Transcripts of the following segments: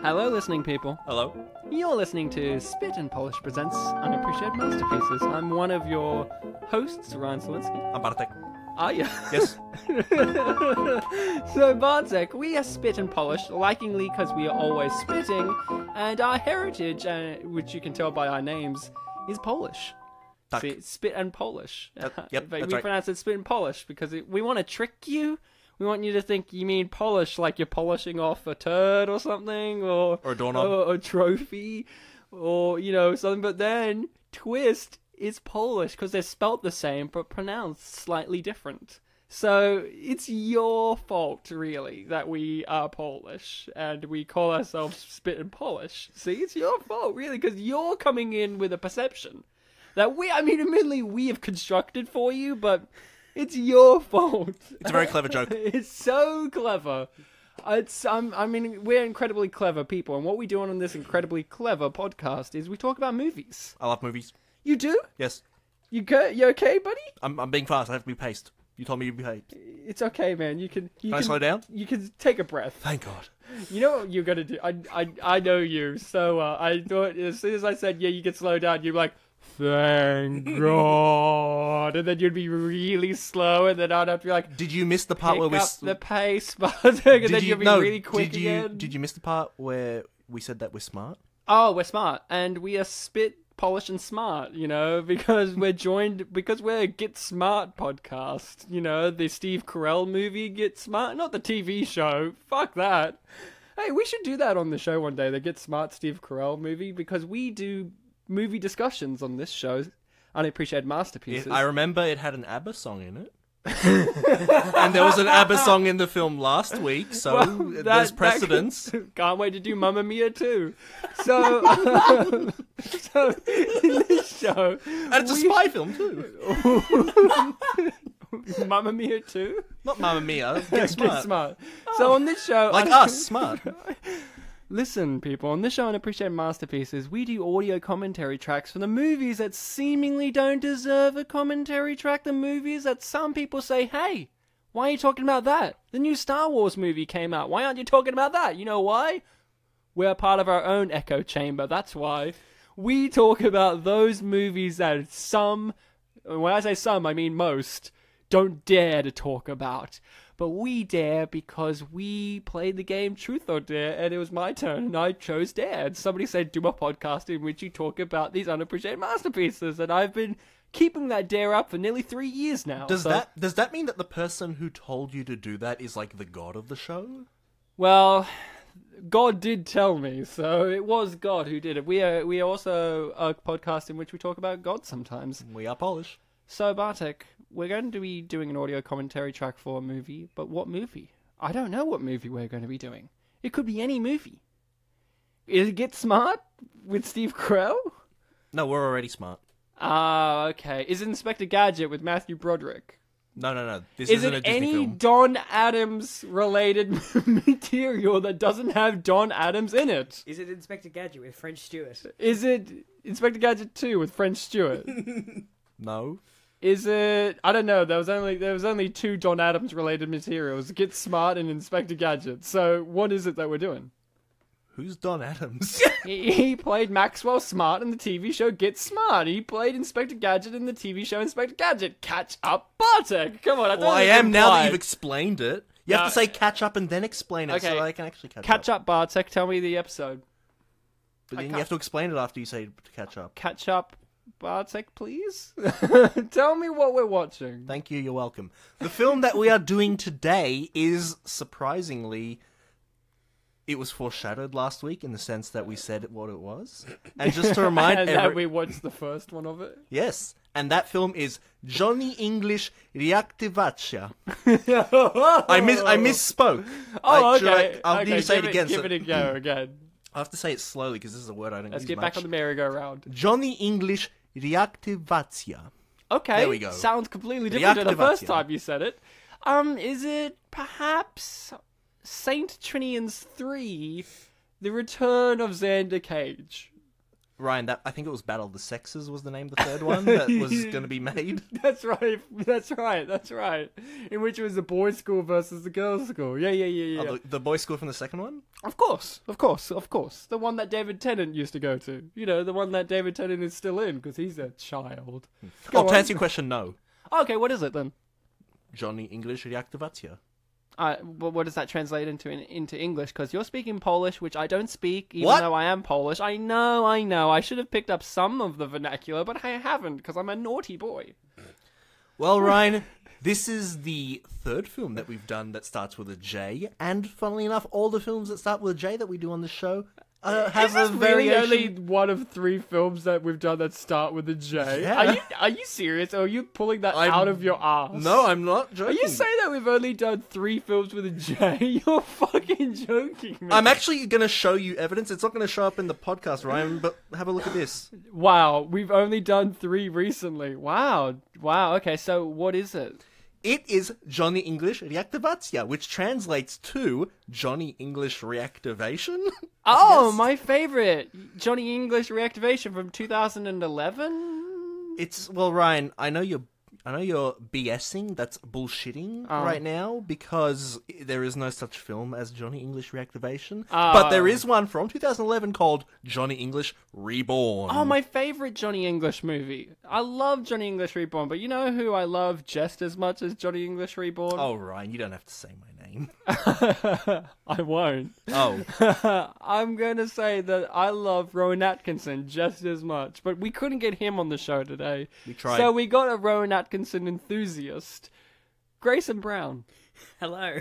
Hello, listening people. Hello. You're listening to Spit and Polish presents Unappreciated Masterpieces. I'm one of your hosts, Ryan Selinsky. I'm Bartek. Are you? Yes. So, Bartek, we are Spit and Polish, likingly because we are always spitting, and our heritage, which you can tell by our names, is Polish. Tak. See, Spit and Polish. Yep, But that's we right. pronounce it Spit and Polish because we want to trick you. We want you to think you mean polish like you're polishing off a turd or something, or Or a doorknob. or a trophy, or, something. But then, twist, it's Polish because they're spelt the same but pronounced slightly different. So it's your fault, really, that we are Polish and we call ourselves Spit and Polish. See, it's your fault, really, because you're coming in with a perception that admittedly we have constructed for you, but it's your fault. It's a very clever joke. It's so clever. We're incredibly clever people, and what we do on this incredibly clever podcast is we talk about movies. I love movies. You do? Yes. You okay, buddy? I'm being fast. I have to be paced. You told me you'd be paced. It's okay, man. You can I slow down? You can take a breath. Thank God. You know what you're gonna do? I know you, so I thought as soon as I said you can slow down, you'd be like, thank God, and then you'd be really slow, and then I'd have to be like, Did you miss the part pick where we... up the pace, and then you'd be really quick again. Did you miss the part where we said that we're smart? Oh, we're smart, and we are spit, polish, and smart, because we're a Get Smart podcast, the Steve Carell movie Get Smart, not the TV show, fuck that. Hey, we should do that on the show one day, the Get Smart Steve Carell movie, because we do movie discussions on this show, Unappreciated Masterpieces. I remember it had an ABBA song in it. And there was an ABBA song in the film last week, so there's precedence. Can't wait to do Mamma Mia too. So, so in this show, And it's a spy film too. Mamma Mia too. Not Mamma Mia. Get Smart. Get Smart. So on this show, Like us, smart. Listen, people, on this show on Unappreciated Masterpieces, we do audio commentary tracks for the movies that seemingly don't deserve a commentary track. The movies that some people say, hey, why are you talking about that? The new Star Wars movie came out. Why aren't you talking about that? You know why? We're part of our own echo chamber. That's why. We talk about those movies that some, when I say some, I mean most, don't dare to talk about. But we dare because we played the game Truth or Dare, and it was my turn, and I chose Dare. And somebody said, do a podcast in which you talk about these unappreciated masterpieces, and I've been keeping that dare up for nearly 3 years now. Does that mean that the person who told you to do that is like the god of the show? Well, God did tell me, so it was God who did it. We are also a podcast in which we talk about God sometimes. We are Polish. So, Bartek, we're going to be doing an audio commentary track for a movie, but what movie? I don't know what movie we're going to be doing. It could be any movie. Is it Get Smart with Steve Carell? No, we're already smart. Ah, okay. Is it Inspector Gadget with Matthew Broderick? No. This Is isn't a it Disney any film. Don Adams related material that doesn't have Don Adams in it? Is it Inspector Gadget with French Stewart? Is it Inspector Gadget 2 with French Stewart? No. Is it? I don't know. There was only 2 Don Adams related materials: Get Smart and Inspector Gadget. So what is it that we're doing? Who's Don Adams? He played Maxwell Smart in the TV show Get Smart. He played Inspector Gadget in the TV show Inspector Gadget. Catch up, Bartek. Come on, Well, I am now that you've explained it. You have to say catch up and then explain it so I can actually catch up. Catch up, Bartek. Tell me the episode. But then you have to explain it after you say to catch up. Catch up, Bartek, please. Tell me what we're watching. Thank you, you're welcome. The film that we are doing today is, surprisingly, it was foreshadowed last week in the sense that we said what it was. And just to remind and that we watched the first one of it. Yes, and that film is Johnny English Reactivacja. I misspoke. Okay. I'll need to say it again. Give it a go again. I have to say it slowly because this is a word I don't Let's use get much. back on the merry-go-round. Johnny English Reactivacja. Okay, there we go. Sounds completely different than the first Reactivacja. time you said it. Is it perhaps Saint Trinian's 3, The Return of Xander Cage? Ryan, I think it was Battle of the Sexes was the name of the third one that was going to be made. That's right. That's right. In which it was the boys' school versus the girls' school. Yeah. Oh, the boys' school from the second one? Of course. The one that David Tennant used to go to. You know, the one that David Tennant is still in because he's a child. To answer your question, no. Okay, what is it then? Johnny English Reactivacja. What does that translate into English? Because you're speaking Polish, which I don't speak, even What? though I am Polish. I know. I should have picked up some of the vernacular, but I haven't because I'm a naughty boy. Well, Ryan, this is the third film that we've done that starts with a J, and funnily enough, all the films that start with a J that we do on the show have Is this a really variation. only one of 3 films that we've done that start with a J? Yeah. Are you serious, or are you pulling that I'm- out of your ass? No, I'm not Are joking. you saying that we've only done 3 films with a J? You're fucking joking me. I'm actually going to show you evidence. It's not going to show up in the podcast, Ryan, but have a look at this. Wow, we've only done 3 recently. Wow. Okay, so what is it? It is Johnny English Reactivacja, which translates to Johnny English Reactivation. Oh, Yes. my favorite, Johnny English Reactivation from 2011. Well, Ryan, I know you're BSing. That's bullshitting right now because there is no such film as Johnny English Reactivation. But there is one from 2011 called Johnny English Reborn. Oh, my favorite Johnny English movie. I love Johnny English Reborn, but you know who I love just as much as Johnny English Reborn? Oh, Ryan, you don't have to say my name. I won't. Oh. I'm going to say that I love Rowan Atkinson just as much, but we couldn't get him on the show today. We tried. So we got a Rowan Atkinson enthusiast, Grayson Brown. Hello.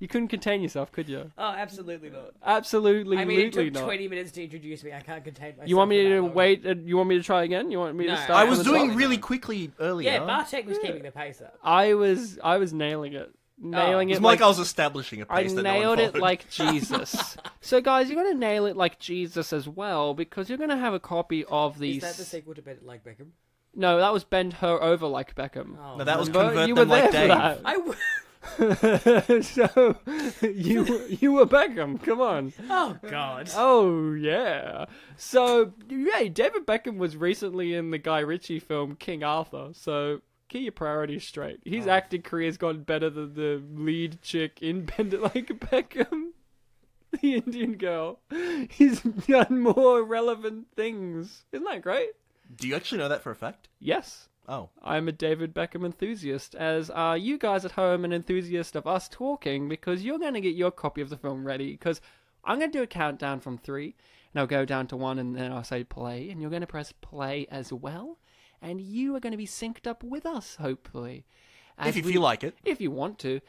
You couldn't contain yourself, could you? Oh, absolutely not. Absolutely, I mean, it took not. 20 minutes to introduce me. I can't contain myself. You want me for that to long. wait? You want me to try again? You want me to No. start? I from was the doing top? really quickly earlier. Yeah, Bartek was keeping the pace up. I was nailing it. Nailing It's it more like I was establishing a I pace that no one nailed it followed. like Jesus. So, guys, you're going to nail it like Jesus as well, because you're going to have a copy of these. Is that the sequel to Bend It Like Beckham? No, that was Bend Her Over Like Beckham. Oh, No, that was Remember? Convert You Them were Like there Dave. So, you were Beckham. Come on. Oh, God. Oh, yeah. So, yeah, David Beckham was recently in the Guy Ritchie film King Arthur, so keep your priorities straight. His acting career's gotten better than the lead chick in Bend It Like Beckham, the Indian girl. He's done more relevant things. Isn't that great? Do you actually know that for a fact? Yes. Oh. I'm a David Beckham enthusiast, as are you guys at home an enthusiast of us talking, because you're going to get your copy of the film ready, because I'm going to do a countdown from 3, and I'll go down to 1, and then I'll say play, and you're going to press play as well, and you are going to be synced up with us, hopefully. If you feel like it. If you want to,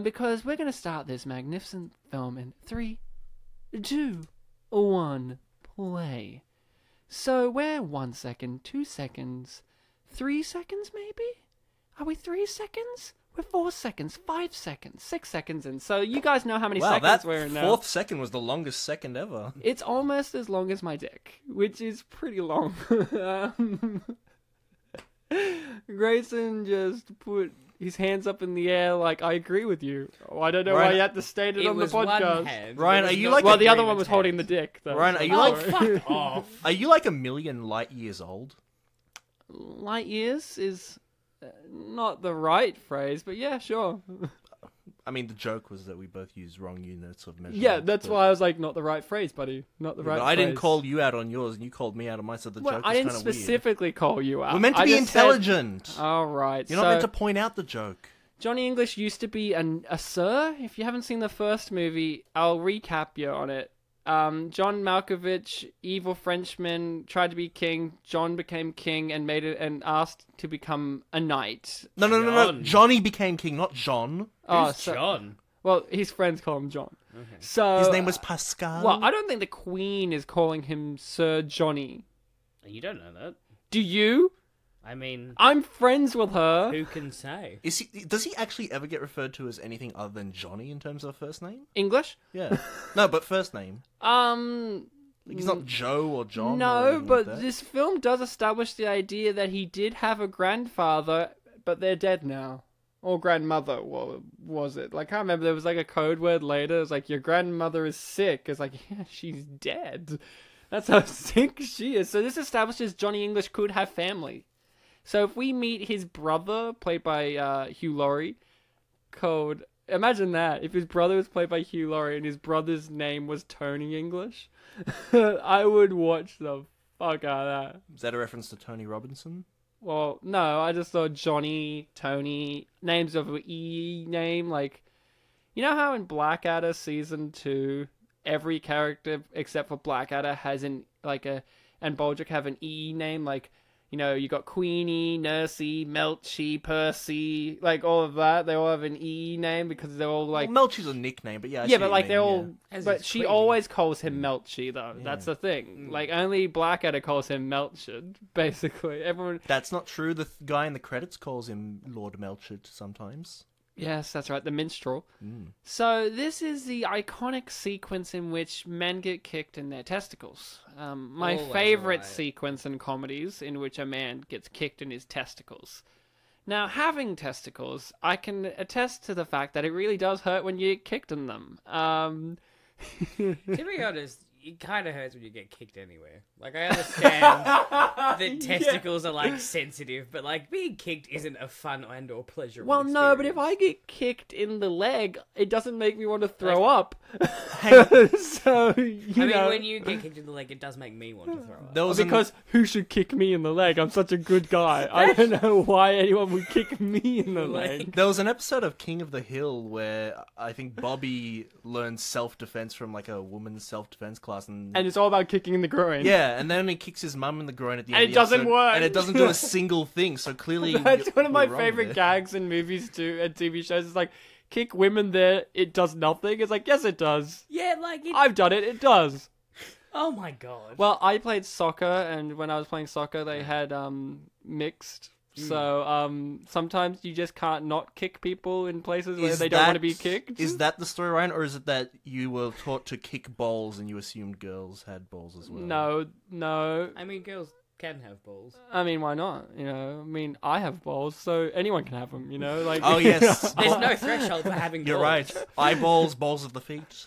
because we're going to start this magnificent film in 3, 2, 1, play. So we're 1 second, 2 seconds, 3 seconds maybe? Are we 3 seconds? We're 4 seconds, 5 seconds, 6 seconds in. So you guys know how many Wow, seconds that we're in now. fourth second was the longest second ever. It's almost as long as my dick, which is pretty long. Grayson just put his hands up in the air like, I agree with you. Oh, I don't know Ryan, why you had to state it It on the was one podcast. hand. Ryan, It was are you not like Well, a the other David's one was hand. holding the dick, though. Ryan, are you Oh, like fuck off. Are you like a million light years old? Light years is not the right phrase, but yeah, sure. I mean, the joke was that we both used wrong units of measurement. Yeah, that's but- why I was like, not the right phrase, buddy. Not the right But phrase. I didn't call you out on yours, and you called me out on mine, so the Well, joke I was didn't kind of weird. specifically call you out. We're meant to I be just said- intelligent. All right. You're so not meant to point out the joke. Johnny English used to be a sir. If you haven't seen the first movie, I'll recap you on it. John Malkovich, evil Frenchman, tried to be king. John became king and made it and asked to become a knight. No. John. Johnny became king, not John. Who's so- John? Well, his friends call him John. Okay. So His name was Pascal. Well, I don't think the Queen is calling him Sir Johnny. You don't know that. Do you? I mean, I'm friends with her. who can say? Does he actually ever get referred to as anything other than Johnny in terms of first name? English? Yeah. No, but first name. He's not Joe or John. or No, anything but like that. this film does establish the idea that he did have a grandfather, but they're dead now. Or grandmother, what was it? Like, I can't remember. There was like a code word later. It was like, your grandmother is sick. It's like, yeah, she's dead. That's how sick she is. So this establishes Johnny English could have family. So if we meet his brother, played by Hugh Laurie, called... Imagine that. If his brother was played by Hugh Laurie and his brother's name was Tony English, I would watch the fuck out of that. Is that a reference to Tony Robinson? Well, no, I just thought Johnny, Tony, names of an E name, like... You know how in Blackadder Season 2, every character except for Blackadder has and Baldrick have an E name, like, you know, you got Queenie, Nursey, Melchi, Percy, like all of that. They all have an E name because they're all like... Well, Melchi's a nickname, but yeah, I see yeah, but what like you they're mean, all... As But is she Queenie. always calls him Melchi, though. Yeah. That's the thing. Like, only Blackadder calls him Melchard, basically. Everyone... That's not true. The guy in the credits calls him Lord Melchard sometimes. Yes, that's right, the minstrel. So this is the iconic sequence in which men get kicked in their testicles. My Always favorite right. sequence in comedies in which a man gets kicked in his testicles. Now, having testicles, I can attest to the fact that it really does hurt when you get kicked in them. To be honest, it kind of hurts when you get kicked anywhere. Like, I understand that testicles are, like, sensitive, but, like, being kicked isn't a fun and or pleasurable Well, no, but if I experience. get kicked in the leg, it doesn't make me want to throw up. So, you I mean, know... when you get kicked in the leg, it does make me want to throw up. There was an- Because who should kick me in the leg? I'm such a good guy. I don't know why anyone would kick me in the leg. There was an episode of King of the Hill where I think Bobby learned self-defense from like a woman's self-defense class, and And it's all about kicking in the groin. yeah, and then he kicks his mum in the groin at the And end. it of the doesn't episode, work. and it doesn't do a single thing. So clearly, That's one of my you're wrong favorite there. gags in movies too, and TV shows. It's like, kick women there, it does nothing. It's like, yes, it does. Yeah, like, I've done it, it does. oh my god. Well, I played soccer, and when I was playing soccer, they had mixed. So sometimes you just can't not kick people in places where Is they don't want to that- be kicked. Is that the story, Ryan, or is it that you were taught to kick balls and you assumed girls had balls as well? No. I mean, girls can have balls. I mean, why not? You know, I mean, I have balls, so anyone can have them. You know, like. Oh yes, There's no threshold for having you're balls. right. Eyeballs, balls of the feet.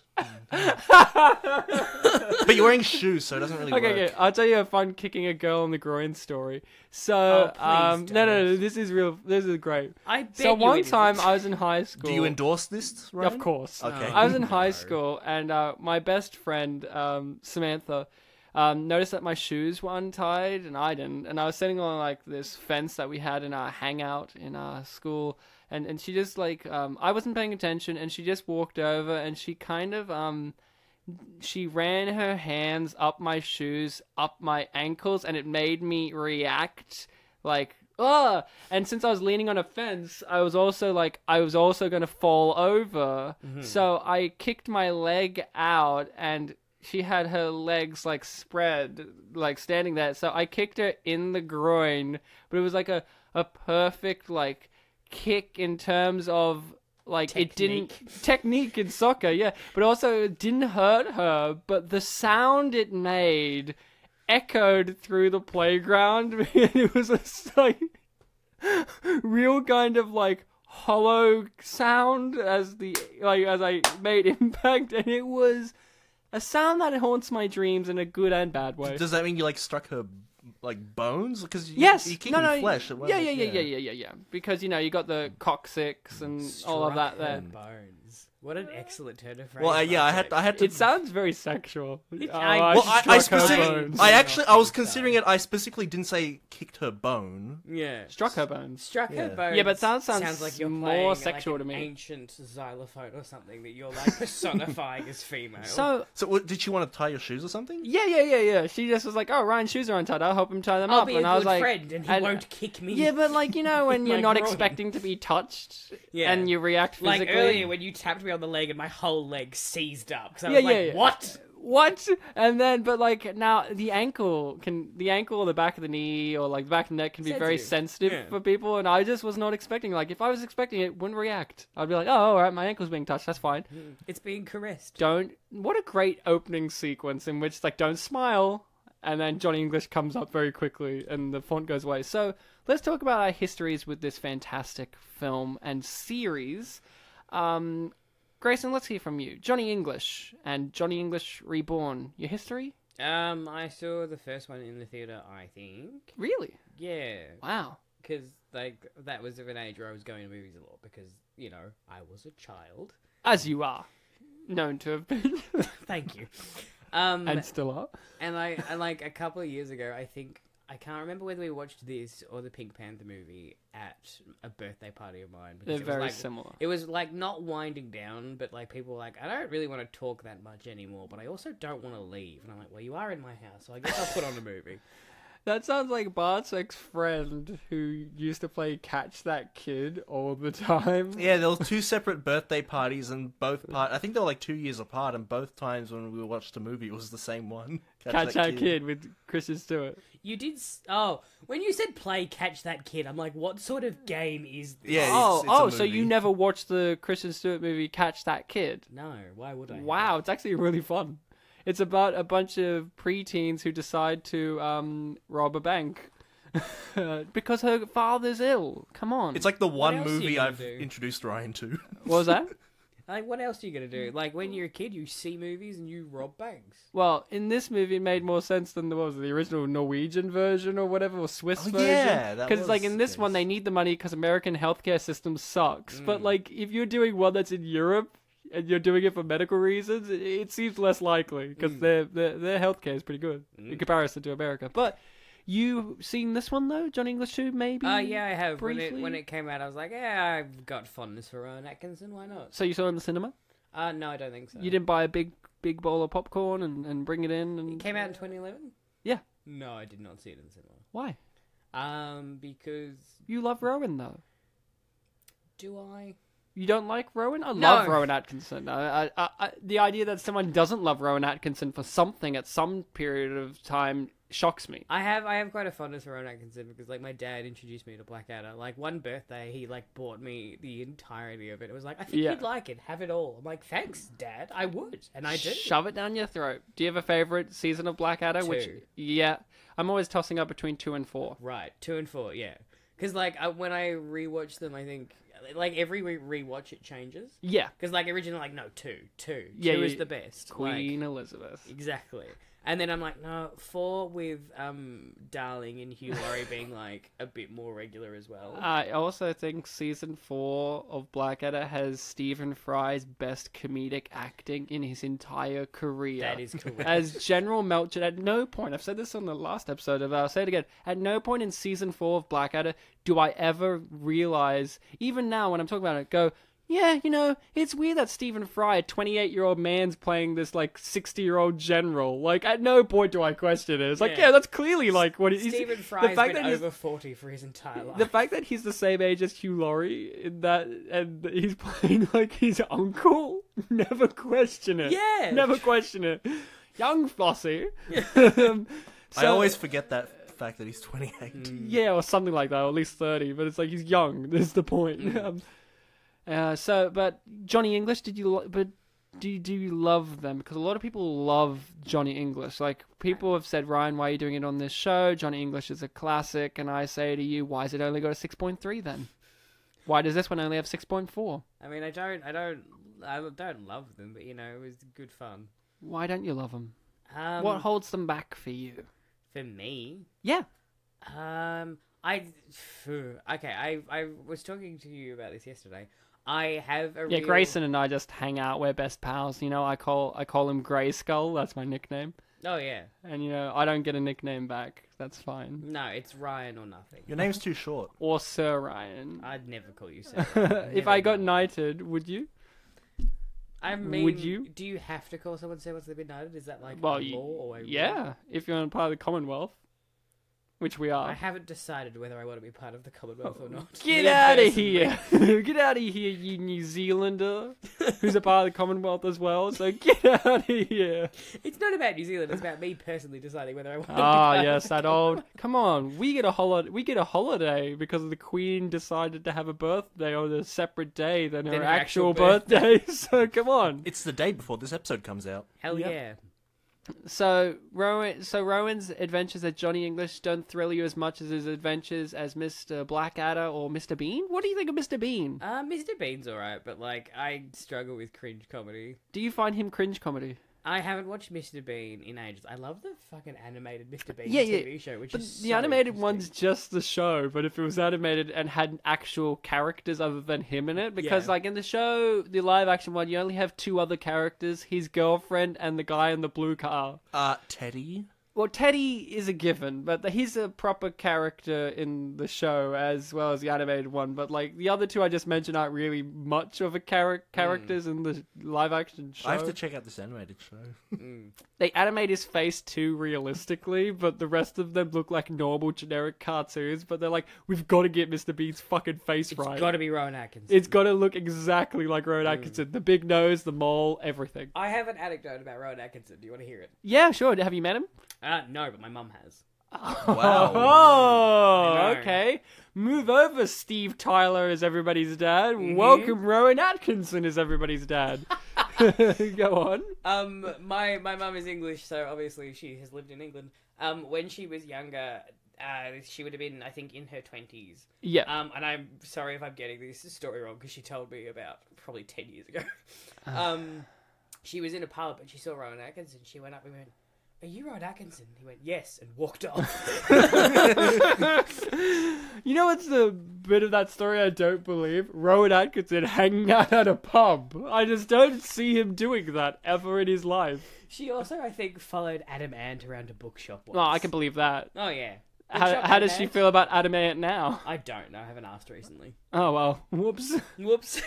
But you're wearing shoes, so it doesn't really Okay, work. okay, I'll tell you a fun kicking a girl in the groin story. So, Oh, please no, don't. this is real. This is great. I bet So you one it time isn't. I was in high school. Do you endorse this, Ryan? Of course. Okay. I was in high No. school, and my best friend Samantha noticed that my shoes were untied, and I didn't. And I was sitting on like this fence that we had in our hangout in our school, and she just like I wasn't paying attention, and she just walked over, and she kind of she ran her hands up my shoes, up my ankles, and it made me react like, ugh! And since I was leaning on a fence, I was also going to fall over. So I kicked my leg out, and she had her legs like spread, like standing there. So I kicked her in the groin, but it was like a perfect like kick in terms of like it didn't technique in soccer, yeah, but also it didn't hurt her, but the sound it made echoed through the playground. And it was a like real kind of like hollow sound as I made impact, and it was a sound that haunts my dreams in a good and bad way. Does that mean you like struck her like bones? Because Yes, you kick no, flesh. It yeah, wasn't- yeah. Because you got the coccyx and all of that there. Bones. What an excellent turn of phrase. Well, yeah, I Martin. had to. It sounds very sexual. I- Well, I struck her specifically, bones. I was considering it. I specifically didn't say kicked her bone. Yeah. Struck her bones. Struck her Yeah. bones. Yeah, but sounds like you're more playing, sexual like, to an me. ancient xylophone or something that you're like personifying as female. So So, what, did she want to tie your shoes or something? yeah. She just was like, "Oh, Ryan's shoes are untied. I'll help him tie them I'll up." be And a I was good like, friend, and he won't kick me. "Yeah, but like when you're My not groin. expecting to be touched, Yeah. and you react physically." Like earlier when you tapped me on the leg and my whole leg seized up. Because I Yeah, was like, yeah, yeah. what? What? And then, but like now, the ankle or the back of the knee or like the back of the neck can be very sensitive Yeah. for people, and I just was not expecting. Like, if I was expecting it, wouldn't react. I'd be like, "Oh, all right, my ankle's being touched. That's fine." It's being caressed. What a great opening sequence in which like don't smile, and then Johnny English comes up very quickly, and the font goes away. So let's talk about our histories with this fantastic film and series. Grayson, let's hear from you. Johnny English and Johnny English Reborn. Your history? I saw the first one in the theater, I think. Really? Yeah. Wow. Because, like, that was of an age where I was going to movies a lot because, you know, I was a child. As you are. Known to have been. Thank you. And still are. And like a couple of years ago, I think, I can't remember whether we watched this or the Pink Panther movie at a birthday party of mine. They're very like, similar. It was like not winding down, but like people were like, I don't really want to talk that much anymore, but I also don't want to leave. And I'm like, well, you are in my house, so I guess I'll put on a movie. That sounds like Bart's ex-friend who used to play Catch That Kid all the time. Yeah, there was 2 separate birthday parties, and I think they were like 2 years apart, and both times when we watched a movie, it was the same one. Catch That Kid with Kristen Stewart. You did... when you said play Catch That Kid, I'm like, what sort of game is this? Yeah, it's a movie. So you never watched the Kristen Stewart movie Catch That Kid? No, why would I? Wow, it's actually really fun. It's about a bunch of preteens who decide to rob a bank because her father's ill. Come on. It's like the one else are movie you gonna I've do? introduced Ryan to. What was that? Like, what else are you going to do? Like, when you're a kid, you see movies and you rob banks. Well, in this movie, it made more sense than the original Norwegian version or whatever, or Swiss version. Yeah, because it's like in this one, they need the money because American healthcare system sucks. But like, if you're doing one that's in Europe and you're doing it for medical reasons, it seems less likely because their healthcare is pretty good in comparison to America. But you seen this one though, Johnny English 2, maybe? Yeah, I have. Briefly? When it came out, I was like, yeah, I've got fondness for Rowan Atkinson. Why not? So you saw it in the cinema? No, I don't think so. You didn't buy a big bowl of popcorn and bring it in? And... It came out in 2011? Yeah. No, I did not see it in the cinema. Why? Because... You love Rowan though. Do I? You don't like Rowan? I love Rowan Atkinson. The idea that someone doesn't love Rowan Atkinson for something at some period of time shocks me. I have quite a fondness for Rowan Atkinson because, like, my dad introduced me to Blackadder. Like, one birthday, he, like, bought me the entirety of it. It was like, I think you'd like it. Have it all. I'm like, thanks, Dad. I would. And I did. Shove it down your throat. Do you have a favourite season of Blackadder? 2. Yeah. I'm always tossing up between 2 and 4. Right. 2 and 4, yeah. Because, like, when I rewatch them, I think... Like, every rewatch, it changes. Yeah. Because, like, originally, like, no, 2. 2 Yeah, is the best. Queen like, Elizabeth. Exactly. And then I'm like, no, 4 with Darling and Hugh Laurie being, like, a bit more regular as well. I also think season 4 of Blackadder has Stephen Fry's best comedic acting in his entire career. That is correct. As General Melchett, at no point, I've said this on the last episode of I'll say it again, at no point in season 4 of Blackadder do I ever realize, even now when I'm talking about it, go, yeah, you know, it's weird that Stephen Fry, a 28-year-old man's playing this, like, 60-year-old general. Like, at no point do I question it. It's like, yeah, that's clearly, like, what it is. Stephen Fry's been over 40 for his entire life. The fact that he's the same age as Hugh Laurie in that, and he's playing, like, his uncle, never question it. Yeah! Never question it. Young Flossie. I always forget that fact that he's 28. Yeah, or something like that, or at least 30, but it's like, he's young. That's the point. But Johnny English, do you love them? Because a lot of people love Johnny English. Like, people have said, Ryan, why are you doing it on this show? Johnny English is a classic. And I say to you, why has it only got a 6.3 then? Why does this one only have 6.4? I mean, I don't love them, but, you know, it was good fun. Why don't you love them? What holds them back for you? For me? Yeah. I was talking to you about this yesterday. I have a Grayson and I just hang out. We're best pals. You know, I call him Grey Skull. That's my nickname. Oh yeah. And you know, I don't get a nickname back. That's fine. No, it's Ryan or nothing. Your name's too short. Or Sir Ryan. I'd never call you Sir. If I got knighted, would you? I mean, would you? Do you have to call someone Sir once they've been knighted? Is that like law or yeah, if you're in part of the Commonwealth. Which we are. I haven't decided whether I want to be part of the Commonwealth or not. Get out of here! Get out of here, you New Zealander, who's a part of the Commonwealth as well. So get out of here. It's not about New Zealand. It's about me personally deciding whether I want to be Ah, part yes, of that old. Come on, we get a holiday because the Queen decided to have a birthday on a separate day than her actual birthday. So come on. It's the day before this episode comes out. Hell yeah. So Rowan's adventures as Johnny English don't thrill you as much as his adventures as Mr. Blackadder or Mr. Bean? What do you think of Mr. Bean? Mr. Bean's alright, but like I struggle with cringe comedy. Do you find him cringe comedy? I haven't watched Mr. Bean in ages. I love the fucking animated Mr. Bean Yeah, TV show, which But is the so animated interesting. one's just the show, but if it was animated and had actual characters other than him in it, because Yeah. like in the show, the live action one, you only have two other characters, his girlfriend and the guy in the blue car. Teddy. Well, Teddy is a given, but he's a proper character in the show as well as the animated one. But like the other two I just mentioned aren't really much of a characters in the live action show. I have to check out this animated show. They animate his face too realistically, but the rest of them look like normal generic cartoons. But they're like, we've got to get Mr. Bean's fucking face right. It's got to be Rowan Atkinson. It's got to look exactly like Rowan Atkinson. The big nose, the mole, everything. I have an anecdote about Rowan Atkinson. Do you want to hear it? Yeah, sure. Have you met him? No, but my mum has. Wow. Oh, I know. okay. Move over, Steve Tyler is everybody's dad. Welcome, Rowan Atkinson is everybody's dad. Go on. My mum is English, so obviously she has lived in England. When she was younger, she would have been, I think, in her 20s. Yeah. And I'm sorry if I'm getting this story wrong, because she told me about probably 10 years ago. She was in a pub and she saw Rowan Atkinson. She went up and went, "Are you Rowan Atkinson?" He went, "Yes," and walked off. You know what's the bit of that story I don't believe? Rowan Atkinson hanging out at a pub. I just don't see him doing that ever in his life. She also, I think, followed Adam Ant around a bookshop once. Oh, I can believe that. Oh, yeah. How does she feel about Adam Ant now? I don't know. I haven't asked recently. Oh, well. Whoops. Whoops.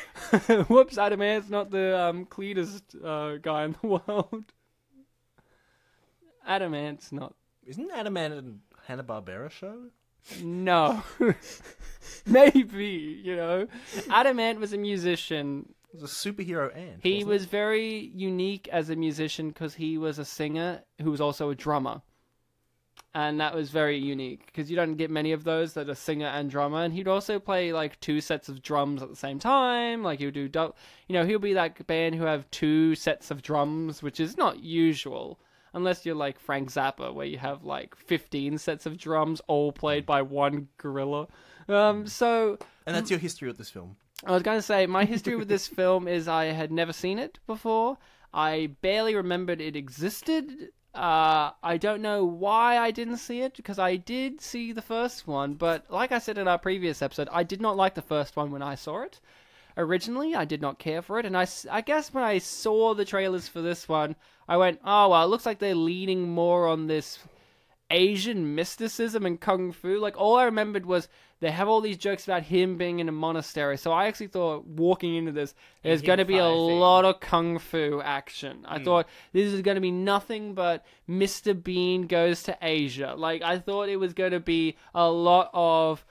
Whoops, Adam Ant's not the cleanest guy in the world. Adam Ant's not. Isn't Adam Ant a Hanna-Barbera show? No. Maybe, you know. Adam Ant was a musician. It was a superhero ant. He wasn't was very unique as a musician because he was a singer who was also a drummer. And that was very unique because you don't get many of those that are singer and drummer. And he'd also play like two sets of drums at the same time. Like he'll do, he'll be that band who have two sets of drums, which is not usual. Unless you're like Frank Zappa, where you have like 15 sets of drums, all played by one gorilla. So... And that's your history with this film. I was going to say, my history with this film is I had never seen it before. I barely remembered it existed. I don't know why I didn't see it, because I did see the first one. But like I said in our previous episode, I did not like the first one when I saw it. Originally, I did not care for it, and I guess when I saw the trailers for this one, I went, oh, well, it looks like they're leaning more on this Asian mysticism and kung fu. Like, all I remembered was they have all these jokes about him being in a monastery, so I actually thought, walking into this, there's going to be a lot of kung fu action. I thought, this is going to be nothing but Mr. Bean goes to Asia. Like, I thought it was going to be a lot of...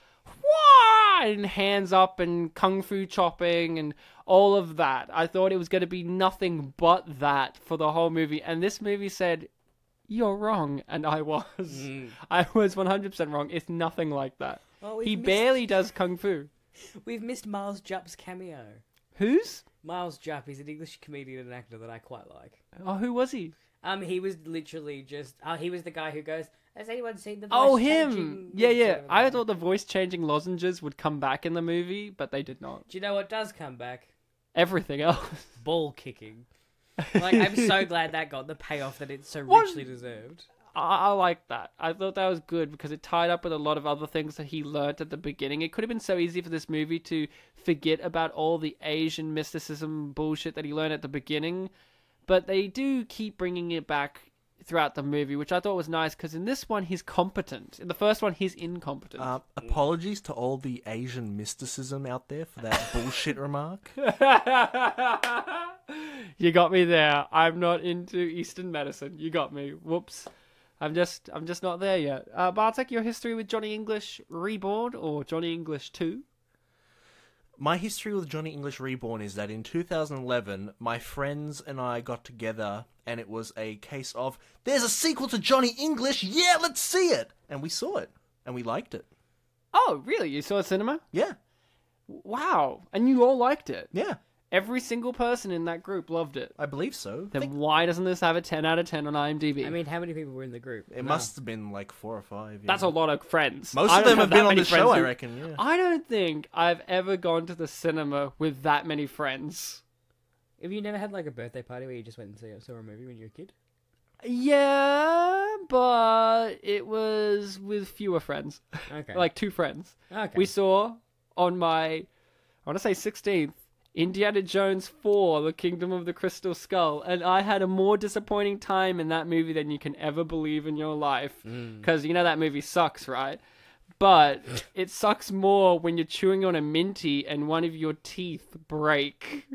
and hands up and kung fu chopping and all of that. I thought it was going to be nothing but that for the whole movie. And this movie said, you're wrong. And I was. I was 100% wrong. It's nothing like that. Oh, he barely does kung fu. We've missed Miles Jupp's cameo. Whose? Miles Jupp. He's an English comedian and actor that I quite like. Oh, who was he? He was literally just... he was the guy who goes, has anyone seen the voice Oh, him! changing... Yeah. I thought the voice-changing lozenges would come back in the movie, but they did not. Do you know what does come back? Everything else. Ball kicking. Like, I'm so glad that got the payoff that it so richly deserved. I like that. I thought that was good because it tied up with a lot of other things that he learnt at the beginning. It could have been so easy for this movie to forget about all the Asian mysticism bullshit that he learned at the beginning. But they do keep bringing it back throughout the movie, which I thought was nice, because in this one, he's competent. In the first one, he's incompetent. Apologies to all the Asian mysticism out there for that bullshit remark. You got me there. I'm not into Eastern medicine. You got me. Whoops. I'm just not there yet. Bartek, your history with Johnny English Reborn or Johnny English 2? My history with Johnny English Reborn is that in 2011, my friends and I got together, and it was a case of, there's a sequel to Johnny English, yeah, let's see it! And we saw it, and we liked it. Oh, really? You saw it at cinema? Yeah. Wow. And you all liked it? Yeah. Every single person in that group loved it. I believe so. Then why doesn't this have a 10 out of 10 on IMDb? I mean, how many people were in the group? It must have been like 4 or 5. Yeah. That's a lot of friends. Most I of don't them have that been on many the show, friends I who- reckon, yeah. I don't think I've ever gone to the cinema with that many friends. Have you never had like a birthday party where you just went and saw a movie when you were a kid? Yeah, but it was with fewer friends. Okay. Like 2 friends. Okay. We saw on my, I want to say 16th, Indiana Jones 4, The Kingdom of the Crystal Skull. And I had a more disappointing time in that movie than you can ever believe in your life. Because you know that movie sucks, right? But it sucks more when you're chewing on a minty and one of your teeth break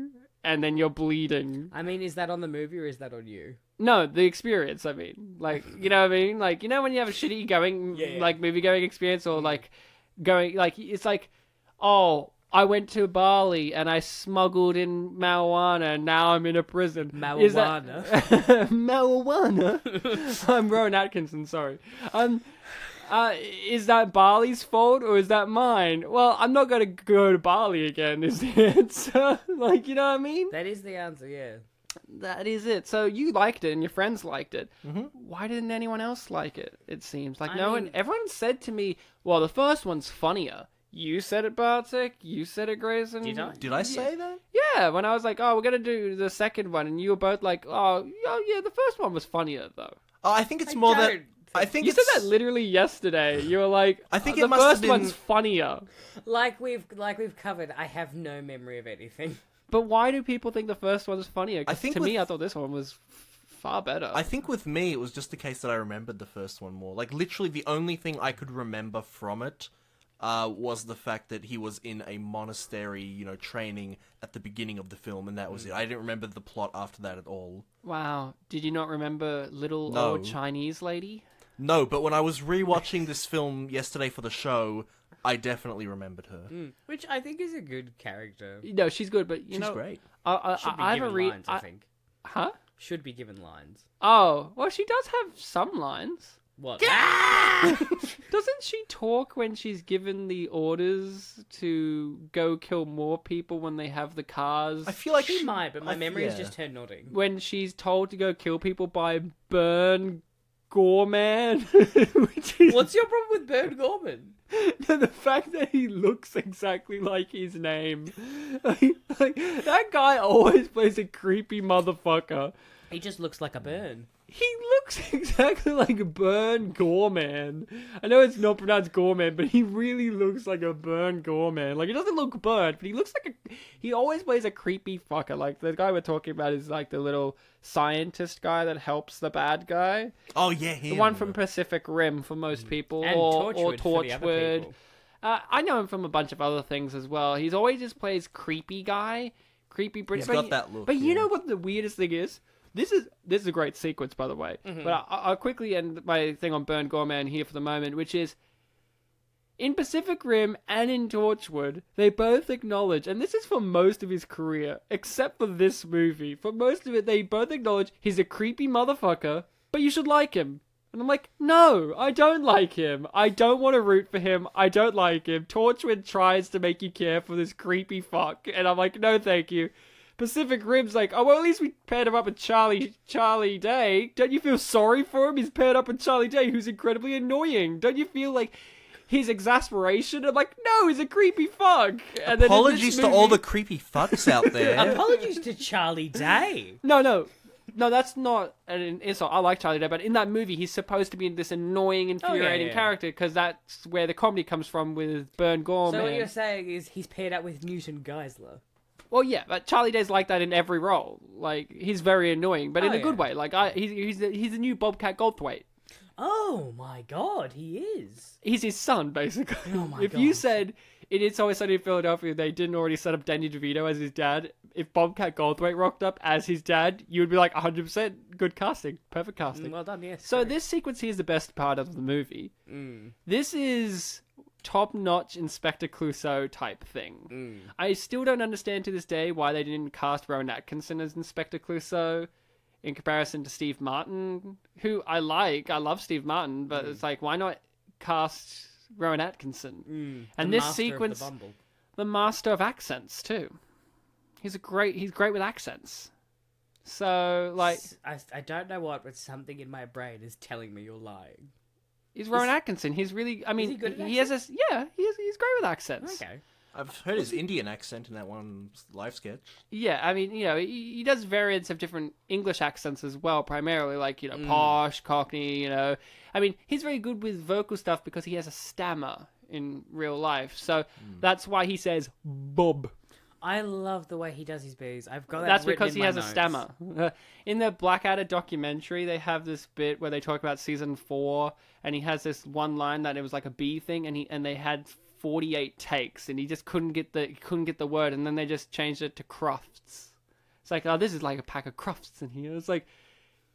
and then you're bleeding. I mean, is that on the movie or is that on you? No, the experience, I mean. Like, you know what I mean? Like, you know when you have a shitty like, movie-going experience or, like, going, like, it's like, oh, I went to Bali and I smuggled in marijuana and now I'm in a prison. Marijuana? Marijuana? I'm Rowan Atkinson, sorry. Is that Bali's fault or is that mine? Well, I'm not going to go to Bali again, is it? So, like, you know what I mean? That is the answer, yeah. That is it. So you liked it and your friends liked it. Mm-hmm. Why didn't anyone else like it? It seems like I mean, everyone said to me, well, the first one's funnier. You said it, Bartek. You said it, Grayson. Did I say that? Yeah, when I was like, oh, we're going to do the second one. And you were both like, oh, yeah, the first one was funnier, though. Oh, I think it's more that... I think you said that literally yesterday. You were like, I think the it must first have been... one's funnier. Like we've covered, I have no memory of anything. But why do people think the first one is funnier? 'Cause I me, I thought this one was far better. I think with me, it was just the case that I remembered the first one more. Like, literally, the only thing I could remember from it was the fact that he was in a monastery, you know, training at the beginning of the film, and that was it. I didn't remember the plot after that at all. Wow. Did you not remember little No. old Chinese lady? No, but when I was rewatching this film yesterday for the show, I definitely remembered her. Which I think is a good character. No, she's good, but She's great. Should be I given haven't lines, I think. Huh? Should be given lines. Oh, well, she does have some lines. What? Doesn't she talk when she's given the orders to go kill more people when they have the cars? I feel like She might, but my memory is yeah. just her nodding. When she's told to go kill people by Burn Gorman. What's your problem with Bird Gorman? The fact that he looks exactly like his name. Like, that guy always plays a creepy motherfucker. He just looks like a burn. He looks exactly like Burn Gorman. I know it's not pronounced Gorman, but he really looks like a Burn Gorman. Like, he doesn't look burnt, but he looks like he always plays a creepy fucker. Like, the guy we're talking about is like the little scientist guy that helps the bad guy. Oh, yeah, him. The one from Pacific Rim for most people. And or Torchwood for the other Torchwood. people. I know him from a bunch of other things as well. He's always just plays creepy guy. Creepy British. He's got that look, But you yeah. know what the weirdest thing is? This is a great sequence, by the way. Mm-hmm. But I'll quickly end my thing on Burn Gorman here for the moment, which is, in Pacific Rim and in Torchwood, they both acknowledge, and this is for most of his career, except for this movie, for most of it, they both acknowledge he's a creepy motherfucker, but you should like him. And I'm like, no, I don't like him. I don't want to root for him. I don't like him. Torchwood tries to make you care for this creepy fuck, and I'm like, no, thank you. Pacific Rim's like, oh, well, at least we paired him up with Charlie Day. Don't you feel sorry for him? He's paired up with Charlie Day, who's incredibly annoying. Don't you feel like his exasperation? I'm like, no, he's a creepy fuck. And then Apologies to all the creepy fucks out there. Apologies to Charlie Day. No, that's not an insult. I like Charlie Day, but in that movie, he's supposed to be this annoying, infuriating character, because that's where the comedy comes from with Burn Gorman. So what you're saying is he's paired up with Newton Geisler. Well, yeah, but Charlie Day's like that in every role. Like, he's very annoying, but in a good way. Like, he's the new Bobcat Goldthwait. Oh my god, he is. He's his son, basically. Oh my If god. you said It's Always Sunny in Philadelphia they didn't already set up Danny DeVito as his dad, if Bobcat Goldthwait rocked up as his dad, you would be like 100% good casting. Perfect casting. Well done, yes. So this sequence here is the best part of the movie. This is top-notch Inspector Clouseau type thing. I still don't understand to this day why they didn't cast Rowan Atkinson as Inspector Clouseau in comparison to Steve Martin, who I like. I love Steve Martin, but it's like, why not cast Rowan Atkinson? And this sequence, the master of accents too. He's great with accents. So, like, I don't know what, but something in my brain is telling me you're lying. He's Rowan Atkinson. He's really, I mean, he good at he has he's great with accents. Okay. I've heard his Indian accent in that one live sketch. Yeah, I mean, he does variants of different English accents as well, primarily, like, posh, Cockney, I mean, he's very good with vocal stuff because he has a stammer in real life. So that's why he says Bob. I love the way he does his B's. I've got that. That's written because in he my has notes. a stammer. In the Blackadder documentary, they have this bit where they talk about season 4, and he has this one line that it was like a B thing, and they had 48 takes, and he just couldn't get the word, and then they just changed it to crufts. It's like, oh, this is like a pack of crufts in here. It's like,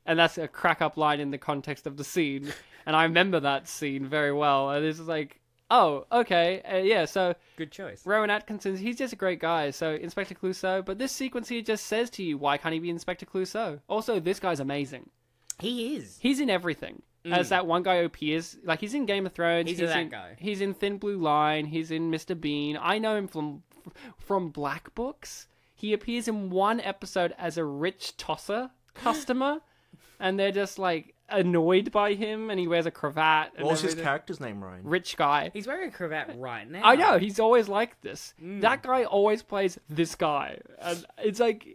and that's a crack up line in the context of the scene, and I remember that scene very well. And this is like, oh, okay, yeah, so... Good choice. Rowan Atkinson, he's just a great guy, so Inspector Clouseau, but this sequence here just says to you, why can't he be Inspector Clouseau? Also, this guy's amazing. He is. He's in everything. As that one guy appears, like, he's in Game of Thrones. He's that guy. He's in Thin Blue Line, he's in Mr. Bean. I know him from Black Books. He appears in one episode as a rich tosser customer, and they're just, like, annoyed by him, and he wears a cravat. And What was his everything. character's name, Ryan? Rich guy. He's wearing a cravat right now. I know, he's always like this. That guy always plays this guy. And it's like,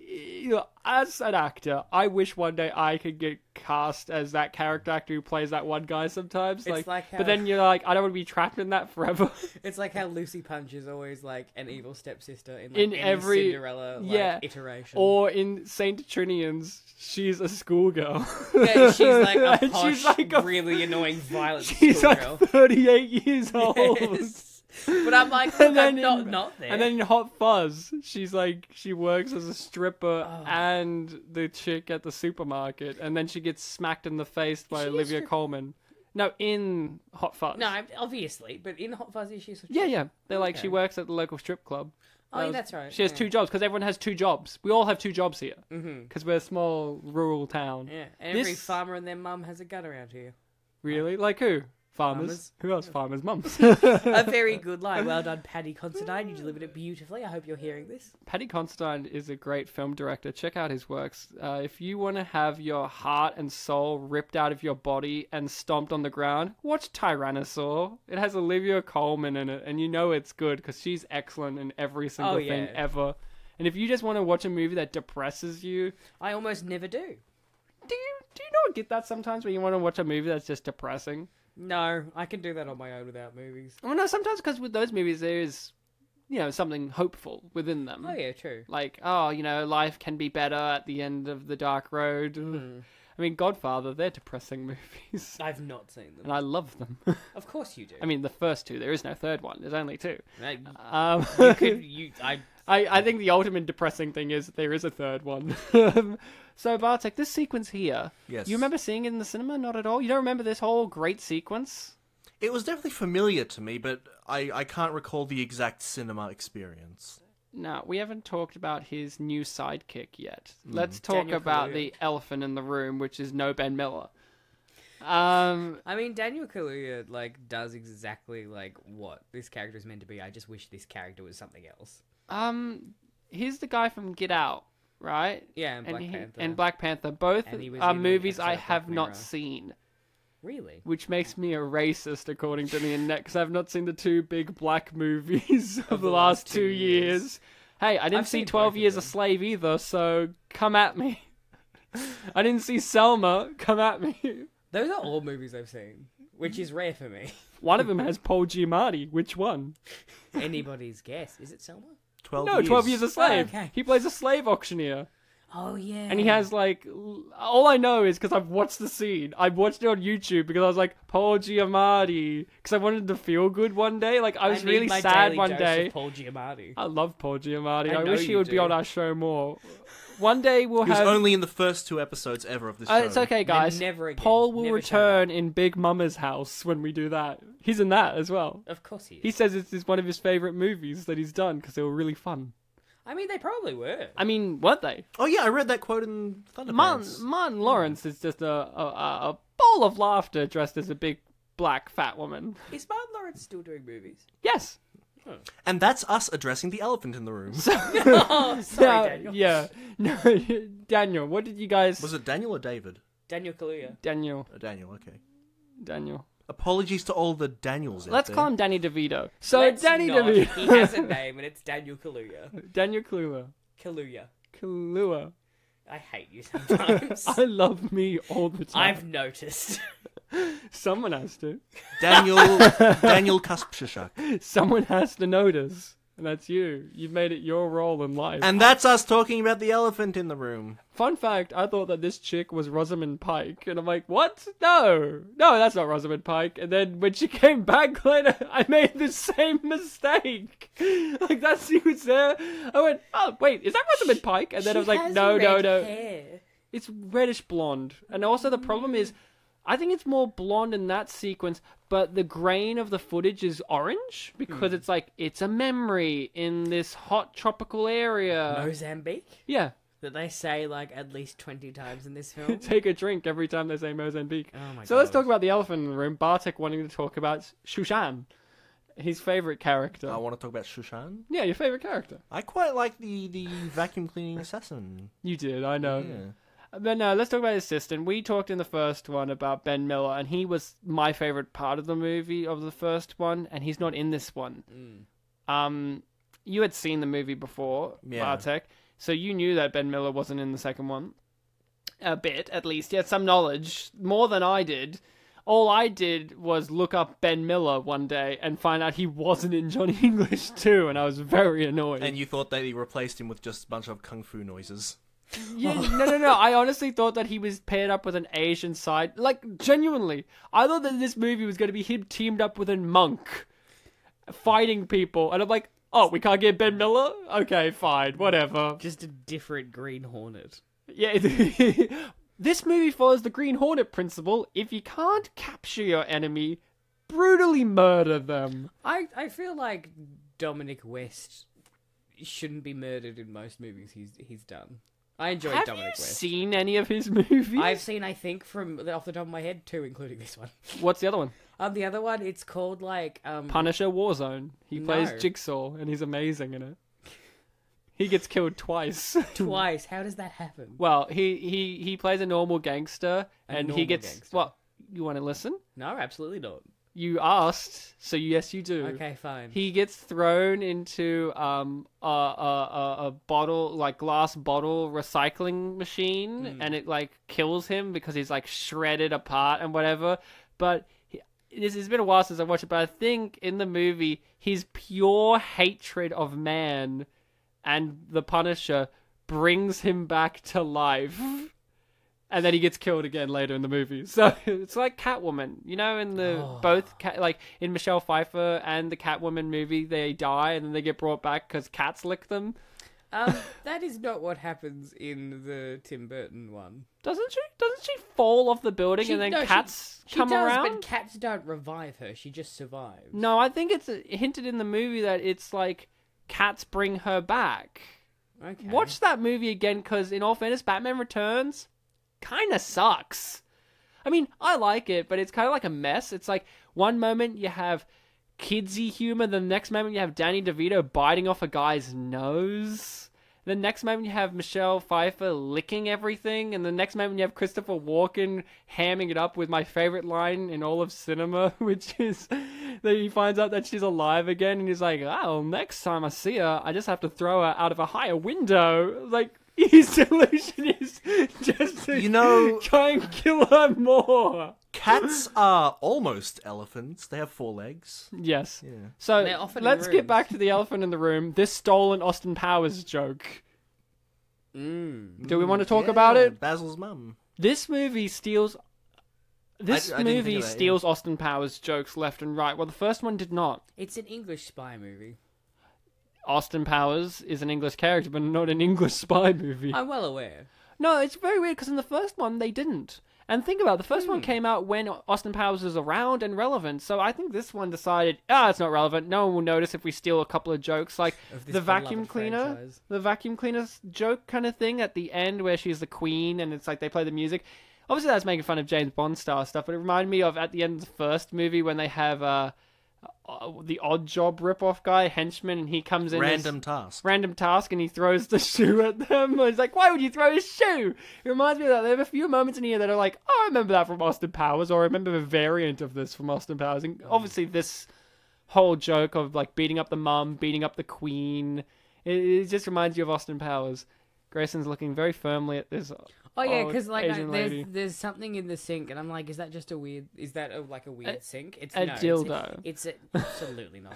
as an actor, I wish one day I could get cast as that character actor who plays that one guy sometimes. It's like how- But then you're like, I don't want to be trapped in that forever. It's like how Lucy Punch is always like an evil stepsister in, In any every- Cinderella iteration. Or in Saint Trinian's, she's a schoolgirl. Yeah, she's like a And posh, she's like really annoying, violent She's schoolgirl. like 38 years old. Yes. But I'm like, And look, I'm then not there. And then in Hot Fuzz, she's like, she works as a stripper Oh. and the chick at the supermarket, and then she gets smacked in the face by Is she a Olivia strip- Colman. No, in Hot Fuzz. No, obviously, but in Hot Fuzzy, she's... Yeah. They're like, Okay. she works at the local strip club. Oh, yeah, that's right. She has yeah. 2 jobs, because everyone has 2 jobs. We all have 2 jobs here. Because we're a small, rural town. Yeah, and every This- farmer and their mum has a gun around here. Really? Like who? Farmers. Farmers. Who else? Farmers' mums. A very good line. Well done, Paddy Considine. You delivered it beautifully. I hope you're hearing this. Paddy Considine is a great film director. Check out his works. If you want to have your heart and soul ripped out of your body and stomped on the ground, watch Tyrannosaur. It has Olivia Colman in it, and you know it's good because she's excellent in every single thing ever. And if you just want to watch a movie that depresses you, I almost never do. do you not get that sometimes when you want to watch a movie that's just depressing? No, I can do that on my own without movies. Well, no, sometimes because with those movies there is, something hopeful within them. Oh, yeah, true. Like, life can be better at the end of the dark road. I mean, Godfather, they're depressing movies. I've not seen them. And I love them. Of course you do. I mean, the first 2. There is no third one. There's only 2. I I think the ultimate depressing thing is there is a third one. So, Bartek, this sequence here, Yes. you remember seeing it in the cinema? Not at all? You don't remember this whole great sequence? It was definitely familiar to me, but I can't recall the exact cinema experience. No, we haven't talked about his new sidekick yet. Let's talk Daniel about Kaluuya. the elephant in the room, which is no Ben Miller. I mean, Daniel Kaluuya, does exactly, what this character is meant to be. I just wish this character was something else. He's the guy from Get Out, right? Yeah, and Black Panther. And Black Panther. Both And he was are in the movies episode I of Black have not Mirror. seen, Really? which makes me a racist according to the internet, because I've not seen the 2 big black movies of the last 2 years. Hey, I didn't I've see seen 12 both of Years a them. Slave either, so come at me. I didn't see Selma, come at me. Those are all movies I've seen, which is rare for me. One of them has Paul Giamatti. Which one? Anybody's guess. Is it Selma? 12 No, years. 12 Years a Slave. okay. He plays a slave auctioneer. Oh, yeah. And he has, all I know is because I've watched the scene. I watched it on YouTube because I was like, Paul Giamatti. Because I wanted to feel good one day. I was need really my sad daily one dose day. of Paul Giamatti. I love Paul Giamatti. I I know wish he you would be do. on our show more. One day we'll He was have... only in the first 2 episodes ever of this show. It's okay, guys. never again. Paul will Never return in Big Mama's House when we do that. He's in that as well. Of course he is. He says it's one of his favourite movies that he's done because they were really fun. I mean, they probably were. I mean, weren't they? Oh yeah, I read that quote in Thunderpants. Martin Lawrence is just a ball of laughter dressed as a big black fat woman. Is Martin Lawrence still doing movies? Yes. And that's us addressing the elephant in the room. Oh, sorry, Daniel. Yeah. No, Daniel, what did you guys... Was it Daniel or David? Daniel Kaluuya. Daniel. Daniel, okay. Daniel. Apologies to all the Daniels out Let's there. call him Danny DeVito. So Let's Danny not. DeVito. He has a name, and it's Daniel Kaluuya. Daniel Kaluuya. Kaluuya. I hate you sometimes. I love me all the time. I've noticed. Someone has to. Daniel Kaspshashak. Someone has to notice. And that's you. You've made it your role in life. And that's us talking about the elephant in the room. Fun fact, I thought that this chick was Rosamund Pike. And I'm like, what? No, that's not Rosamund Pike. And then when she came back later, I made the same mistake. Like, that scene was there. I went, oh, wait, is that Rosamund Pike? And then I was like, no. Hair. It's reddish blonde. And also the problem is, I think it's more blonde in that sequence, but the grain of the footage is orange because it's like, it's a memory in this hot tropical area. Mozambique? Yeah. That they say like at least 20 times in this film. Take a drink every time they say Mozambique. Oh my So God. let's talk about the elephant in the room. Bartek wanting to talk about Shushan, his favorite character. I want to talk about Shushan. Yeah, your favorite character. I quite like the vacuum cleaning assassin. You did, I know. Yeah. But no, let's talk about his assistant. We talked in the first one about Ben Miller, and he was my favorite part of the movie, of the first one, and he's not in this one. You had seen the movie before, Bartek, so you knew that Ben Miller wasn't in the second one. A bit, at least. He had some knowledge, more than I did. All I did was look up Ben Miller one day and find out he wasn't in Johnny English 2, and I was very annoyed. And you thought they replaced him with just a bunch of kung fu noises. Yeah, no. I honestly thought that he was paired up with an Asian side. Like, genuinely. I thought that this movie was going to be him teamed up with a monk fighting people. And I'm like, oh, we can't get Ben Miller? Okay, fine, whatever. Just a different Green Hornet. Yeah, this movie follows the Green Hornet principle. If you can't capture your enemy, brutally murder them. I feel like Dominic West shouldn't be murdered in most movies he's done. I enjoy Have Dominic you West. seen any of his movies? I've seen, I think, from off the top of my head, 2, including this one. What's the other one? The other one, it's called like Punisher Warzone. He plays No. Jigsaw, and he's amazing in it. He gets killed twice. Twice. How does that happen? Well, he plays a normal gangster, and he normal gets... gangster. Well, you want to listen? No, absolutely not. You asked, so yes, you do. Okay, fine. He gets thrown into a bottle, like glass bottle recycling machine, and it like kills him because he's like shredded apart and whatever. But this has been a while since I watched it, but I think in the movie his pure hatred of man and the Punisher brings him back to life. And then he gets killed again later in the movie. So it's like Catwoman, you know, in the like in Michelle Pfeiffer and the Catwoman movie, they die and then they get brought back because cats lick them. That is not what happens in the Tim Burton one. Doesn't she? Doesn't she fall off the building and then cats come she does, around? but cats don't revive her. She just survives. No, I think it's hinted in the movie that it's like cats bring her back. Okay. Watch that movie again because, in all fairness, Batman Returns kind of sucks. I mean, I like it, but it's kind of like a mess. It's like one moment you have kidsy humor, the next moment you have Danny DeVito biting off a guy's nose. The next moment you have Michelle Pfeiffer licking everything, and the next moment you have Christopher Walken hamming it up with my favorite line in all of cinema, which is that he finds out that she's alive again, and he's like, oh, next time I see her, I just have to throw her out of a higher window. Like, his solution is just to try and kill her more. Cats are almost elephants. They have 4 legs. Yes. Yeah. So They're often in let's get rooms. back to the elephant in the room. This stolen Austin Powers joke. Do we want to talk about it? Basil's mum. This movie steals... This I didn't think movie of that, steals Austin Powers jokes left and right. Well, the first one did not. It's an English spy movie. Austin Powers is an English character, but not an English spy movie. I'm well aware. No, it's very weird, because in the first one, they didn't. And think about it, the first one came out when Austin Powers was around and relevant, so I think this one decided, it's not relevant, no one will notice if we steal a couple of jokes, like Of this the vacuum beloved cleaner, franchise. the vacuum cleaner joke kind of thing at the end where she's the queen and it's like they play the music. Obviously that's making fun of James Bond style stuff, but it reminded me of at the end of the first movie when they have the Odd Job ripoff guy, henchman, and he comes in Random task, and he throws the shoe at them. He's like, why would you throw a shoe? It reminds me of that. There are a few moments in here that are like, oh, I remember that from Austin Powers, or I remember a variant of this from Austin Powers. And obviously this whole joke of like beating up the mum, beating up the queen, it just reminds you of Austin Powers. Grayson's looking very firmly at this. Oh yeah, because like Asian lady. there's something in the sink, and I'm like, is that just a weird? Is that like a weird sink? It's a no, dildo. It's absolutely not.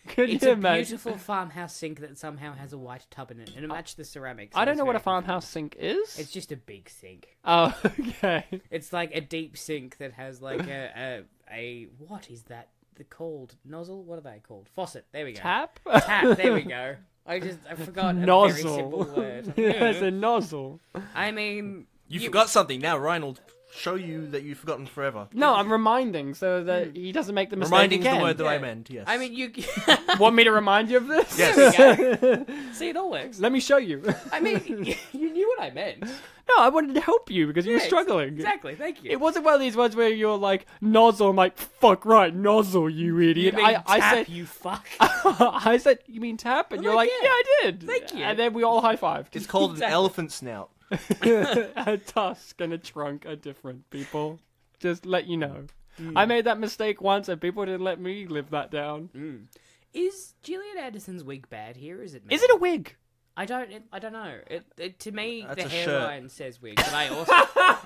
Could It's you a imagine? beautiful farmhouse sink that somehow has a white tub in it, and it matches the ceramics. I don't know what a farmhouse sink is. It's just a big sink. Oh, okay. It's like a deep sink that has like a what is that? The called nozzle? What are they called? Faucet. There we go. Tap? Tap. There we go. I forgot a very simple Nozzle. word. Yes, a nozzle. I mean, You forgot something. Now Ryan will show you that you've forgotten forever. No, I'm reminding so that he doesn't make the mistake Reminding's again. the word that I Yeah. meant, yes. I mean, you. Want me to remind you of this? Yes. There we go. See, it all works. Let me show you. I mean, you knew what I meant. No, I wanted to help you because you were Yeah, struggling. Exactly. Thank you. It wasn't one of these ones where you're like, nozzle. I'm like, fuck right, nozzle, you idiot. You mean I tap, said, you fuck. I said, you mean tap? And I'm you're like, like, yeah. yeah, I did. Thank you. And then we all high-fived. It's called Exactly. an elephant snout. A tusk and a trunk are different, people. Just let you know. I made that mistake once and people didn't let me live that down. Is Gillian Anderson's wig bad here? Is it? Is it a wig? I don't know. It to me, That's the a shirt. hairline says wig, but I also.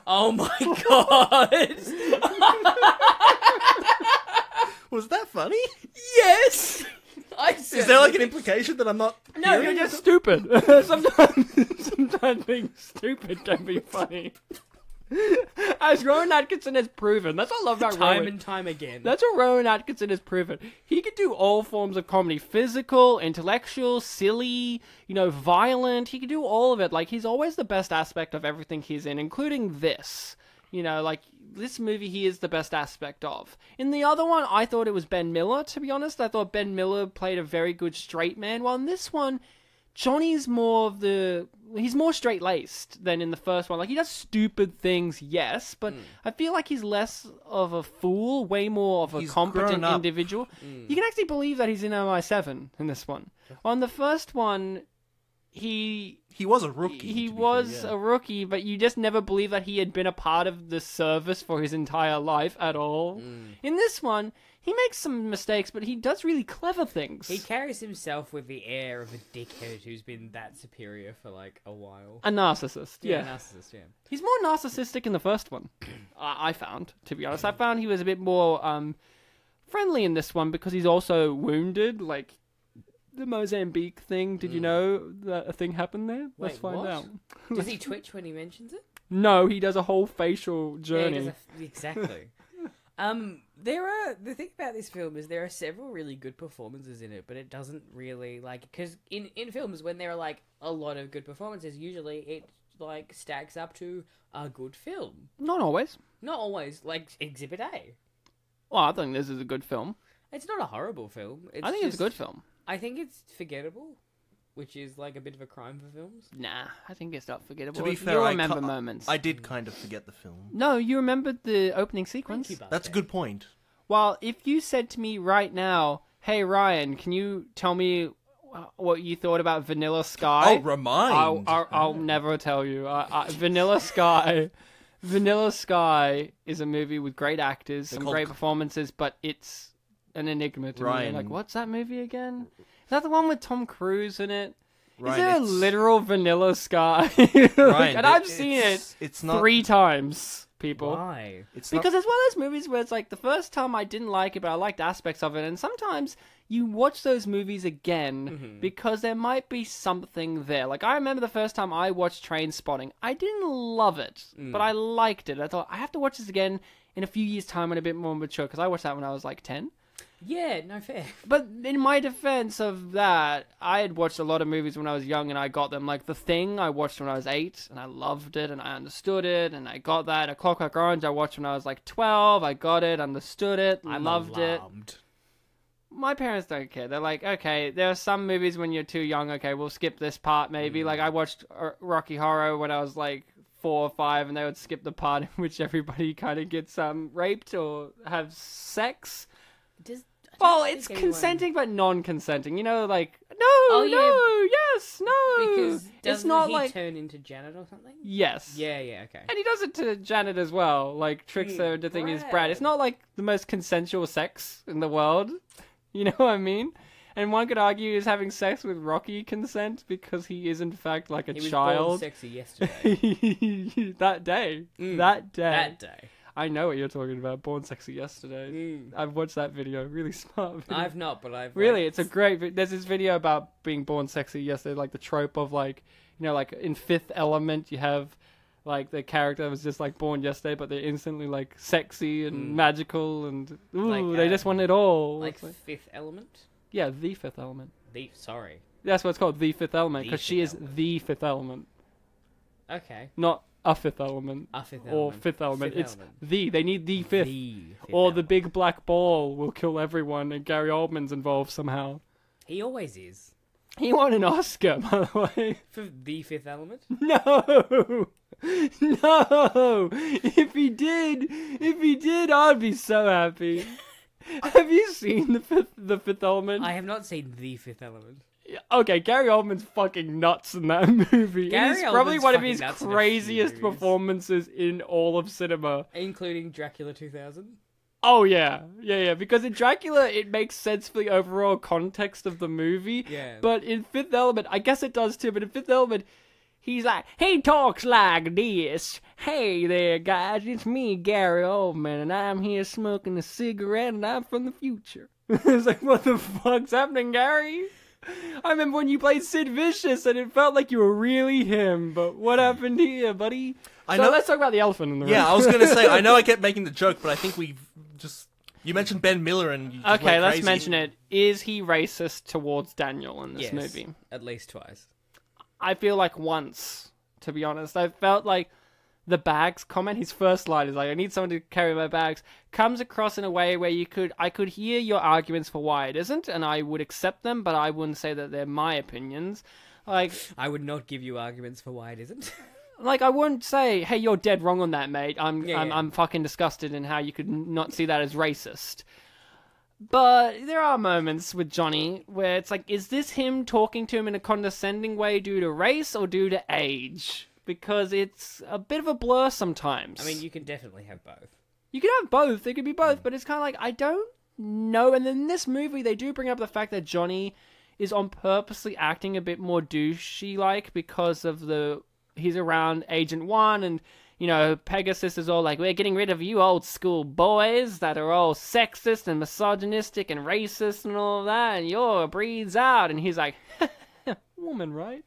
Oh my god! Was that funny? Yes. Is there like an implication that I'm not No, hearing? you're just stupid. Sometimes being stupid can be funny. As Rowan Atkinson has proven. That's what I love about time Rowan. and time again? That's what Rowan Atkinson has proven. He can do all forms of comedy. Physical, intellectual, silly, violent. He can do all of it. Like, he's always the best aspect of everything he's in, including this. Like, this movie he is the best aspect of. In the other one, I thought it was Ben Miller, to be honest. I thought Ben Miller played a very good straight man. While in this one, Johnny's more of he's more straight-laced than in the first one. Like, he does stupid things, yes, but I feel like he's less of a fool, way more of a He's competent grown up. individual. You can actually believe that he's in MI7 in this one. On the first one, he was a rookie. He to be was fair, yeah. a rookie, but you just never believe that he had been a part of the service for his entire life at all. In this one, he makes some mistakes, but he does really clever things. He carries himself with the air of a dickhead who's been that superior for like a while. A narcissist, yeah. Narcissist, yeah. He's more narcissistic in the first one, I found, to be honest. I found he was a bit more friendly in this one because he's also wounded, like the Mozambique thing. Did you know that a thing happened there? Let's Wait, find what? out. Does he twitch when he mentions it? No, he does a whole facial Yeah, journey. he does exactly. The thing about this film is there are several really good performances in it, but it doesn't really because in films when there are like a lot of good performances, usually it like stacks up to a good film. Not always. Not always, like Exhibit A. Well, I think this is a good film. It's not a horrible film. I think it's a good film. I think it's forgettable, which is like a bit of a crime for films. Nah, I think it's not forgettable. To be fair, You'll I remember ca- moments. I did kind of forget the film. No, you remembered the opening sequence. Thank you, That's a Buzzfeed. good point. Well, if you said to me right now, "Hey Ryan, can you tell me what you thought about Vanilla Sky?" Oh, remind. I'll never tell you. Vanilla Sky. Vanilla Sky is a movie with great actors, some called- great performances, but it's an enigma to me. Ryan. Like, what's that movie again? Is that the one with Tom Cruise in it? Ryan, Is there a it's- literal Vanilla Sky? Ryan, and I've seen it It's not 3 times, people. Why? It's Because not, it's one of those movies where it's like the first time I didn't like it, but I liked aspects of it. And sometimes you watch those movies again because there might be something there. Like, I remember the first time I watched Trainspotting. I didn't love it, but I liked it. I thought, I have to watch this again in a few years' time when I'm a bit more mature, because I watched that when I was like 10. Yeah, no fair. But in my defense of that, I had watched a lot of movies when I was young and I got them. Like The Thing, I watched when I was 8 and I loved it and I understood it and I got that. A Clockwork Orange, I watched when I was like 12. I got it, understood it, I loved it. My parents don't care. They're like, okay, there are some movies when you're too young. Okay, we'll skip this part maybe. Like I watched Rocky Horror when I was like 4 or 5 and they would skip the part in which everybody kind of gets raped or have sex. Well, it's consenting but non-consenting. You know, like, no, Oh, yeah. no, yes, no. Because it's doesn't not he like... turn into Janet or something? Yes. Yeah, okay. And he does it to Janet as well. Like, tricks her into thinking he's Brad. It's not like the most consensual sex in the world. You know what I mean? And one could argue is having sex with Rocky consent because he is in fact like a He was child. born sexy yesterday. That day. Mm, That day. That day. I know what you're talking about. Born Sexy Yesterday. Mm. I've watched that video. Really smart video. I've not, but I've... Really, like, it's a great... There's this video about being born sexy yesterday, like the trope of like, you know, like in Fifth Element, you have like the character was just like born yesterday, but they're instantly like sexy and magical and ooh, Like, they just want it all. Like It's Fifth Element? yeah, the Fifth Element. Sorry. That's what it's called, the Fifth Element, The because she Fifth is Element. the Fifth Element, Okay. not a Fifth Element A Fifth or Element. Fifth Element. Fifth It's Element. the. They need the Fifth. The Fifth Or the Element. big black ball will kill everyone, and Gary Oldman's involved somehow. He always is. He won an Oscar, by the way. For The Fifth Element? No, no. If he did, I'd be so happy. Have you seen the Fifth Element? I have not seen The Fifth Element. Okay, Gary Oldman's fucking nuts in that movie. Gary It is probably Oldman's one of fucking his nuts in a few craziest movies. performances in all of cinema. Including Dracula 2000? Oh yeah, because in Dracula it makes sense for the overall context of the movie. Yeah. But in Fifth Element, I guess it does too, but in Fifth Element, he's like, he talks like this. Hey there, guys, it's me, Gary Oldman, and I'm here smoking a cigarette, and I'm from the future. It's like, what the fuck's happening, Gary? I remember when you played Sid Vicious, and it felt like you were really him, but what happened here, buddy? I So know- let's talk about the elephant in the room. Yeah, I was going to say, I know I kept making the joke, but I think we've just... You mentioned Ben Miller and you just Okay, went let's crazy. mention it. Is he racist towards Daniel in this Yes. movie? At least twice. I feel like once, to be honest. I felt like the bags comment, his first line is like, I need someone to carry my bags, comes across in a way where I could hear your arguments for why it isn't, and I would accept them, but I wouldn't say that they're my opinions. Like, I would not give you arguments for why it isn't. like I wouldn't say, hey, you're dead wrong on that, mate. I'm Yeah. I'm fucking disgusted in how you could not see that as racist. But there are moments with Johnny where it's like, is this him talking to him in a condescending way due to race or due to age? Because it's a bit of a blur sometimes. I mean, you can definitely have both. You can have both. They could be both, but it's kind of like, I don't know. And then in this movie, they do bring up the fact that Johnny is on purposely acting a bit more douchey-like because of he's around Agent 1 and, you know, Pegasus is all like, we're getting rid of you old school boys that are all sexist and misogynistic and racist and all that, and your breed's out. And he's like, woman, right?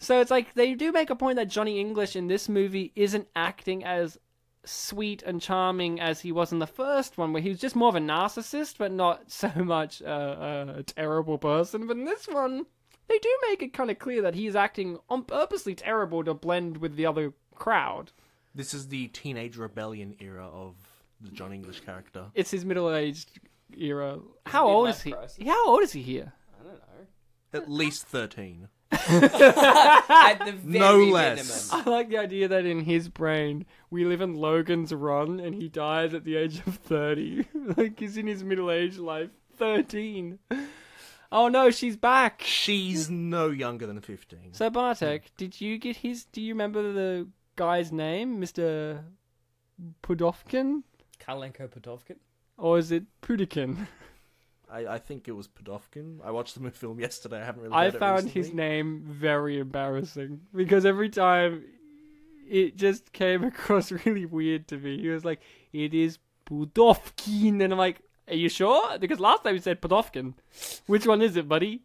So it's like, they do make a point that Johnny English in this movie isn't acting as sweet and charming as he was in the first one, where he was just more of a narcissist, but not so much a terrible person. But in this one, they do make it kind of clear that he's acting on purposely terrible to blend with the other crowd. This is the teenage rebellion era of the John English character. It's his middle-aged era. How midlife old is he? crisis. How old is he here? I don't know. At least 13. At the very No less. minimum. I like the idea that in his brain, we live in Logan's Run, and he dies at the age of 30. Like, he's in his middle-aged life. 13. Oh no, she's back. She's no younger than 15. So Bartek, did you get his? Do you remember the guy's name, Mr. Pudovkin, Kalenko Podovkin. or is it Pudikin? I think it was Podovkin. I watched the film yesterday. I haven't really I read it found recently. his name very embarrassing because every time it just came across really weird to me. He was like, "It is Pudovkin," and I'm like, "Are you sure?" Because last time he said Podovkin. Which one is it, buddy?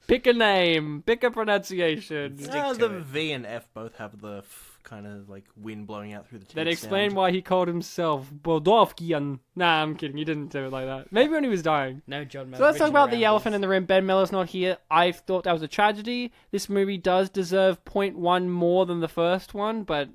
Pick a name. Pick a pronunciation. Stick the to it. V and F both have the kind of like wind blowing out through the teeth. Then explain sound. why he called himself Bodovkian. Nah, I'm kidding. He didn't do it like that. Maybe when he was dying. No, John. So let's talk about the elephant in the room. Ben Miller's not here. I thought that was a tragedy. This movie does deserve 0.1 more than the first one, but,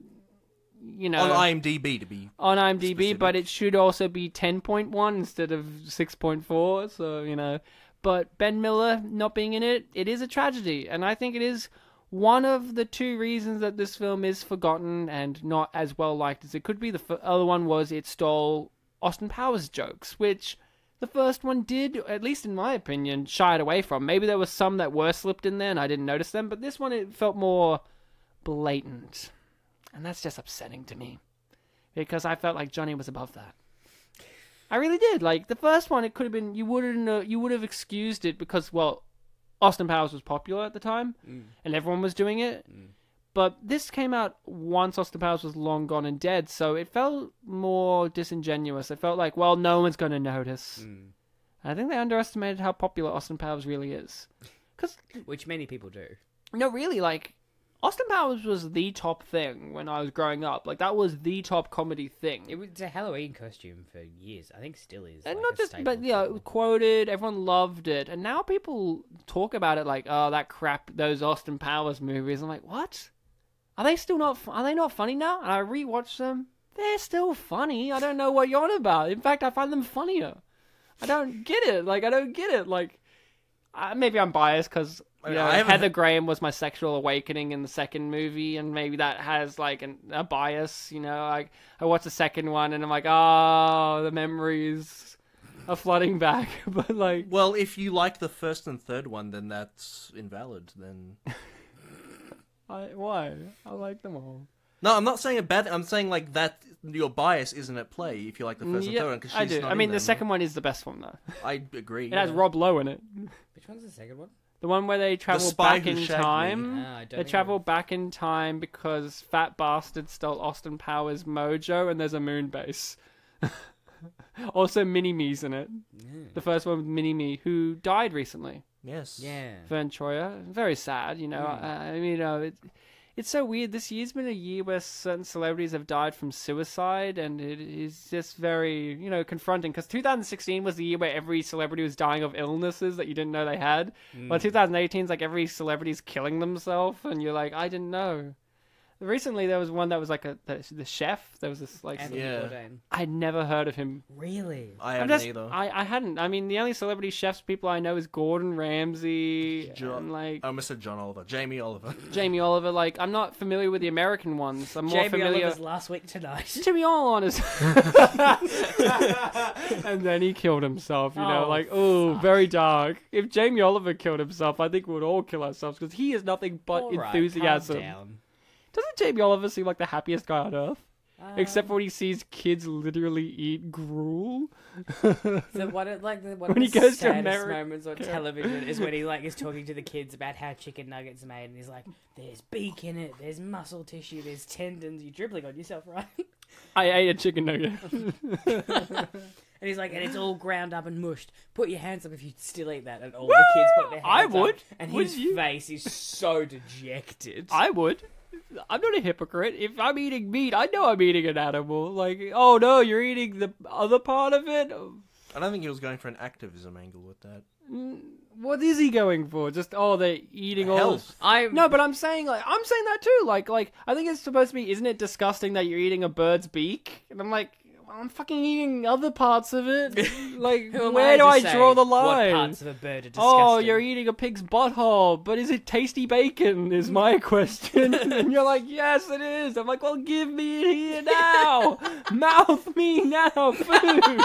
you know... On IMDb, to be on IMDb, specific. but it should also be 10.1 instead of 6.4, so, you know. But Ben Miller not being in it, it is a tragedy, and I think it is one of the two reasons that this film is forgotten and not as well liked as it could be. The other one was it stole Austin Powers jokes, which the first one did, at least in my opinion, shy it away from. Maybe there were some that were slipped in there and I didn't notice them, but this one, it felt more blatant. And that's just upsetting to me. Because I felt like Johnny was above that. I really did. Like, the first one, it could have been, you would have excused it because, well, Austin Powers was popular at the time, and everyone was doing it. But this came out once Austin Powers was long gone and dead, so it felt more disingenuous. It felt like, well, no one's going to notice. I think they underestimated how popular Austin Powers really is. Which many people do. No, really, like, Austin Powers was the top thing when I was growing up. Like, that was the top comedy thing. It was a Halloween costume for years. I think still is. And like not just, but, you know, quoted, everyone loved it. And now people talk about it like, oh, that crap, those Austin Powers movies. I'm like, what? Are they not funny now? And I rewatched them. They're still funny. I don't know what you're on about. In fact, I find them funnier. I don't get it. Like, maybe I'm biased because, you know, Heather Graham was my sexual awakening in the second movie, and maybe that has, like, a bias, you know. I watched the second one, and I'm like, oh, the memories are flooding back. But, like... Well, if you like the first and third one, then that's invalid, then... Why? I like them all. No, I'm not saying a bad thing. I'm saying, like, that your bias isn't at play if you like the first and third one. Cause I do. Not I mean, the them. second one is the best one, though. I agree. It has Rob Lowe in it. Which one's the second one? The one where they travel back in time. They travel back in time because Fat Bastard stole Austin Powers' mojo, and there's a moon base. Also, Mini-Me's in it. Yeah. The first one with Mini-Me, who died recently. Yes. Yeah. Vern Troyer. Very sad, you know. I mean, you know, it's so weird. This year's been a year where certain celebrities have died from suicide, and it is just very, you know, confronting. Because 2016 was the year where every celebrity was dying of illnesses that you didn't know they had. Well, 2018 is like every celebrity's killing themselves, and you're like, I didn't know. Recently, there was one that was like the chef. There was this like Anthony Bourdain. I'd never heard of him. Really? I haven't either. I hadn't. I mean, the only celebrity chefs people I know is Gordon Ramsay and like. I almost said John Oliver. Jamie Oliver. Jamie Oliver. Like, I'm not familiar with the American ones. I'm more familiar. Jamie Oliver's Last Week Tonight. Jimmy Oliver. And then he killed himself. You know, like, oh, very dark. If Jamie Oliver killed himself, I think we would all kill ourselves because he is nothing but enthusiasm. Calm down. Doesn't Jamie Oliver seem like the happiest guy on earth? Except for when he sees kids literally eat gruel. So one of the goes to saddest America moments on television is when he like is talking to the kids about how chicken nuggets are made, and he's like, "There's beak in it, there's muscle tissue, there's tendons." You're dribbling on yourself, right? I ate a chicken nugget. And he's like, and it's all ground up and mushed. Put your hands up if you still eat that. And all the kids put their hands up. I would. And his face is so dejected. I would. I'm not a hypocrite. If I'm eating meat, I know I'm eating an animal. Like, oh no, you're eating the other part of it? I don't think he was going for an activism angle with that. What is he going for? Just, they're eating all this. No, but I'm saying that too. Like, I think it's supposed to be, isn't it disgusting that you're eating a bird's beak? And I'm like, I'm fucking eating other parts of it. Like, where do I draw the line? What parts of a bird are disgusting? Oh, you're eating a pig's butthole, but is it tasty bacon, is my question. And you're like, yes, it is. I'm like, well, give me it here now. Mouth me now, food.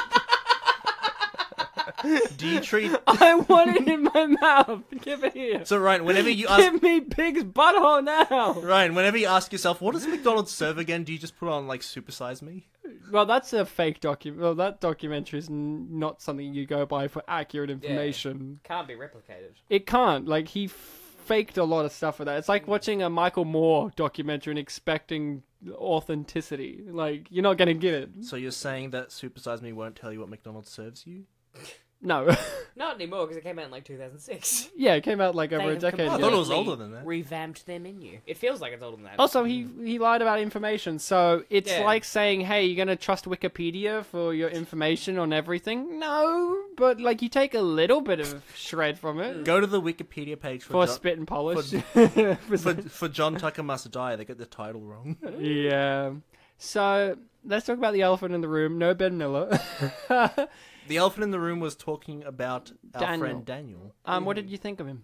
Do you treat... I want it in my mouth. Give it here. So, Ryan, whenever you ask... Give me pig's butthole now. Ryan, whenever you ask yourself, what does McDonald's serve again, do you just put on, like, Super Size Me? Well, that's a fake document. Well, that documentary is not something you go by for accurate information. Yeah. Can't be replicated. It can't. Like, he faked a lot of stuff with that. It's like watching a Michael Moore documentary and expecting authenticity. Like, you're not going to get it. So you're saying that Super Size Me won't tell you what McDonald's serves you? No. Not anymore, because it came out in like 2006. Yeah, it came out like over a decade ago. I thought it was older than that. Revamped their menu. It feels like it's older than that. Also, he lied about information, so it's like saying, hey, you're going to trust Wikipedia for your information on everything? No, but like you take a little bit of shred from it. Go to the Wikipedia page for Spit and Polish. For John Tucker Must Die, they get the title wrong. Yeah. So, let's talk about the elephant in the room. No Ben Miller. The elephant in the room was talking about our friend Daniel. What did you think of him?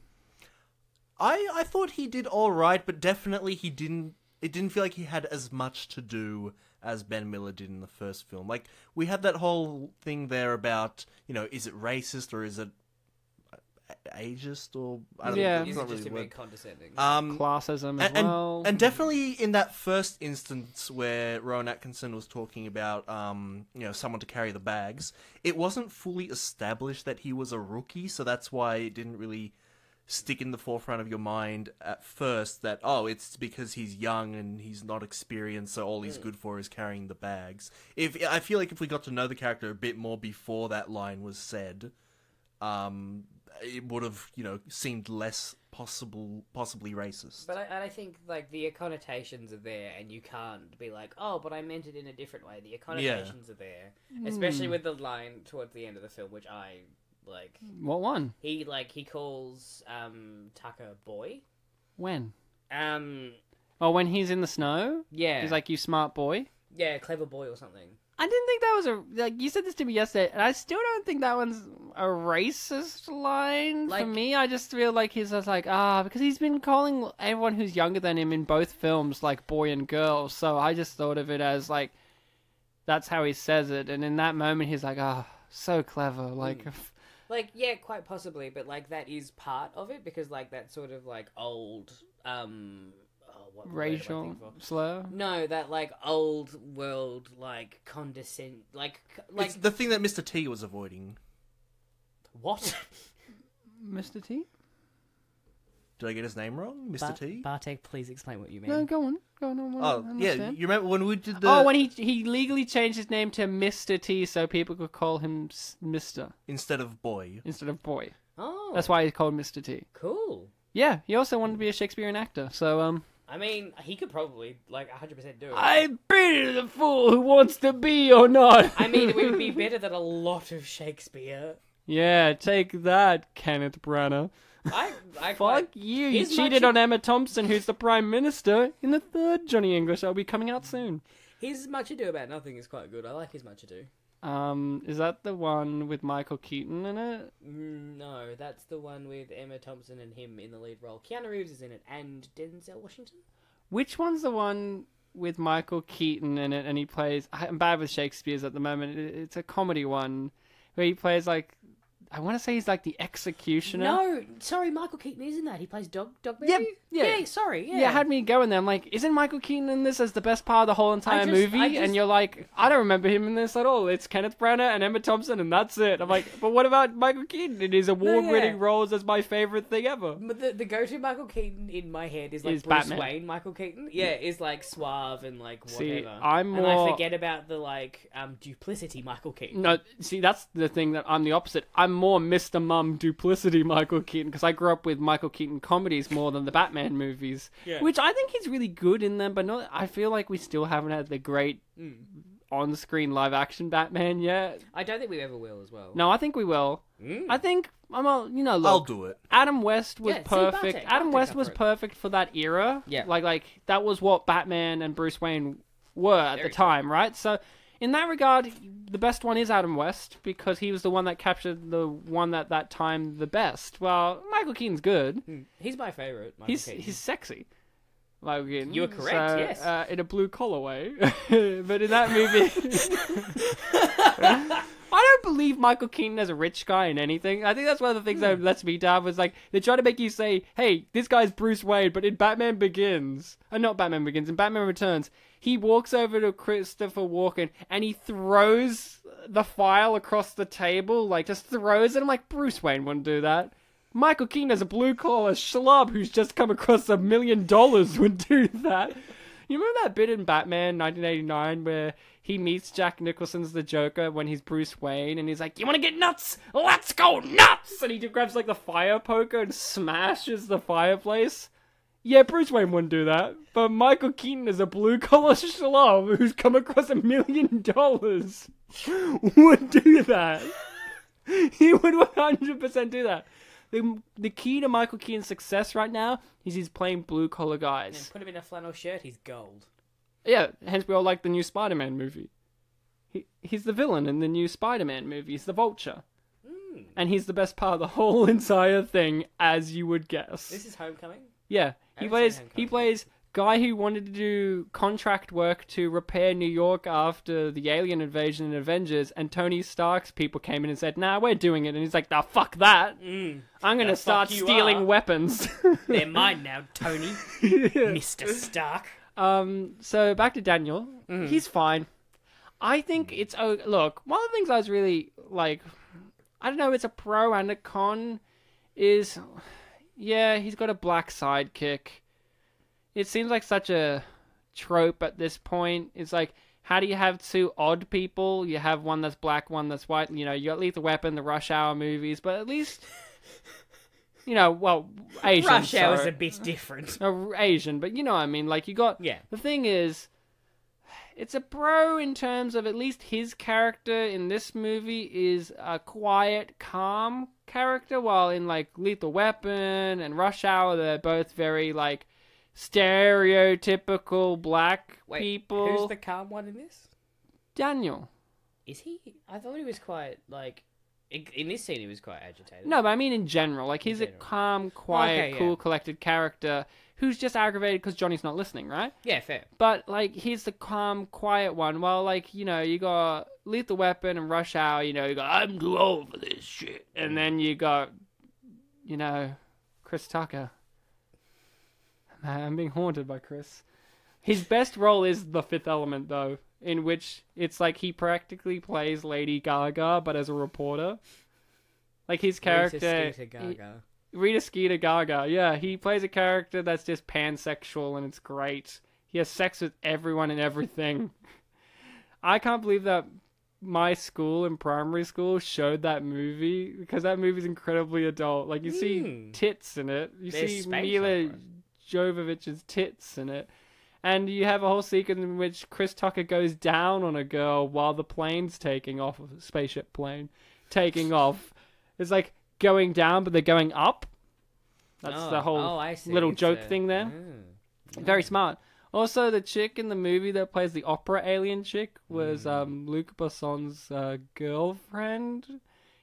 I thought he did all right, but definitely he didn't it didn't feel like he had as much to do as Ben Miller did in the first film. Like, we had that whole thing there about, is it racist or is it ageist or I don't know. Is It's it not just really a a bit condescending? Classism as well. And definitely in that first instance where Rowan Atkinson was talking about, someone to carry the bags, it wasn't fully established that he was a rookie, so that's why it didn't really stick in the forefront of your mind at first that, it's because he's young and he's not experienced, so all he's good for is carrying the bags. I feel like if we got to know the character a bit more before that line was said, it would have, seemed less possibly racist. But I think, like, the connotations are there, and you can't be like, but I meant it in a different way. The connotations are there. Especially with the line towards the end of the film, which I, like... What one? He calls, Tucker boy. When? When he's in the snow? Yeah. He's like, you smart boy? Yeah, clever boy or something. I didn't think that was you said this to me yesterday, and I still don't think that one's a racist line for me. I just feel like he's just like, because he's been calling everyone who's younger than him in both films like boy and girl, so I just thought of it as like, that's how he says it, and in that moment he's like, so clever, like... Like, yeah, quite possibly, but, like, that is part of it, because, like, that sort of, like, old, what racial slur? No, that, like, old world, like, condescend... Like... It's the thing that Mr. T was avoiding. What? Mr. T? Did I get his name wrong? Mr. T? Bartek, please explain what you mean. No, go on. Yeah, you remember when we did the... when he legally changed his name to Mr. T so people could call him Mr. Instead of boy. Oh. That's why he's called Mr. T. Cool. Yeah, he also wanted to be a Shakespearean actor, so, I mean, he could probably, like, 100% do it. I pity the fool who wants to be or not. I mean, it would be better than a lot of Shakespeare. Yeah, take that, Kenneth Branagh. Fuck you! You cheated on Emma Thompson, who's the Prime Minister, in the third Johnny English that'll be coming out soon. His Much Ado About Nothing is quite good. I like his Much Ado. Is that the one with Michael Keaton in it? No, that's the one with Emma Thompson and him in the lead role. Keanu Reeves is in it, and Denzel Washington. Which one's the one with Michael Keaton in it, and he plays... I'm bad with Shakespeare's at the moment. It's a comedy one, where he plays, like... I want to say he's like the executioner. No, sorry, Michael Keaton is in that. He plays Dogberry? Yeah, sorry. Yeah, it had me going there. I'm like, isn't Michael Keaton in this as the best part of the whole entire movie? And you're like, I don't remember him in this at all. It's Kenneth Branagh and Emma Thompson, and that's it. I'm like, but what about Michael Keaton in his award-winning roles as my favorite thing ever? But the go-to Michael Keaton in my head is like Bruce Batman. Wayne Michael Keaton. Yeah, is like suave and like whatever. See, and I forget about the like duplicity Michael Keaton. No, see, that's the thing that I'm the opposite. I'm more Mr. Mum duplicity Michael Keaton, because I grew up with Michael Keaton comedies more than the Batman movies, which I think he's really good in them, but not. I feel like we still haven't had the great on-screen live-action Batman yet. I don't think we ever will as well. No, I think we will. I think look, I'll do it. Adam West was perfect. Bartek, Adam West was perfect for that era. Yeah, like that was what Batman and Bruce Wayne were at the time, right? So. In that regard, the best one is Adam West, because he was the one that captured the one at that time the best. Well, Michael Keaton's good. He's my favourite. He's sexy. Michael Keaton. You are correct, so, yes. In a blue collar way. But in that movie... I don't believe Michael Keaton as a rich guy in anything. I think that's one of the things that lets me down, was like, they try to make you say, hey, this guy's Bruce Wayne, but in Batman Begins... not Batman Begins, in Batman Returns... He walks over to Christopher Walken and he throws the file across the table, like just throws it. I'm like, Bruce Wayne wouldn't do that. Michael Keaton as a blue-collar schlub who's just come across $1 million would do that. You remember that bit in Batman 1989 where he meets Jack Nicholson's the Joker when he's Bruce Wayne and he's like, you want to get nuts? Let's go nuts! And he grabs like the fire poker and smashes the fireplace. Yeah, Bruce Wayne wouldn't do that, but Michael Keaton is a blue-collar schlub who's come across $1 million would do that. He would 100% do that. The key to Michael Keaton's success right now is he's playing blue-collar guys. And put him in a flannel shirt, he's gold. Yeah, hence we all like the new Spider-Man movie. He's the villain in the new Spider-Man movie. He's the Vulture. And he's the best part of the whole entire thing, as you would guess. This is Homecoming? Yeah, he plays guy who wanted to do contract work to repair New York after the alien invasion in Avengers, and Tony Stark's people came in and said, "Nah, we're doing it." And he's like, "Nah, fuck that. I'm going to start stealing weapons." They're mine now, Tony. Mr. Stark. So back to Daniel. He's fine. I think it's... look, one of the things I was really, like... I don't know, it's a pro and a con, is... Yeah, he's got a black sidekick. It seems like such a trope at this point. It's like, how do you have two odd people? You have one that's black, one that's white. You know, you got Lethal Weapon, the Rush Hour movies, but at least... You know, well, Asian. Rush Hour's a bit different. Asian, but you know what I mean. Like, you got... Yeah. The thing is, it's a pro in terms of at least his character in this movie is a quiet, calm character, while in, like, Lethal Weapon and Rush Hour, they're both very, like, stereotypical black people. Who's the calm one in this? Daniel. Is he? I thought he was quite, like... In this scene, he was quite agitated. No, but I mean in general. Like, he's a calm, quiet, cool, collected character who's just aggravated because Johnny's not listening, right? Yeah, fair. But, like, he's the calm, quiet one. While, like, you know, you got Lethal Weapon and Rush Hour, you know, you got, I'm too old for this shit. And then you got, you know, Chris Tucker. Man, I'm being haunted by Chris. His best role is The Fifth Element, though, in which it's like he practically plays Lady Gaga, but as a reporter. Like, his character... Rita Skeeter Gaga, yeah. He plays a character that's just pansexual, and it's great. He has sex with everyone and everything. I can't believe that my school in primary school showed that movie, because that movie's incredibly adult. Like, you see tits in it. You see Mila Jovovich's tits in it. And you have a whole sequence in which Chris Tucker goes down on a girl while the plane's taking off, a spaceship plane, taking off. It's like going down, but they're going up. That's the whole little joke thing there. Very smart. Also, the chick in the movie that plays the opera alien chick was Luc Besson's girlfriend,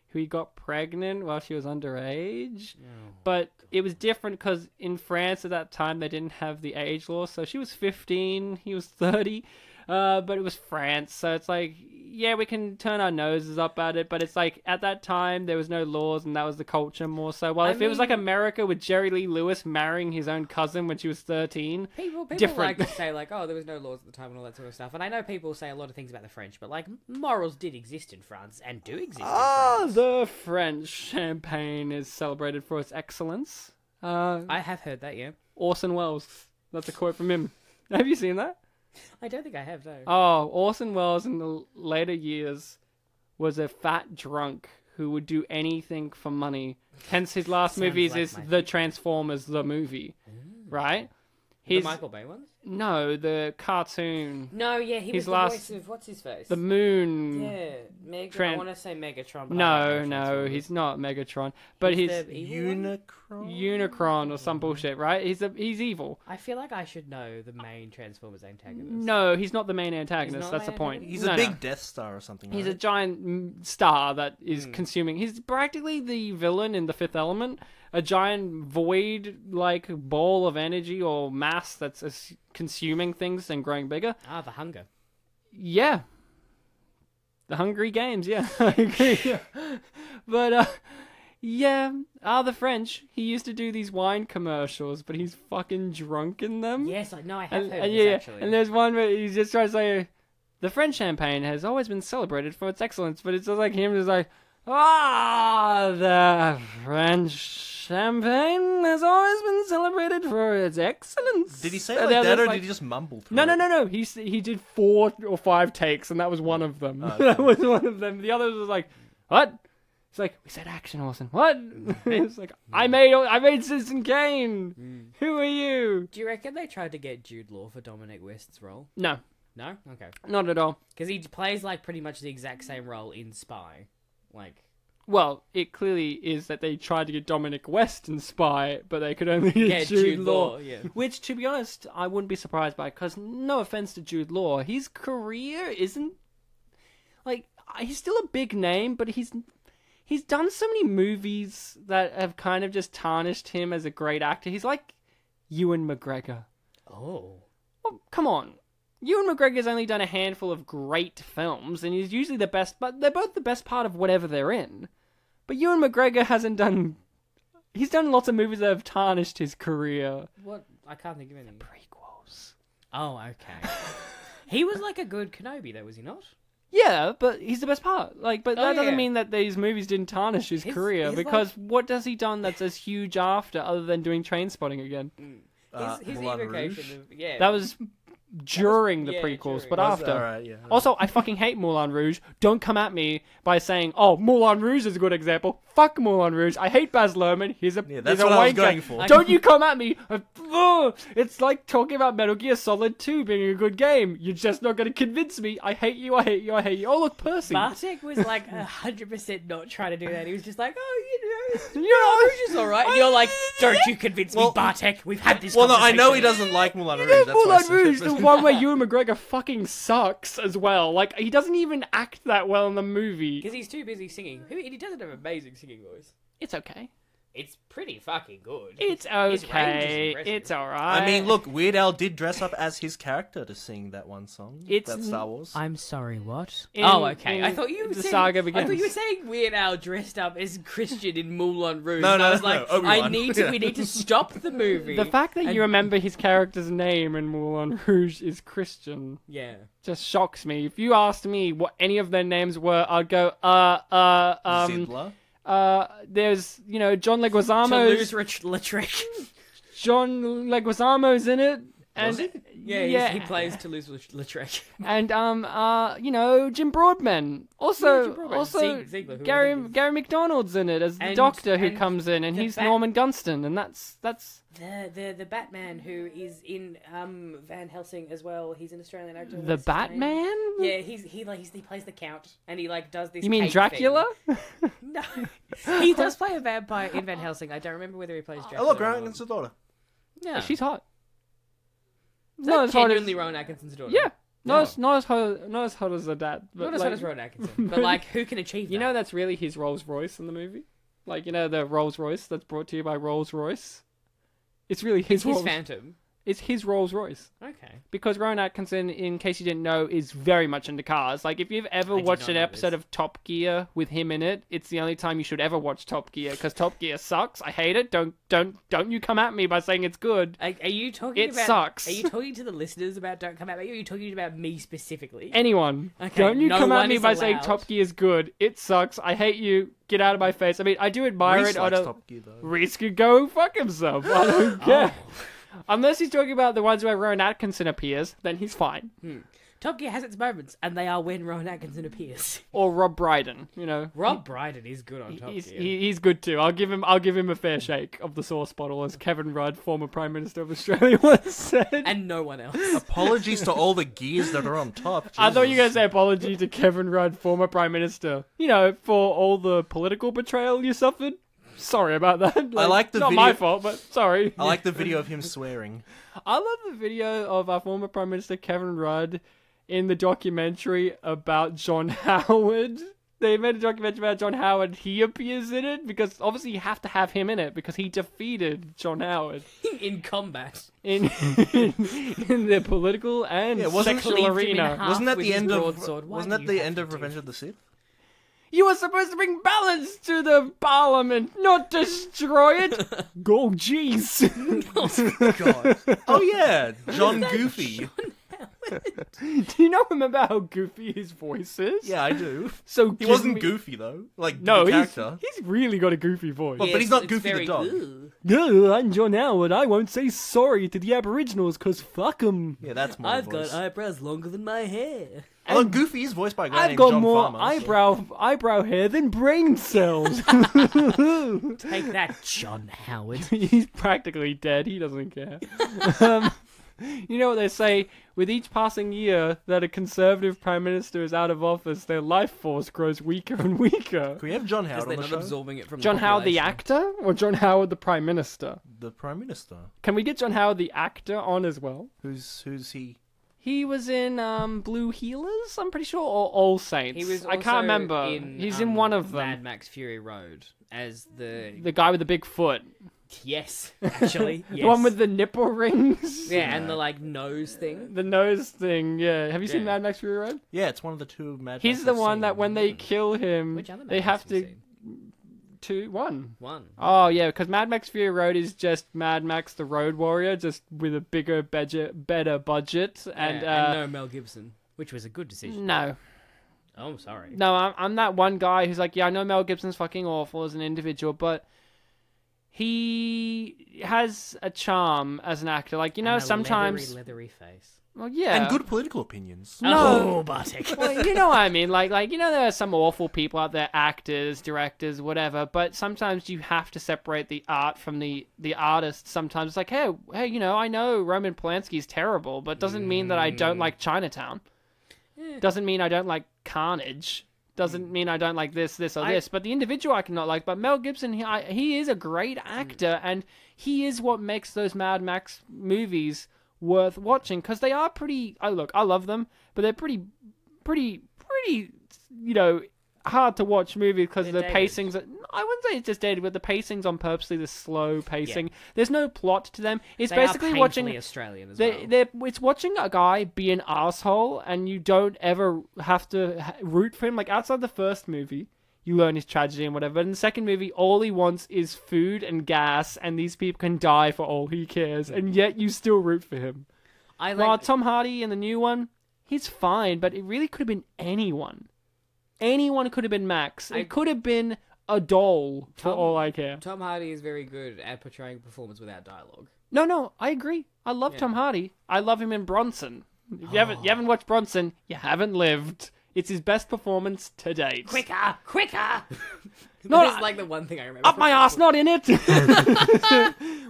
who he got pregnant while she was underage. But it was different because in France at that time, they didn't have the age law. So she was 15, he was 30. But it was France, so it's like, yeah, we can turn our noses up at it, but it's like, at that time, there was no laws, and that was the culture more so. Well, if it was like America with Jerry Lee Lewis marrying his own cousin when she was 13, people different. like to say, like, oh, there was no laws at the time and all that sort of stuff. And I know people say a lot of things about the French, but, like, morals did exist in France, and do exist in France. The French champagne is celebrated for its excellence. I have heard that, yeah. Orson Welles. That's a quote from him. Have you seen that? I don't think I have, though. Oh, Orson Welles in the later years was a fat drunk who would do anything for money. Hence, his last movies is The Transformers, the movie. Right? The Michael Bay ones? No, the cartoon. No, yeah, he was the voice of, what's his face? The Moon. Yeah, I want to say Megatron. But no, he's not Megatron. But he's Unicron? Unicron or some bullshit, right? He's evil. I feel like I should know the main Transformers antagonist. No, he's not the main antagonist. That's the point. He's a big Death Star or something. He's a giant star that is consuming. He's practically the villain in The Fifth Element. A giant void-like ball of energy or mass that's consuming things and growing bigger. Ah, the hunger. Yeah. The Hungry Games, yeah. I agree. Yeah. But, yeah. The French. He used to do these wine commercials, but he's fucking drunk in them. Yes, I have heard this, actually. And there's one where he's just trying to say, the French champagne has always been celebrated for its excellence, but it's just like him just like, the French champagne has always been celebrated for its excellence. Did he say it like that, or did he just mumble through it? No. He did 4 or 5 takes, and that was one of them. Okay. That was one of them. The others was like, what? It's like, we said action, Orson. What? It's like, I made Citizen Kane. Who are you? Do you reckon they tried to get Jude Law for Dominic West's role? No. No? Okay. Not at all. Because he plays, like, pretty much the exact same role in Spy. Like... Well, it clearly is that they tried to get Dominic West in Spy, but they could only get Jude Law. Yeah. Which, to be honest, I wouldn't be surprised by, because no offense to Jude Law, his career isn't... Like, he's still a big name, but he's done so many movies that have kind of just tarnished him as a great actor. He's like Ewan McGregor. Oh. Well, come on. Ewan McGregor's only done a handful of great films, and he's usually the best, but they're both the best part of whatever they're in. But Ewan McGregor hasn't done... He's done lots of movies that have tarnished his career. What? I can't think of any. Prequels. Oh, okay. He was like a good Kenobi, though, was he not? Yeah, but he's the best part. Like, but that doesn't yeah. mean that these movies didn't tarnish his career, his, because what has he done that's as huge after, other than doing Trainspotting again? His Moulin evocation of... Yeah. That was during the yeah, prequels, during. but Was- after. alright, yeah. Also, I fucking hate Moulin Rouge. Don't come at me by saying, "Oh, Moulin Rouge is a good example." Fuck Moulin Rouge. I hate Baz Luhrmann. He's a that's he's a what I was wanker. going for. Don't you come at me. It's like talking about Metal Gear Solid 2 being a good game. You're just not going to convince me. I hate you. I hate you. I hate you. Oh, look, Percy. Bartek was like 100% not trying to do that. He was just like, oh, Yeah. Rouge is alright. And you're like, don't you convince me, Well- Bartek. We've had this Well, no, I conversation. know he doesn't like Moulin Rouge. Yeah, That's why I Moulin said Rouge, it. the one where Ewan McGregor fucking sucks as well. Like, he doesn't even act that well in the movie. Because he's too busy singing. He doesn't have an amazing singing voice. It's okay. It's pretty fucking good. It's His range is okay. impressive. It's alright. I mean, look, Weird Al did dress up as his character to sing that one song. It's That's Star Wars. I'm sorry, what? In- okay. in I thought you were The saying, Saga I thought Begins. you were saying Weird Al dressed up as Christian in Moulin Rouge. No, and I was no, like, Obi-Wan. we need to stop the movie. The fact that and- you remember his character's name in Moulin Rouge is Christian Yeah. just shocks me. If you asked me what any of their names were, I'd go, Zidler. there's, John Leguizamo's... Toulouse-Lautrec. John Leguizamo's in it. And, Was he? Yeah, he plays Toulouse-Lautrec. And, Jim Broadbent. Also, Jim Broadbent. Ziegler, who I Gary think is- Gary McDonald's in it as the And- doctor who and comes in, and the he's Bat- Norman Gunston, and that's... The Batman who is in Van Helsing as well. He's an Australian actor. The What's his name? Batman? Yeah, he plays the Count, and he does this. You mean cape Dracula? thing. No, he does play a vampire in Van Helsing. I don't remember whether he plays Dracula. Oh, look, or Ryan not. Atkinson's daughter. Yeah, She's hot. Is Not that as hot as... genuinely Rowan Atkinson's daughter. Yeah. No. Not as hot as her dad. But Not as hot as Rowan Atkinson, but like, who can achieve that? You know that's really his Rolls Royce in the movie? Like, the Rolls Royce that's brought to you by Rolls Royce? It's really his his Rolls... Phantom. It's his Rolls Royce. Okay. Because Rowan Atkinson, in case you didn't know, is very much into cars. Like, if you've ever I did watched not an know episode this. of Top Gear with him in it, it's the only time you should ever watch Top Gear, because Top Gear sucks. I hate it. Don't you come at me by saying it's good. Are you talking It about... sucks. Are you talking to the listeners about Don't Come At Me, or are you talking about me specifically? Anyone. Okay, Don't you no come at one me is by saying allowed. Top Gear is good. It sucks. I hate you. Get out of my face. I mean, I do admire Reese it on likes a... Top Gear, though. Reese could go fuck himself. I don't care. Unless he's talking about the ones where Rowan Atkinson appears, then he's fine. Top Gear has its moments, and they are when Rowan Atkinson appears. Or Rob Brydon, Rob Brydon is good on Top He's, Gear. he's good too. I'll give him a fair shake of the sauce bottle, as Kevin Rudd, former Prime Minister of Australia, once said. And no one else. Apologies to all the gears that are on top. I thought you were going to Jesus. say apology to Kevin Rudd, former Prime Minister. For all the political betrayal you suffered. Sorry about that. I like the not video- my fault, but sorry. I like the video of him swearing. I love the video of our former Prime Minister Kevin Rudd in the documentary about John Howard. They made a documentary about John Howard. He appears in it because obviously you have to have him in it because he defeated John Howard In combat. in the political and Yeah, wasn't- sexual Cleaved him in arena. half. Wasn't that with the his end of? broadsword. Why Wasn't do that you the have end to of do Revenge of the Sith? You were supposed to bring balance to the parliament, not destroy it. Oh, jeez. God. Oh yeah, John Goofy. Do you know him about how goofy his voice is? Yeah, I do. So He give wasn't me- goofy though. Like No, the he's character. really got a goofy voice. But he's not Goofy the dog. No, I'm John Howard. I won't say sorry to the Aboriginals, because fuck them. Yeah, that's more. I've voice. got eyebrows longer than my hair. Although Goofy is voiced by a guy I've named got John more Farmer. eyebrow hair than brain cells. Take that, John Howard. He's practically dead. He doesn't care. You know what they say? With each passing year that a Conservative Prime Minister is out of office, their life force grows weaker and weaker. Can we have John Because Howard they're on the not show? absorbing it from John the Howard the population. actor or John Howard the Prime Minister? The Prime Minister. Can we get John Howard the actor on as well? Who's he? He was in Blue Healers, I'm pretty sure, or All Saints. He was I can't also remember. In, He's in one of them. Mad Max Fury Road as the The guy with the big foot. Yes, actually, yes. The one with the nipple rings. Yeah, and the like nose thing. The nose thing, yeah. Have you seen Yeah. Mad Max Fury Road? Yeah, it's one of the two Mad He's Max the I've one seen. that when they kill him, Which other Mad they Max have have you to... seen? One. One. Oh, yeah, because Mad Max Fury Road is just Mad Max the Road Warrior, just with a bigger, better budget. And no Mel Gibson, which was a good decision. no. Oh, I'm sorry. No, I'm that one guy who's like, yeah, I know Mel Gibson's fucking awful as an individual, but he has a charm as an actor. Like, you know, And a sometimes... leathery face. Well, yeah. And good political opinions. No. Oh, Bartek. Well, you know what I mean. Like, you know, there are some awful people out there, actors, directors, whatever. But sometimes you have to separate the art from the artist. Sometimes it's like, hey, you know, I know Roman Polanski's terrible, but doesn't mean that I don't like Chinatown. Doesn't mean I don't like Carnage. Doesn't mean I don't like this, this. But the individual I cannot like. But Mel Gibson, he is a great actor, and he is what makes those Mad Max movies worth watching, because they are pretty... I love them, but they're pretty, you know, hard to watch movies because the pacings... I wouldn't say it's just dated, but the pacing's on purposely the slow pacing. Yeah. There's no plot to them. It's basically watching... Australian as well. It's watching a guy be an asshole, and you don't ever have to root for him. Like, outside the first movie, you learn his tragedy and whatever. But in the second movie, all he wants is food and gas, and these people can die for all he cares, and yet you still root for him. While Tom Hardy in the new one, he's fine, but it really could have been anyone. Anyone could have been Max. It could have been a doll, for all I care. Tom Hardy is very good at portraying a performance without dialogue. No, I agree. I love Tom Hardy. I love him in Bronson. If you haven't watched Bronson, you haven't lived. It's his best performance to date. Quicker! No, It's like the one thing I remember. Up my ass, not in it.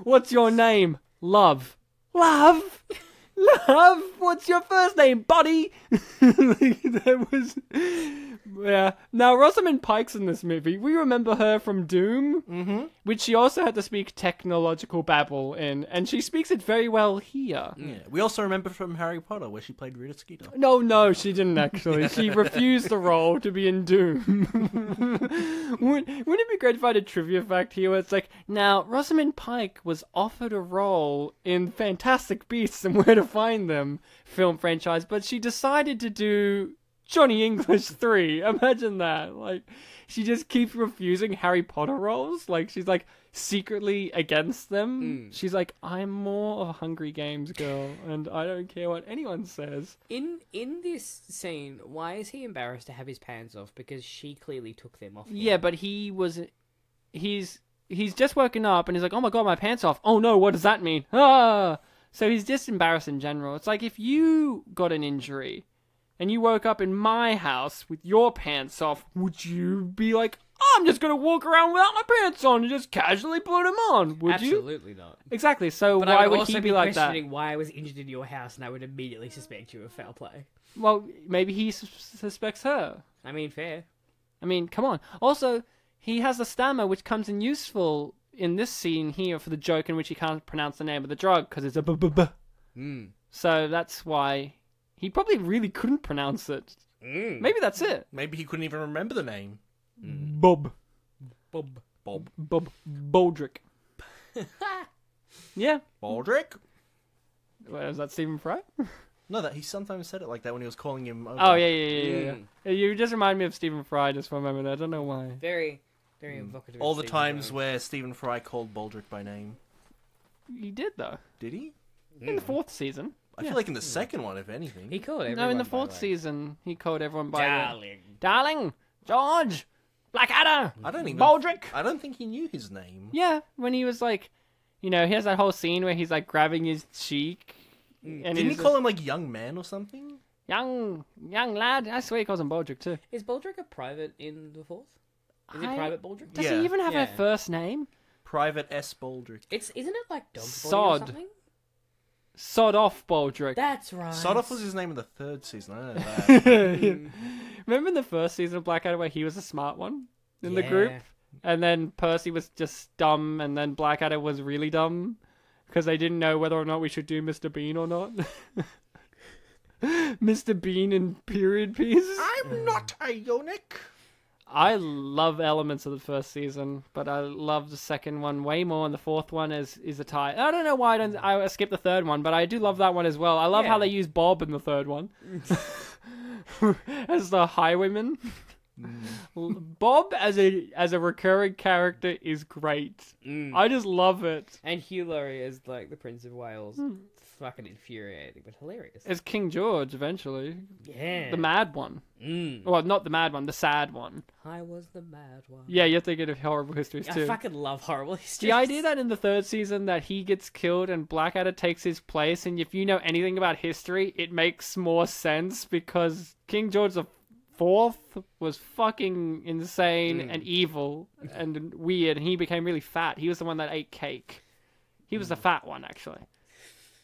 What's your name? Love. What's your first name, buddy? That was... Yeah. Now, Rosamund Pike's in this movie. We remember her from Doom, which she also had to speak technological babble in, and she speaks it very well here. Yeah. We also remember from Harry Potter, where she played Rita Skeeter. No, she didn't actually. She refused the role to be in Doom. Wouldn't it be great if I had a trivia fact here where it's like, now, Rosamund Pike was offered a role in Fantastic Beasts and Where to Find Them film franchise, but she decided to do Johnny English 3. Imagine that. Like, she just keeps refusing Harry Potter roles. Like, she's like secretly against them. She's like, I'm more of a Hungry Games girl, and I don't care what anyone says. In this scene, why is he embarrassed to have his pants off? Because she clearly took them off. Yeah, but he's just woken up and he's like, oh my god, my pants off. Oh no, what does that mean? Ah! So he's just embarrassed in general. It's like if you got an injury and you woke up in my house with your pants off, would you be like, oh, I'm just going to walk around without my pants on and just casually put them on? Would you? Absolutely not. Exactly. So But why I would would also he be like that? questioning why I was injured in your house, and I would immediately suspect you of foul play. Well, maybe he suspects her. I mean, fair. I mean, come on. Also, he has a stammer which comes in useful in this scene here for the joke in which he can't pronounce the name of the drug because it's a b-b-b. So that's why he probably really couldn't pronounce it. Maybe that's it. Maybe he couldn't even remember the name. Bob. Baldrick. Yeah. Baldrick? Is that Stephen Fry? No, that he sometimes said it like that when he was calling him over. Oh, yeah. You just remind me of Stephen Fry just for a moment. I don't know why. Very evocative. All the times where Stephen Fry called Baldrick by name. He did, though. Did he? In the fourth season. I feel like in the second one, if anything. He called everyone. No, in the by fourth the way. season, he called everyone by Darling. Darling! George! Blackadder! I don't even... Baldrick! I don't think he knew his name. Yeah, when he was like... You know, he has that whole scene where he's like grabbing his cheek. And Didn't he call him like young man or something? Young lad? I swear he calls him Baldrick too. Is Baldrick a private in the fourth? Is it Private Baldrick? Does Yeah. he even have Yeah. a first name? Private S. Baldrick. Isn't it like Dog Body Sod. or something? Sod off Baldrick. That's right. Sodoff was his name in the third season. I know that. Remember in the first season of Blackadder where he was the smart one in the group? And then Percy was just dumb, and then Blackadder was really dumb because they didn't know whether or not we should do Mr. Bean or not. Mr. Bean in period piece. I'm not a eunuch. I love elements of the first season, but I love the second one way more, and the fourth one is a tie. I don't know why I skipped the third one, but I do love that one as well. I love how they use Bob in the third one as the highwayman. Bob as a recurring character is great. I just love it. And Hugh Laurie is like the Prince of Wales. Fucking infuriating, but hilarious. As King George eventually. Yeah. The mad one. Well, not the mad one, the sad one. I was the mad one. Yeah, you're thinking of Horrible Histories too. I fucking love Horrible Histories. The idea that in the third season that he gets killed and Blackadder takes his place, and if you know anything about history, it makes more sense because King George the Fourth was fucking insane and evil and weird, and he became really fat. He was the one that ate cake. He was the fat one, actually.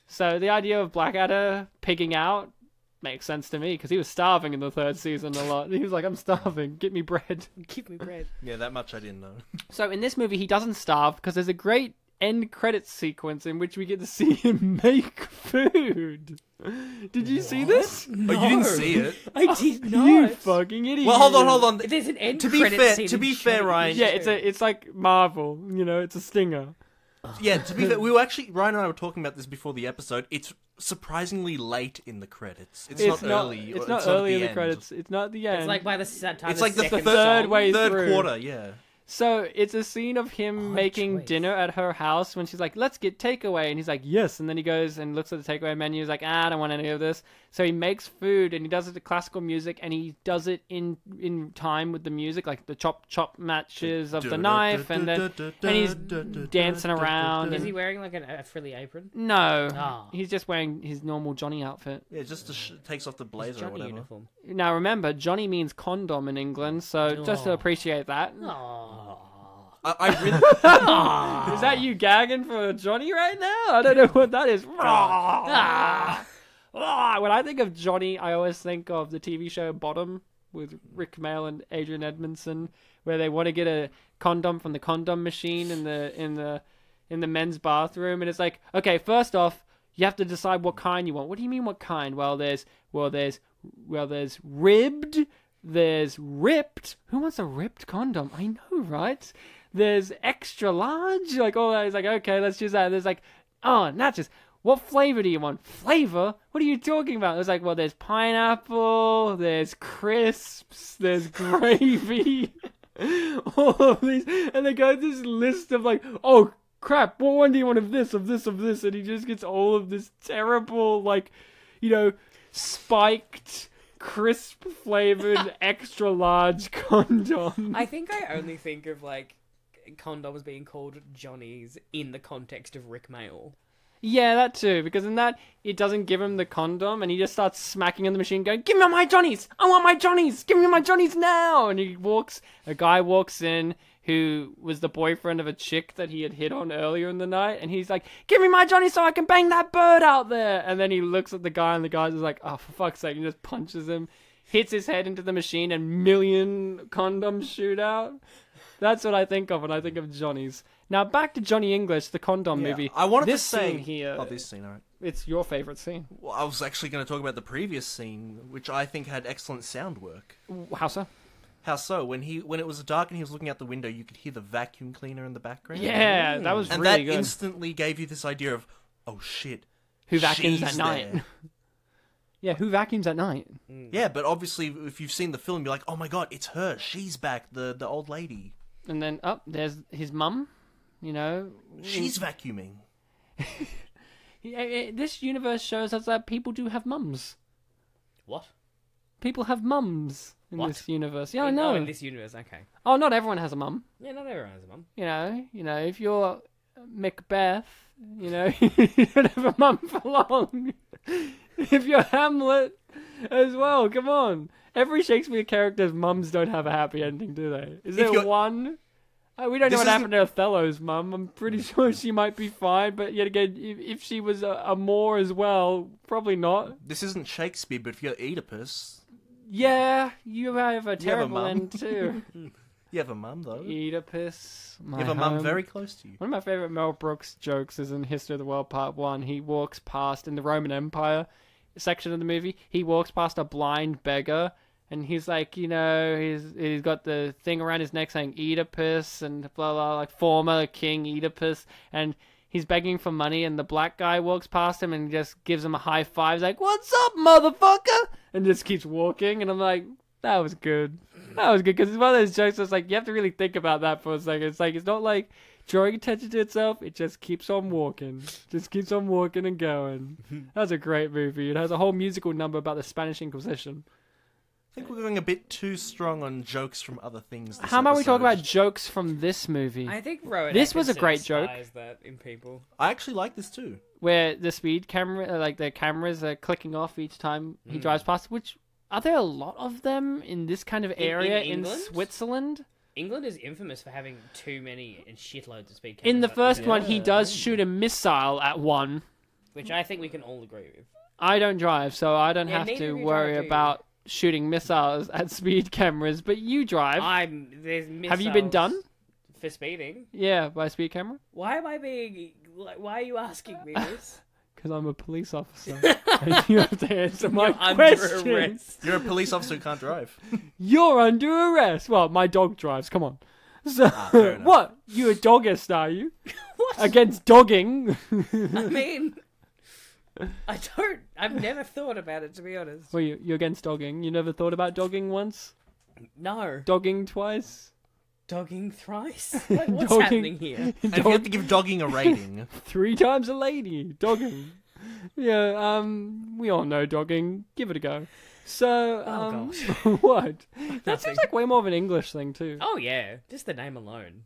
So the idea of Blackadder pigging out makes sense to me because he was starving in the third season a lot. He was like, I'm starving. Get me bread. Give me bread. Yeah, that much I didn't know. So in this movie, he doesn't starve because there's a great end credits sequence in which we get to see him make food. Did you see this? No. Oh, you didn't see it? I did not. You fucking idiot. Well, hold on. There's an end To be credits fair, scene Ryan. Yeah, it's like Marvel. You know, it's a stinger. Yeah, to be fair, we were actually Ryan and I were talking about this before the episode. It's surprisingly late in the credits. It's not early. It's not early in the end. credits. It's not the end. It's like by the time It's like the second third song. way third through. quarter. Yeah. So it's a scene of him making choice. dinner at her house when she's like, let's get takeaway. And he's like, yes. And then he goes and looks at the takeaway menu. He's like, I don't want any of this. So he makes food and he does it to classical music and he does it in time with the music, like the chop matches of the knife. And he's dancing around. Is And he wearing like a frilly apron? no, Oh. he's just wearing his normal Johnny outfit. Yeah, just takes off the blazer or Johnny whatever. uniform. Now remember, Johnny means condom in England. So just to appreciate that. Oh. I really. Is that you gagging for Johnny right now? I don't know what that is. When I think of Johnny, I always think of the TV show Bottom with Rick Mail and Adrian Edmondson, where they want to get a condom from the condom machine in the men's bathroom, and it's like, okay, first off, you have to decide what kind you want. What do you mean, what kind? Well, there's ribbed, there's ripped. Who wants a ripped condom? I know, right? There's extra large, like all that. He's like, okay, let's choose that. There's like, oh, nachos. What flavor do you want? Flavor? What are you talking about? It's like, well, there's pineapple, there's crisps, there's gravy, all of these, and they go this list of like, oh crap, what one do you want of this, of this, of this? And he just gets all of this terrible, like, you know, spiked, crisp flavored, extra large condom. I think I only think of like condoms being called Johnnies in the context of Rick Mail. Yeah, that too, because in that, it doesn't give him the condom, and he just starts smacking on the machine going, give me my Johnnies! I want my Johnnies! Give me my Johnnies now! And a guy walks in who was the boyfriend of a chick that he had hit on earlier in the night, and he's like, give me my Johnnies so I can bang that bird out there! And then he looks at the guy, and the guy's just like, oh, for fuck's sake, and just punches him, hits his head into the machine, and million condoms shoot out. That's what I think of when I think of Johnnies. Now, back to Johnny English, the condom movie. I wanted this to say scene here. Oh, this scene, alright. It's your favourite scene. Well, I was actually going to talk about the previous scene, which I think had excellent sound work. How so? How so? When it was dark and he was looking out the window, you could hear the vacuum cleaner in the background. Yeah, that was and really that good. instantly gave you this idea of, oh shit, Who vacuums she's at night? there. Yeah, who vacuums at night? Yeah, but obviously, if you've seen the film, you're like, oh my god, it's her. She's back, the old lady. And then, there's his mum, you know. She's vacuuming. This universe shows us that people do have mums. What? People have mums in What? this universe. Yeah, I know. Oh, in this universe, okay. Oh, not everyone has a mum. Yeah, not everyone has a mum. You know, if you're Macbeth, you know, you don't have a mum for long. If you're Hamlet as well, come on. Every Shakespeare character's mums don't have a happy ending, do they? Is there one? We don't know what happened to Othello's mum. I'm pretty sure she might be fine, but yet again, if she was a Moor as well, probably not. This isn't Shakespeare, but if you're Oedipus... Yeah, you have a have a terrible mum. end too. You have a mum, though. Oedipus, You have a mum very close to you. One of my favourite Mel Brooks jokes is in History of the World Part 1. He walks past, in the Roman Empire section of the movie, he walks past a blind beggar And he's like, he's got the thing around his neck saying Oedipus and blah, blah, like former king Oedipus. And he's begging for money, and the black guy walks past him and just gives him a high five. He's like, "What's up, motherfucker?" And just keeps walking. And I'm like, that was good. That was good, because it's one of those jokes that's like, you have to really think about that for a second. It's like, it's not like drawing attention to itself. It just keeps on walking. Just keeps on walking and going. That's a great movie. It has a whole musical number about the Spanish Inquisition. I think we're going a bit too strong on jokes from other things. How about we talk about jokes from this movie? I think Rowan This was a Atkinson great joke. inspires that in people. I actually like this too. Where the speed camera, like the cameras are clicking off each time he drives past, which... Are there a lot of them in this kind of area in Switzerland? England is infamous for having too many and shitloads of speed cameras. In the first one, he does shoot a missile at one. Which I think we can all agree with. I don't drive, so I don't have neither to of you worry drive, about shooting missiles at speed cameras, but you drive. There's missiles Have you been done? For speeding? Yeah, by a speed camera. Why are you asking me this? Because I'm a police officer. And you have to answer my You're question. under arrest. You're a police officer who can't drive. You're under arrest. Well, my dog drives. Come on. So, fair enough. what? You a doggist, are you? What? Against dogging? I mean, I've never thought about it, to be honest. Well, you're against dogging. You never thought about dogging once? No. Dogging twice? Dogging thrice? Like, what's Dogging- happening here? And you have to give dogging a rating. 3 times a lady. Dogging. Yeah, we all know dogging. Give it a go. So, gosh. what? That Nothing. seems like way more of an English thing, too. Oh, yeah. Just the name alone.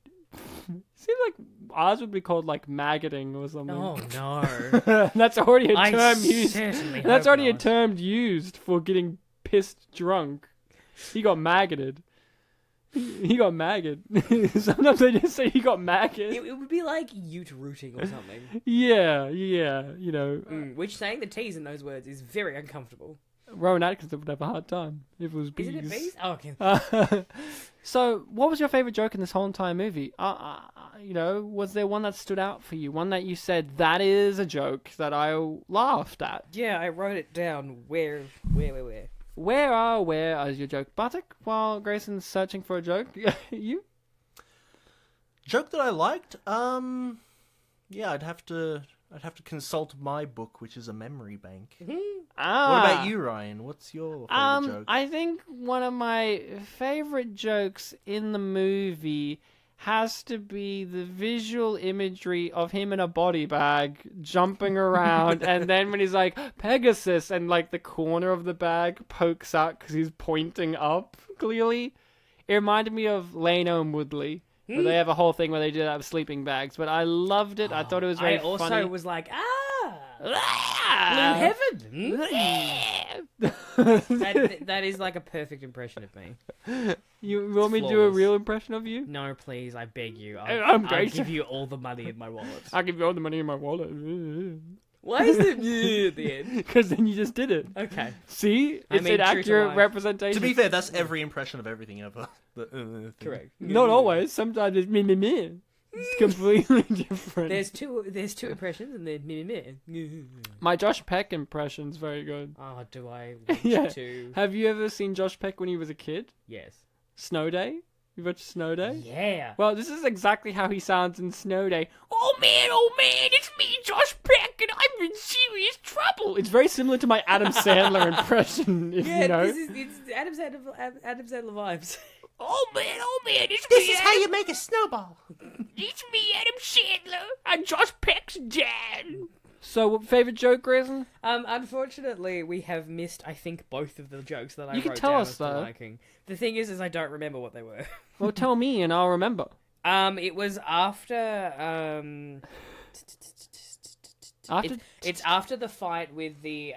Seems like ours would be called, like, maggoting or something. Oh, no. That's already a I term used. certainly That's hope already a not. term used for getting pissed drunk. He got maggoted. He got maggot. Sometimes they just say he got maggot. It would be like ute rooting or something. Yeah, Which saying the T's in those words is very uncomfortable. Rowan Atkinson would have a hard time if it was bees. Isn't it bees? Oh, okay. So, what was your favorite joke in this whole entire movie? Was there one that stood out for you? One that you said, that is a joke that I laughed at? Yeah, I wrote it down. Where? Where is your joke? Bartek, while Grayson's searching for a joke, you? Joke that I liked? Yeah, I'd have to consult my book, which is a memory bank. What about you, Ryan? What's your favorite joke? I think one of my favorite jokes in the movie has to be the visual imagery of him in a body bag jumping around, and then when he's like, Pegasus, and like the corner of the bag pokes out because he's pointing up, clearly. It reminded me of Lano and Woodley, where they have a whole thing where they do that with sleeping bags, but I loved it. I thought it was very funny. I also was like, Blue Heaven! that is like a perfect impression of me. You want me to do a real impression of you? No, please, I beg you. I'm I'll great. give you all the money in my wallet. I'll give you all the money in my wallet. Why is it at the end? Because then you just did it. Okay. See? I It's mean, an true to accurate life. representation. To be fair, that's every impression of everything ever. Thing. Correct. Not always. Sometimes it's me. It's completely different. There's two impressions, and then me. My Josh Peck impression's very good. Oh, do I want Yeah. to? Have you ever seen Josh Peck when he was a kid? Yes. Snow Day? You watched Snow Day? Yeah. Well, this is exactly how he sounds in Snow Day. Oh man, it's me, Josh Peck, and I'm in serious trouble. It's very similar to my Adam Sandler impression, if you know. It's Adam Sandler vibes. Oh man, it's This me, is how you make a snowball. It's me, Adam Sandler, and Josh Peck's dad. So, favorite joke, Grayson? Unfortunately, we have missed, I think, both of the jokes that I You can wrote tell down us, as to though. liking. The thing is I don't remember what they were. Well, tell me and I'll remember. It was after, It's after the fight with the,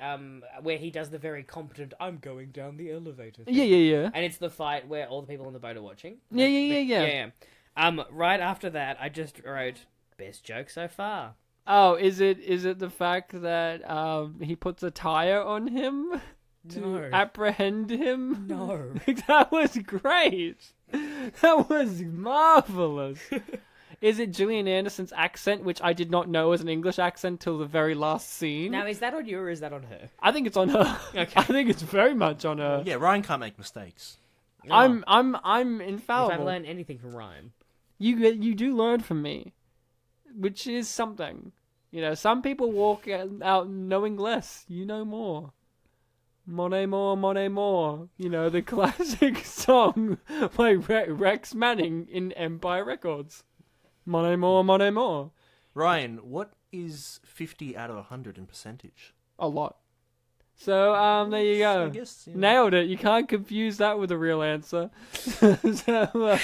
where he does the very competent, I'm going down the elevator thing. Yeah. And it's the fight where all the people on the boat are watching. Yeah. Right after that, I just wrote, best joke so far. Oh, is it the fact that he puts a tire on him to No. apprehend him? No. That was great. That was marvelous. Is it Gillian Anderson's accent, which I did not know was an English accent till the very last scene? Now, is that on you or is that on her? I think it's on her. Okay. I think it's very much on her. Yeah, Ryan can't make mistakes. No. I'm If infallible. I learn anything from Ryan. You do learn from me, which is something. You know, some people walk out knowing less. You know more. Money more, money more. You know, the classic song by Rex Manning in Empire Records. Money more, money more. Ryan, what is 50 out of 100 in percentage? A lot. So, there you go. I guess, yeah. Nailed it. You can't confuse that with a real answer. So,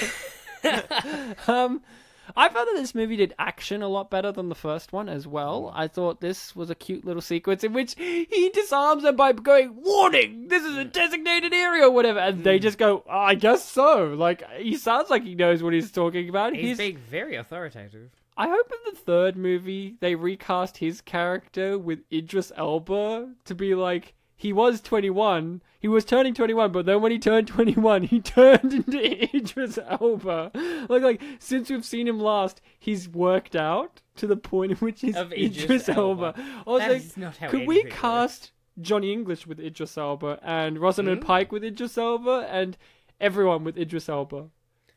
I felt that this movie did action a lot better than the first one as well. I thought this was a cute little sequence in which he disarms them by going, "Warning! This is a designated area," or whatever, and they just go, "Oh, I guess so." Like, he sounds like he knows what he's talking about. He's being very authoritative. I hope in the third movie they recast his character with Idris Elba to be like, he was 21, he was turning 21, but then when he turned 21, he turned into Idris Elba. Like, since we've seen him last, he's worked out to the point in which he's Idris Elba. Also, that is not how could we anything cast Johnny English with Idris Elba, and Rosamund Pike with Idris Elba, and everyone with Idris Elba?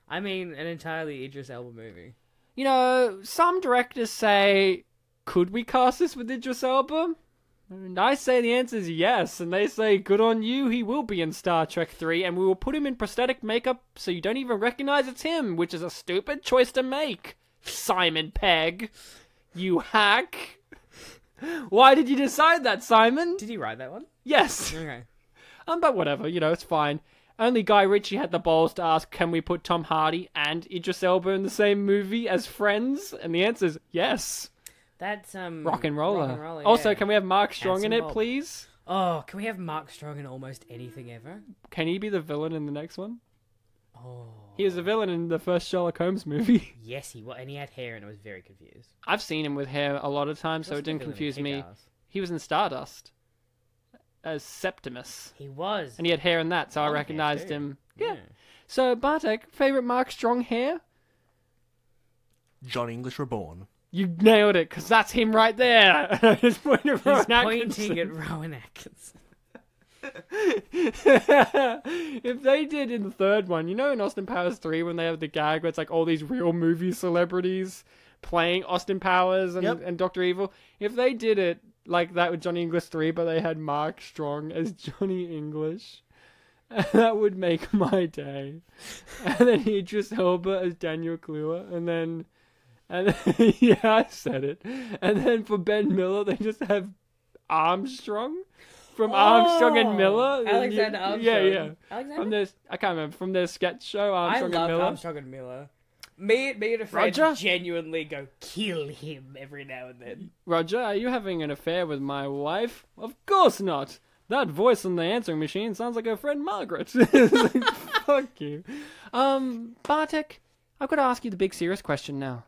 I mean, an entirely Idris Elba movie. You know, some directors say, could we cast this with Idris Elba? And I say the answer is yes, and they say, good on you, he will be in Star Trek 3, and we will put him in prosthetic makeup so you don't even recognize it's him, which is a stupid choice to make, Simon Pegg. You hack. Why did you decide that, Simon? Did he write that one? Yes. Okay. But whatever, you know, it's fine. Only Guy Ritchie had the balls to ask, can we put Tom Hardy and Idris Elba in the same movie as friends? And the answer is yes. That's Rock and Roller. Yeah. Also, can we have Mark Strong in Handsome it, Bob. please? Oh, can we have Mark Strong in almost anything ever? Can he be the villain in the next one? Oh. He was the villain in the first Sherlock Holmes movie. Yes, he was, and he had hair, and I was very confused. I've seen him with hair a lot of times, so it didn't confuse me. He was in Stardust as Septimus. He was. And he had hair in that, so I Long hair recognized too. him. Yeah. So, Bartek, favourite Mark Strong hair? John English Reborn. You nailed it, because that's him right there. I just pointed at He's Rowan pointing Atkinson. at Rowan Atkinson. If they did in the third one, you know in Austin Powers 3 when they have the gag where it's like all these real movie celebrities playing Austin Powers and Dr. Evil, if they did it like that with Johnny English 3 but they had Mark Strong as Johnny English, that would make my day. And then Idris Elba as Daniel Kaluuya, and then yeah, I said it. And then for Ben Miller, they just have Armstrong from Armstrong and Miller. Alexander Armstrong. Yeah. Alexander? From their, I can't remember, from their sketch show, Armstrong I and love Miller. Armstrong and Miller. Me and a friend Roger? genuinely go kill him every now and then. Roger, are you having an affair with my wife? Of course not. That voice on the answering machine sounds like her friend Margaret. It's like, fuck you. Bartek, I've got to ask you the big serious question now.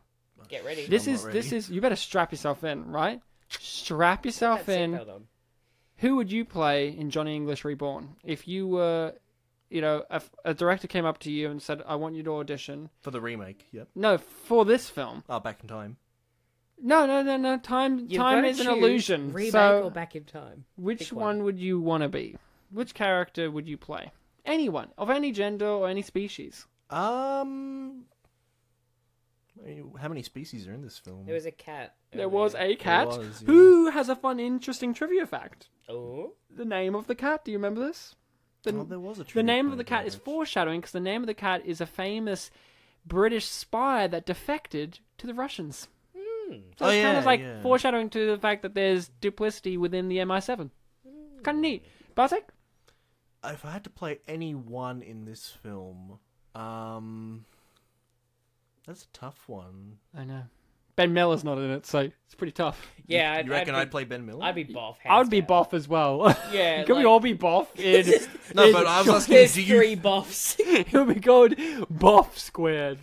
Get ready. This I'm not ready. is, you better strap yourself in, right? Strap yourself That in. seatbelt on. Who would you play in Johnny English Reborn? If you were, you know, a director came up to you and said, I want you to audition. For the remake, yep. No, for this film. Oh, Back in Time. No. Time You've gotta is an choose illusion. Remake So, or Back in Time? which Pick one would you want to be? Which character would you play? Anyone. Of any gender or any species. How many species are in this film? There was a cat. There was a cat. There was, yeah. Who has a fun, interesting trivia fact? Oh. The name of the cat. Do you remember this? Oh, there was a The trivia name of the point cat about is it. foreshadowing because the name of the cat is a famous British spy that defected to the Russians. So it's kind of like foreshadowing to the fact that there's duplicity within the MI7. Kind of neat. Bartek? If I had to play anyone in this film, that's a tough one. I know. Ben Miller's not in it, so it's pretty tough. Yeah, You reckon I'd play Ben Miller? I'd be Boff. I would be hands Boff as well. Yeah, Can we like- all be Boff? No, but I was down. asking, There's do you... 3 Boffs. It'll be called Boff Squared.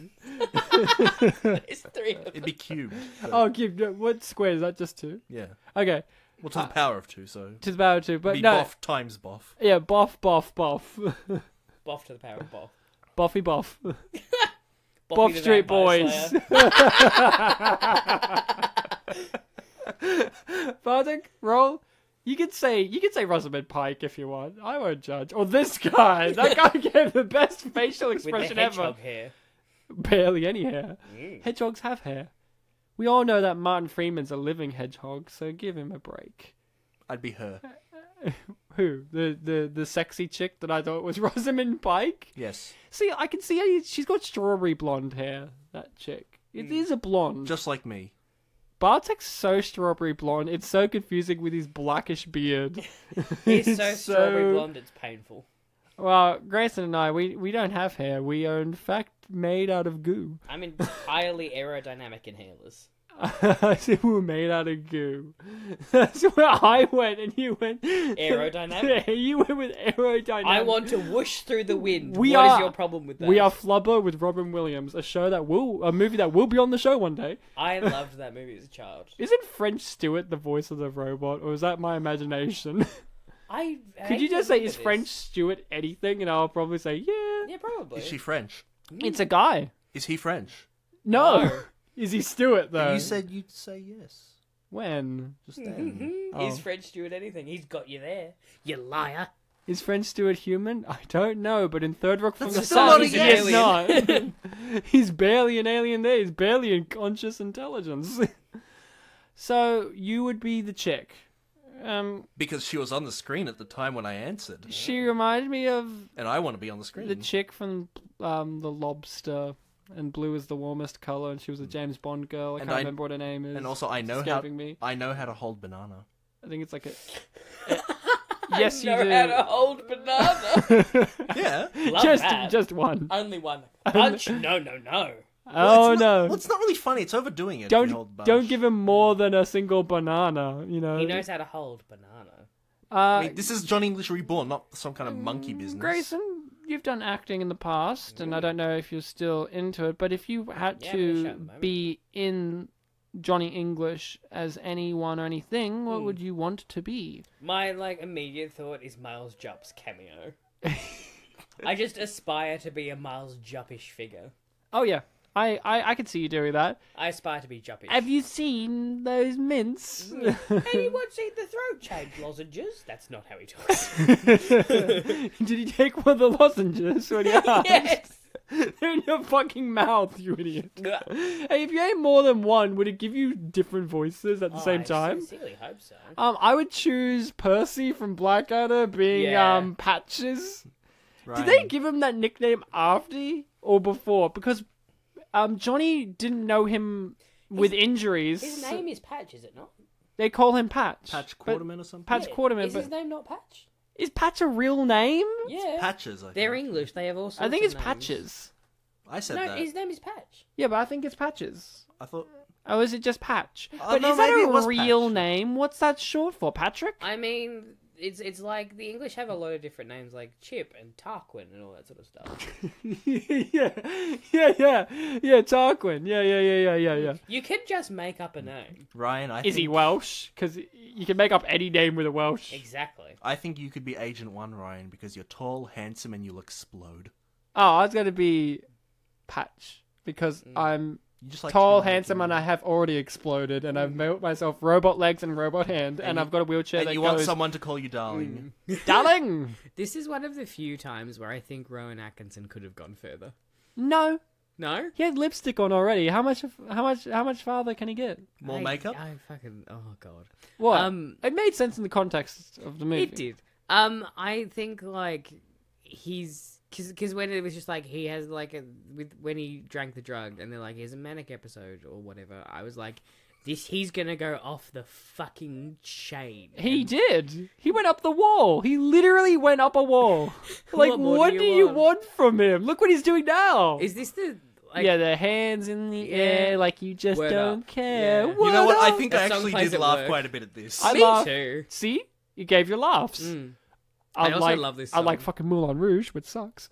There's 3 of them. It'd be cubed. but- Oh, what square? Is that just 2? Yeah. Okay. Well, to the power of 2, so... To the power of 2. But Be no. Boff times Boff. Yeah, Boff. Boff to the power of Boff. Boffy Boff. Bob the Street Vampire Boys. Slayer. Bartek, roll. You could say Rosamund Pike if you want. I won't judge. Or this guy. That guy gave the best facial With the expression hedgehog ever. hair. Barely any hair. Hedgehogs have hair. We all know that Martin Freeman's a living hedgehog, so give him a break. I'd be her. Who? The sexy chick that I thought was Rosamund Pike? Yes. See, I can see she's got strawberry blonde hair, that chick. It is a blonde. Just like me. Bartek's so strawberry blonde, it's so confusing with his blackish beard. He's so strawberry blonde, it's painful. Well, Grayson and I, we don't have hair. We are in fact made out of goo. I'm entirely aerodynamic inhalers. I said we were made out of goo. That's where I went, and you went Aerodynamic? Yeah, you went with aerodynamic. I want to whoosh through the wind. What is your problem with that? We are Flubber with Robin Williams, a movie that will be on the show one day. I loved that movie as a child. Isn't French Stewart the voice of the robot, or is that my imagination? Could you just say, is French Stewart anything? And I'll probably say, yeah. Yeah, probably. Is she French? It's a guy. Is he French? No. Is he Stewart, though? You said you'd say yes. When? Just then. Is French Stewart anything? He's got you there. You liar. Is French Stewart human? I don't know, but in Third Rock from the That's still not Sun, a he yes. is not. He's barely an alien there. He's barely in conscious intelligence. So, you would be the chick. Because she was on the screen at the time when I answered. She reminded me of And I want to be on the screen. the chick from The Lobster, and blue is the warmest color, and she was a James Bond girl. I can't remember what her name is. And also, I know how to hold banana. I think it's like a yes, you I do. know how to hold banana. Yeah. Love that. Just one. Only one. Punch? No. Oh no! Well, it's not really funny. It's overdoing it. if you hold bunch. Don't give him more than a single banana. You know. He knows how to hold banana. I mean, this is Johnny English Reborn, not some kind of monkey business. Grayson, you've done acting in the past, and I don't know if you're still into it, but if you had to be in Johnny English as anyone or anything, what would you want to be? My immediate thought is Miles Jupp's cameo. I just aspire to be a Miles Juppish figure. Oh yeah, I could see you doing that. I aspire to be Juppish. Have you seen those mints? Anyone's seen the throat change lozenges? That's not how he talks. Did he take one of the lozenges when he asked? Yes. They're in your fucking mouth, you idiot. Hey, if you ate more than one, would it give you different voices at the same time? I sincerely hope so. I would choose Percy from Blackadder being Patches. Ryan. Did they give him that nickname after or before? Because Johnny didn't know him with injuries. His name is Patch, is it not? They call him Patch. Patch Quarterman or something? Patch Quarterman. Is his name not Patch? Is Patch a real name? Yeah. Patches, I think. They're English. They have all sorts I think of it's names. Patches. I said No, that. his name is Patch. Yeah, but I think it's Patches. I thought... Oh, is it just Patch? Oh, But no, is that maybe it a was real Patch. name? What's that short for? Patrick? I mean, it's like the English have a lot of different names, like Chip and Tarquin and all that sort of stuff. yeah, Tarquin. Yeah. You could just make up a name. Ryan, Is he Welsh? Because you can make up any name with a Welsh. Exactly. I think you could be Agent 1, Ryan, because you're tall, handsome, and you'll explode. Oh, I was going to be Patch. Because I'm You just like tall, to make handsome, him- and I have already exploded. And I've built myself robot legs and robot hand. And I've got a wheelchair And that you goes... want someone to call you darling. Darling! This is one of the few times where I think Rowan Atkinson could have gone further. No. No? He had lipstick on already. How much farther can he get? More makeup? I fucking... Oh, God. What? It made sense in the context of the movie. It did. I think, he's... Because when it was just he has when he drank the drug and they're like, here's a manic episode or whatever, I was like, he's gonna go off the fucking chain. He did. He went up the wall. He literally went up a wall. What more what do do you you want? want from him? Look what he's doing now. Is this the... Yeah, the hands in the air, like you just Word don't up. care. Yeah. Word You know what? I up. think That I song actually plays did at laugh work. quite a bit at this. I Me laugh. too. See? You gave your laughs. I also love this I like song. fucking Moulin Rouge, which sucks.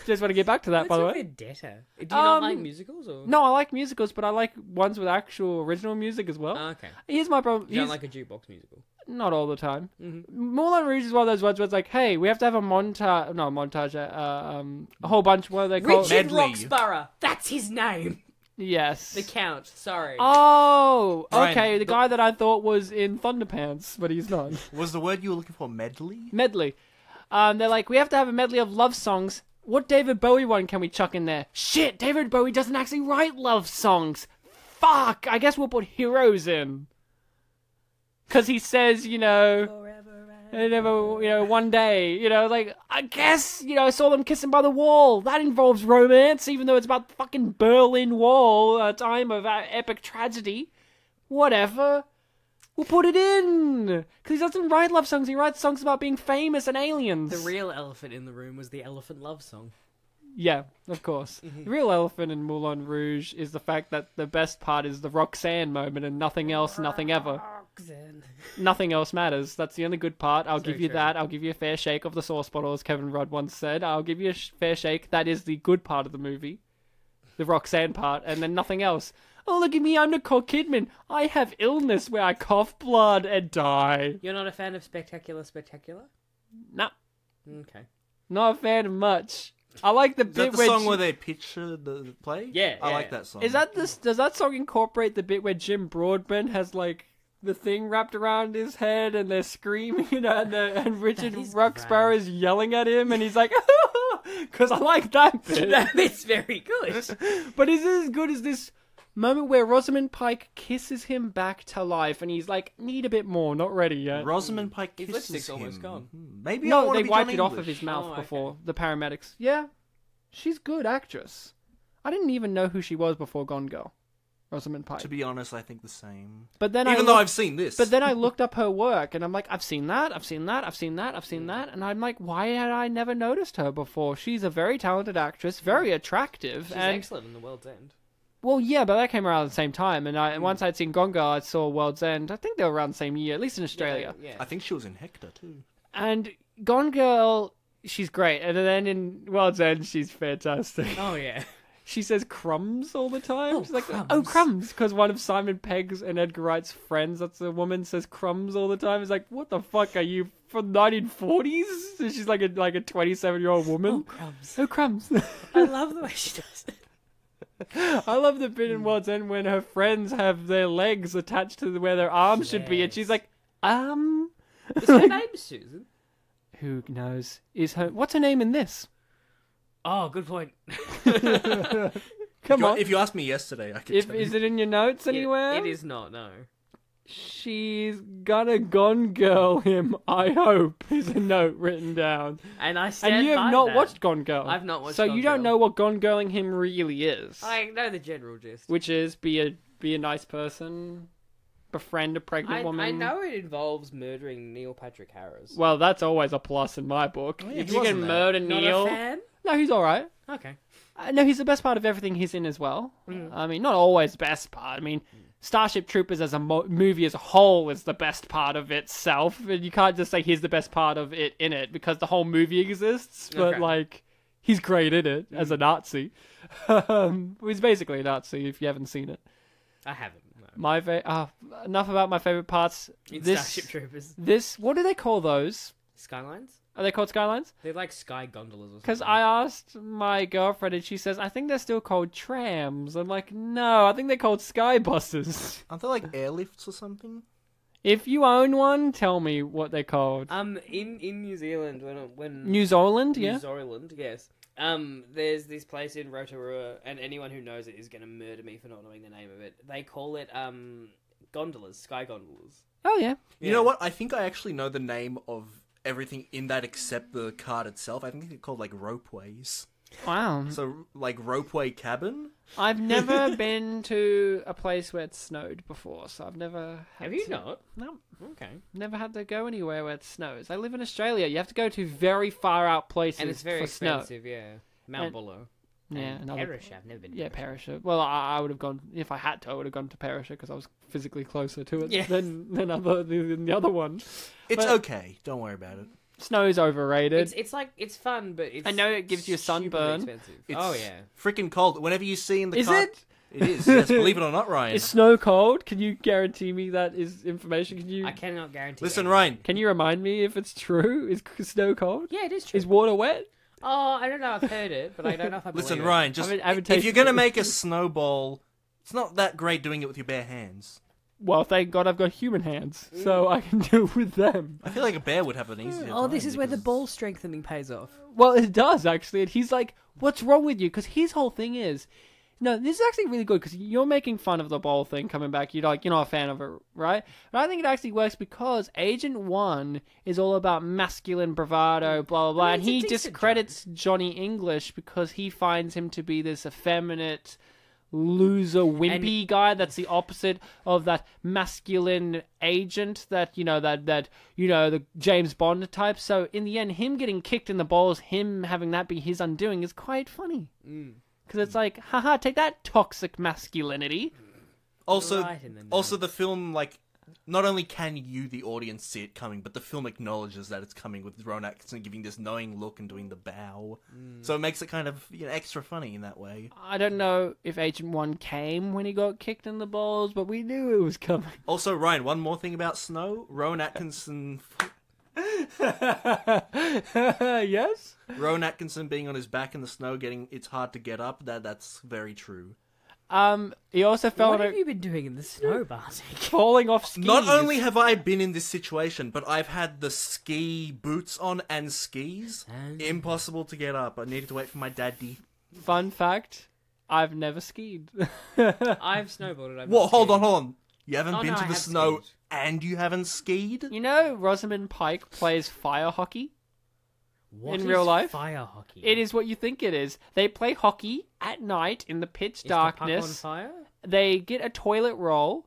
Just want to get back to that, by the way. Vendetta. Do you not like musicals? Or? No, I like musicals, but I like ones with actual original music as well. Oh, okay. Here's my problem. You don't like a jukebox musical? not all the time. Mm-hmm. Moulin Rouge is one of those ones where it's like, hey, we have to have a whole bunch. What are they called? Richard Medley. Roxburgh. That's his name. Yes. The Count. Sorry. Oh, Ryan, okay. The guy that I thought was in Thunderpants, but he's not. Was the word you were looking for medley? Medley. They're like, we have to have a medley of love songs. What David Bowie one can we chuck in there? Shit, David Bowie doesn't actually write love songs. Fuck, I guess we'll put Heroes in. Because he says, one day, like, I guess, I saw them kissing by the wall. That involves romance, even though it's about the fucking Berlin Wall, a time of epic tragedy. Whatever. We'll put it in. Because he doesn't write love songs, he writes songs about being famous and aliens. The real elephant in the room was the elephant love song. Yeah, of course. The real elephant in Moulin Rouge is the fact that the best part is the Roxanne moment and nothing else, nothing ever. Roxanne. Nothing Nothing else matters. That's the only good part. I'll Very give you true. that. I'll give you a fair shake of the sauce bottle, as Kevin Rudd once said. I'll give you a fair shake. That is the good part of the movie. The Roxanne part, and then nothing else. Oh, look at me, I'm Nicole Kidman. I have illness where I cough blood and die. You're not a fan of Spectacular? Nah, Okay. not a fan of much. I like the Is that bit the where... song where they picture the play? Yeah, I yeah. like that song. Is that this? Does that song incorporate the bit where Jim Broadbent has like the thing wrapped around his head and they're screaming and Richard That is Roxburgh great. is yelling at him and he's like, because I like that bit. It's very good. But is it as good as this moment where Rosamund Pike kisses him back to life and he's like, need a bit more, not ready yet. Rosamund Pike His kisses lipstick's him. almost gone. Maybe I No, want they to be wiped John it off of English. his mouth Oh, okay. before the paramedics. Yeah, she's good actress. I didn't even know who she was before Gone Girl. Rosamund Pike. To be honest, I think the same. But then Even though I've seen this. But then I looked up her work, and I'm like, I've seen that, I've seen that, I've seen that, I've seen that, and I'm like, why had I never noticed her before? She's a very talented actress, very attractive, She's and excellent in The World's End. well, yeah, but that came around at the same time, and once I'd seen Gone Girl, I saw World's End. I think they were around the same year, at least in Australia. Yeah. I think she was in Hector too. And Gone Girl, she's great, and then in World's End, she's fantastic. Oh, yeah. She says crumbs all the time. Oh, She's like, crumbs. oh, crumbs, because one of Simon Pegg's and Edgar Wright's friends, that's a woman, says crumbs all the time. It's like, what the fuck are you from 1940s? So she's like a 27-year-old woman. Oh, crumbs. Oh, crumbs. I love the way she does it. I love the bit in World's End when her friends have their legs attached to where their arms should be, and she's like, Is her name Susan? who knows? What's her name in this? Oh, good point. Come on. If you asked me yesterday, I could tell you. Is it in your notes anywhere? It is not, no. She's gonna Gone Girl him, I hope, is a note written down. And I stand And you by have not that. watched Gone Girl. I've not watched So Gone you don't Girl. know what Gone Girling him really is. I know the general gist. Which is be a nice person, befriend a pregnant woman. I know it involves murdering Neil Patrick Harris. Well, that's always a plus in my book. Oh, yeah, if he you can wasn't murder Not Neil... a fan? No, he's alright. Okay. No, he's the best part of everything he's in as well. I mean, not always the best part. I mean, Starship Troopers as a movie as a whole is the best part of itself. And you can't just say he's the best part of it in it because the whole movie exists. But, Okay. like, he's great in it as a Nazi. He's basically a Nazi if you haven't seen it. I haven't. No. Enough about my favorite parts. In This, Starship Troopers. what do they call those? Skylines? Are they called skylines? They're like sky gondolas or something. Because I asked my girlfriend and she says, I think they're still called trams. I'm like, no, I think they're called sky buses. Aren't they like airlifts or something? If you own one, tell me what they're called. In New Zealand, when New Zealand, yeah? New Zealand, yes. There's this place in Rotorua, and anyone who knows it is going to murder me for not knowing the name of it. They call it gondolas, sky gondolas. Oh, yeah. You know what? I think I actually know the name of everything in that except the card itself. I think they're called like ropeways. Wow. So like ropeway cabin. I've never been to a place where it snowed before, so I've never had Have you to... not? No, Okay. never had to go anywhere where it snows. I live in Australia. You have to go to very far out places And it's very for snow. expensive, yeah. Mount And- Buller. Yeah, And another... Perisher, I've never been to Yeah, Perisher. Perisher. Well, I would have gone if I had to. I would have gone to Perisher because I was physically closer to it Yeah. than the other one. It's But- okay. Don't worry about it. Snow's overrated. It's fun, but it's I know it gives you a stupidly sunburn. expensive. It's Oh yeah. freaking cold. Whenever you see in the Is car... it? It is, yes, believe it or not, Ryan. Is snow cold? Can you guarantee me that is information? Can you? I cannot guarantee. Listen, anything. Ryan. Can you remind me if it's true? Is snow cold? Yeah, it is true. Is water wet? Oh, I don't know. I've heard it, but I don't know if I believe Listen, it. Ryan, just I haven't if you're tasted going to it. make a snowball, it's not that great doing it with your bare hands. Well, thank God I've got human hands, so I can do it with them. I feel like a bear would have an easier Oh, this time is where the because- ball strengthening pays off. Well, it does, actually. And he's like, what's wrong with you? Because his whole thing is, no, this is actually really good because you're making fun of the bowl thing coming back. You're like, you're not a fan of it, right? But I think it actually works because Agent 1 is all about masculine bravado, blah, blah, blah. And it's a he decent discredits Johnny English because he finds him to be this effeminate, loser, wimpy guy that's the opposite of that masculine agent that, the James Bond type. So in the end, him getting kicked in the balls, him having that be his undoing is quite funny. Because it's like, haha, take that toxic masculinity. Also, Right in the also the film, like, not only can you, the audience, see it coming, but the film acknowledges that it's coming with Rowan Atkinson giving this knowing look and doing the bow. So it makes it kind of extra funny in that way. I don't know if Agent 1 came when he got kicked in the balls, but we knew it was coming. Also, Ryan, one more thing about Snow. Rowan Atkinson... Yes? Rowan Atkinson being on his back in the snow, it's hard to get up. That's very true. He also fell What on have you been doing in the snow, Bartek? falling off skis. Not only have I been in this situation, but I've had the ski boots on and skis. Impossible to get up. I needed to wait for my daddy. Fun fact, I've never skied. I've snowboarded. I've Whoa, not hold skied. on, hold on. You haven't Oh, been no, to I the have snow skied. and you haven't skied? You know, Rosamund Pike plays fire hockey What in is real life. fire hockey? It is what you think it is. They play hockey at night in the pitch Is the darkness. puck on fire? They get a toilet roll,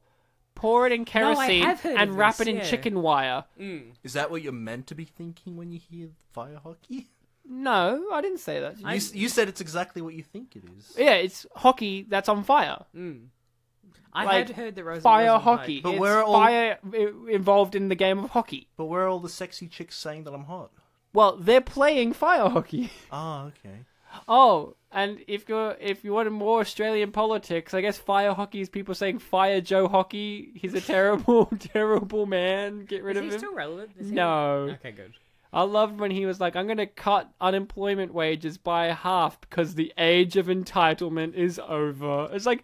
pour it in kerosene, have heard and of wrap this, it in yeah. chicken wire. Is that what you're meant to be thinking when you hear fire hockey? No, I didn't say that. You said it's exactly what you think it is. Yeah, it's hockey that's on fire. I Like, had heard that Rosamund Fire Pike- hockey. But It's we're all- fire involved in the game of hockey. But where are all the sexy chicks saying that I'm hot? Well, they're playing fire hockey. Ah, okay. Oh, and if you wanted more Australian politics, I guess fire hockey is people saying fire Joe Hockey. He's a terrible, terrible man. Get rid Is of he him. still relevant? Is he- No. Okay, good. I loved when he was like, I'm going to cut unemployment wages by half because the age of entitlement is over. It's like,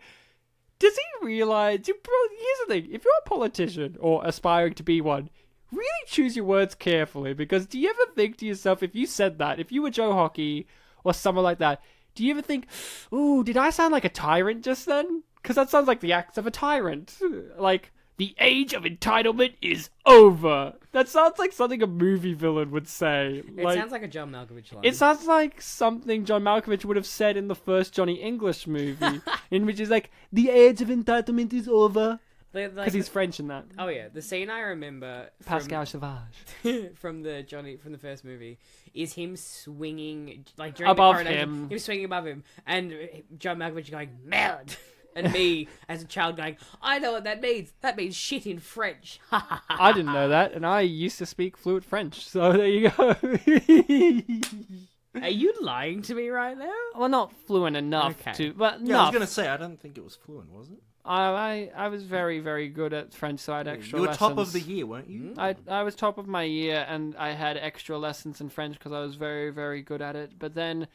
does he realize? Here's the thing. If you're a politician or aspiring to be one, really choose your words carefully, because do you ever think to yourself, if you said that, if you were Joe Hockey or someone like that, do you ever think, ooh, did I sound like a tyrant just then? Because that sounds like the acts of a tyrant. Like, the age of entitlement is over. That sounds like something a movie villain would say. It sounds like a John Malkovich line. It sounds like something John Malkovich would have said in the first Johnny English movie, in which he's like, the age of entitlement is over. Because he's French in that. Oh yeah, the scene I remember from, Pascal Sauvage. from the first movie is him swinging like during Above the coronation, him. him swinging above him, and John Malkovich going merde, and me as a child going, I know what that means. That means shit in French. I didn't know that, and I used to speak fluent French, so there you go. Are you lying to me right now? Well, not fluent enough Okay. to, but Yeah, I was enough. going to say, I don't think it was fluent, was it? I was very, very good at French, so I had extra You were lessons. top of the year, weren't you? I was top of my year, and I had extra lessons in French because I was very, very good at it. But then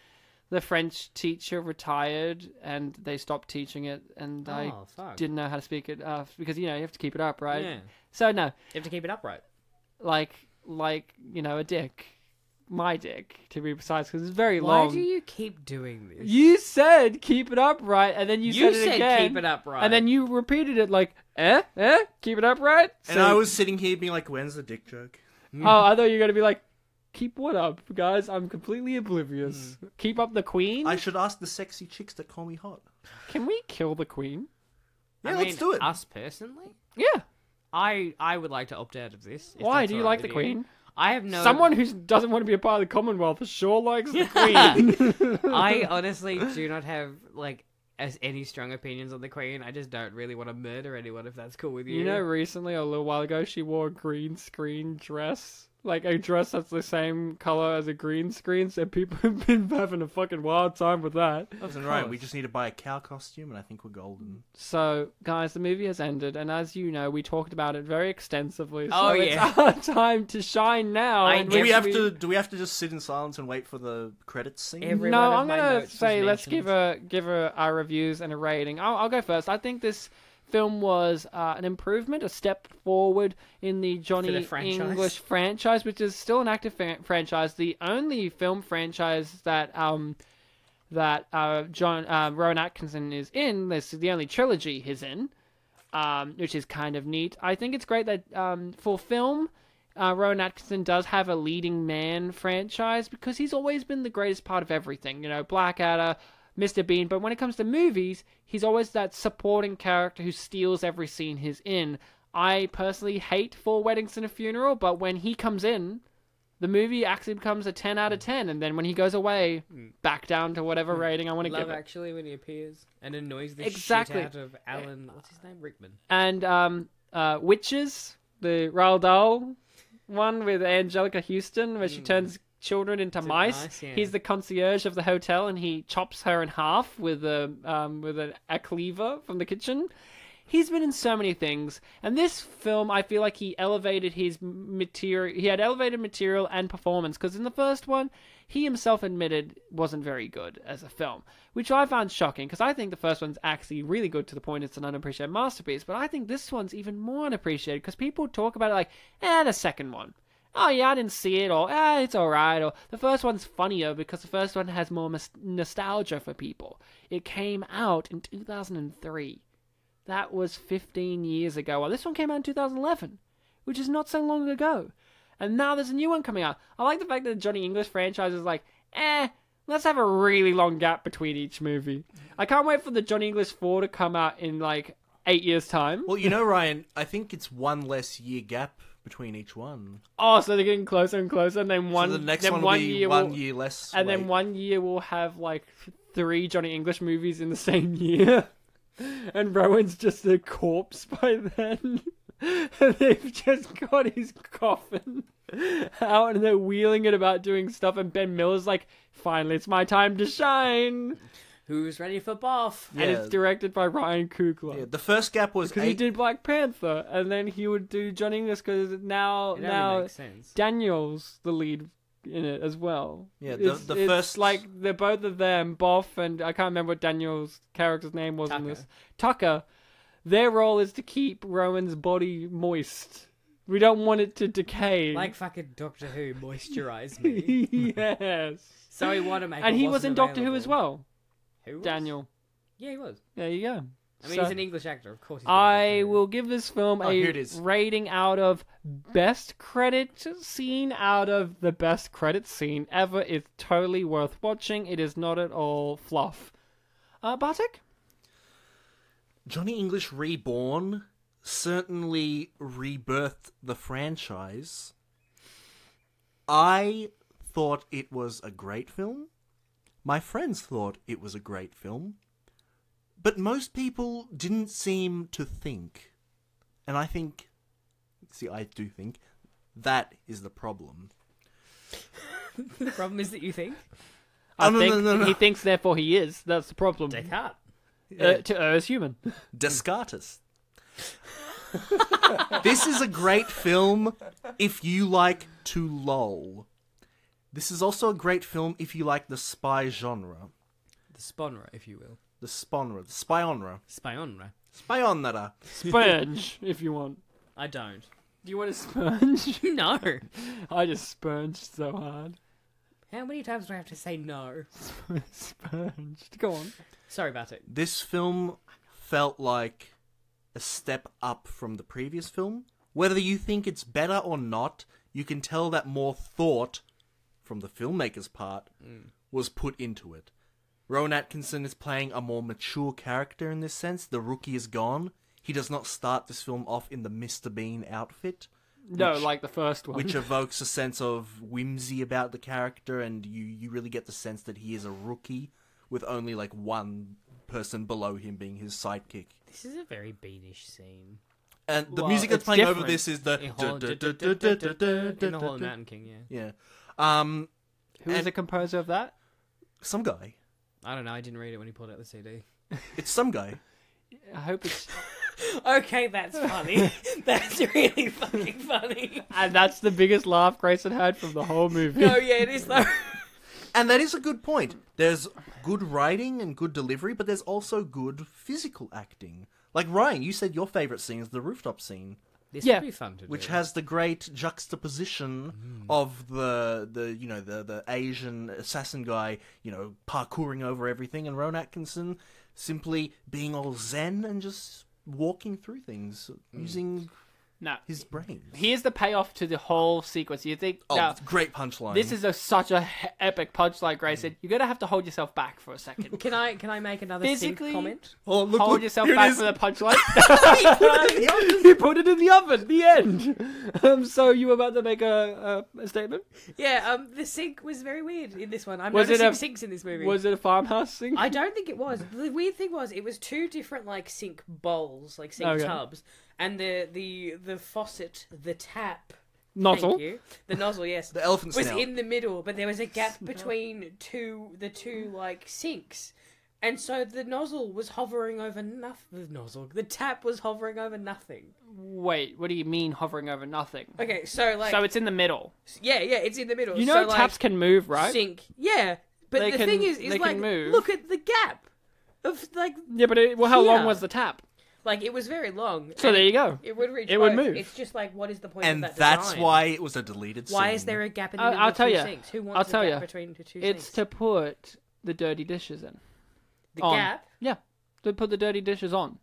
the French teacher retired, and they stopped teaching it, and I Oh, fuck. didn't know how to speak it because you have to keep it up, right? Yeah. So no, You have to keep it upright. like a dick, my dick to be precise, because it's very Why long. do you keep doing this? You said keep it upright, and then you said it said again. keep it upright. And then you repeated it like, keep it upright. And So- I was sitting here being like, when's the dick joke? Oh, I thought you were gonna be like, keep what up, guys? I'm completely oblivious. Keep up the queen. I should ask the sexy chicks that call me hot. Can we kill the queen? Yeah, I let's mean, do it. Us personally, Yeah. I would like to opt out of this. if Why that's do you all right like the with queen? I have no. Someone who doesn't want to be a part of the Commonwealth sure likes the queen. I honestly do not have any strong opinions on the Queen. I just don't really want to murder anyone. If that's cool with you. You know, recently, a little while ago, she wore a green screen dress like a dress that's the same color as a green screen, so people have been having a fucking wild time with that. Listen, right, we just need to buy a cow costume, and I think we're golden. So, guys, the movie has ended, and as you know, we talked about it very extensively. Oh, So yeah. it's our time to shine now. Do we have to just sit in silence and wait for the credits scene? Every No, one of I'm my gonna notes say was let's mentioned. give our reviews and a rating. I'll go first. I think this film was an improvement, a step forward in the Johnny franchise. English franchise, which is still an active franchise. The only film franchise that Rowan Atkinson is in. This is the only trilogy he's in, which is kind of neat. I think it's great that for film, Rowan Atkinson does have a leading man franchise because he's always been the greatest part of everything. You know, Blackadder, Mr. Bean, but when it comes to movies, he's always that supporting character who steals every scene he's in. I personally hate Four Weddings and a Funeral, but when he comes in, the movie actually becomes a 10 out of 10, and then when he goes away, back down to whatever rating I want to give it. Love Actually when he appears and annoys the Exactly. shit out of Alan. What's his name? Rickman. And Witches, the Roald Dahl one with Angelica Houston, where she turns children into mice. Yeah. He's the concierge of the hotel, and he chops her in half with a cleaver from the kitchen. He's been in so many things, and this film, I feel like he elevated his material. He had elevated material and performance, because in the first one, he himself admitted wasn't very good as a film, which I found shocking, because I think the first one's actually really good to the point it's an unappreciated masterpiece, but I think this one's even more unappreciated, because people talk about it like, the second one. Oh yeah, I didn't see it, or it's alright, or the first one's funnier because the first one has more nostalgia for people. It came out in 2003. That was 15 years ago. Well, this one came out in 2011, which is not so long ago. And now there's a new one coming out. I like the fact that the Johnny English franchise is like, let's have a really long gap between each movie. I can't wait for the Johnny English 4 to come out in like 8 years' time. Well, you know, Ryan, I think it's one less year gap between each one. Oh, so they're getting closer and closer, and then So the next one will be 1 year less. And then 1 year we'll have like 3 Johnny English movies in the same year. And Rowan's just a corpse by then. And they've just got his coffin out and they're wheeling it about doing stuff. And Ben Miller's like, finally, it's my time to shine. Who's ready for Boff? Yeah. And it's directed by Ryan Coogler. Yeah, the first gap was Because he did Black Panther. And then he would do Johnny English because now makes sense. Daniel's the lead in it as well. Yeah, it's first, like they're both of them, Boff and I can't remember what Daniel's character's name was in this. Tucker. Their role is to keep Rowan's body moist. We don't want it to decay. Like fucking Doctor Who, moisturize me. Yes. So he wanted to make. And he was wasn't in Doctor Who available. as well. Who was? Daniel. Yeah, he was. There you go. I mean, So- he's an English actor, of course. He's been in I Doctor Who. will give this film here a it is. rating out of best credit scene out of the best credit scene ever. It's totally worth watching. It is not at all fluff. Bartek? Johnny English Reborn certainly rebirthed the franchise. I thought it was a great film. My friends thought it was a great film. But most people didn't seem to think. And I do think that is the problem. The problem is that you think I no, think no. he thinks, therefore he is. That's the problem. Descartes. To as human. Descartes. This is a great film if you like to lol. This is also a great film if you like the spy genre. The Sponra, if you will. The spionra. The spionra. Spionra. Spionra. Sponge, if you want. I don't. Do you want a sponge? No. I just sponged so hard. How many times do I have to say no? Sponged. Go on. Sorry about it. This film felt like a step up from the previous film. Whether you think it's better or not, you can tell that more thought from the filmmaker's part was put into it. Rowan Atkinson is playing a more mature character in this sense. The rookie is gone. He does not start this film off in the Mr. Bean outfit. No, like the first one. Which evokes a sense of whimsy about the character, and you really get the sense that he is a rookie with only like one person below him being his sidekick. This is a very beanish scene. And the Well, music that's it's playing over different. this is the... In the Hall of Mountain King, yeah. Who is And- the composer of that? Some guy. I don't know, I didn't read it when he pulled out the CD. It's some guy. I hope it's... Okay, that's funny. That's really fucking funny. And that's the biggest laugh Grayson had from the whole movie. No, yeah, it is though. And that is a good point. There's good writing and good delivery, but there's also good physical acting. Like, Ryan, you said your favourite scene is the rooftop scene, This Yeah. would be fun to do. which has the great juxtaposition of the Asian assassin guy, parkouring over everything, and Rowan Atkinson simply being all zen and just walking through things using No. his brains. Here's the payoff to the whole sequence. You think... Oh, now, great punchline. this is such a epic punchline, Grayson. You're going to have to hold yourself back for a second. Can I make another Physically- sync comment? Oh, look, Hold look, yourself here it back is. for the punchline. You put it in the oven. The end. So you were about to make a statement? Yeah, the sync was very weird in this one. I'm Was it noticing a- sinks in this movie. Was it a farmhouse thing? I don't think it was. The weird thing was it was two different sink bowls, sink Okay. tubs, and the faucet, the tap. Nozzle. Thank you. The nozzle, yes. The elephant was snout. in the middle, but there was a gap between the two sinks. And so the nozzle was hovering over nothing. The tap was hovering over nothing. Wait, what do you mean hovering over nothing? Okay, so So it's in the middle. yeah, it's in the middle. You know so, taps can move, right? sink. Yeah, but They the can- thing is they can move. look at the gap of Yeah, but how long here. was the tap? it was very long. So and there you go. It would reach. It would both. move. It's just what is the point And of that that's design? why it was a deleted scene. Why is there a gap in the I'll- middle I'll of tell two ya. sinks? Who I'll wants tell a ya. gap between the two It's sinks? to put the dirty dishes in. The on. gap. Yeah, to put the dirty dishes on.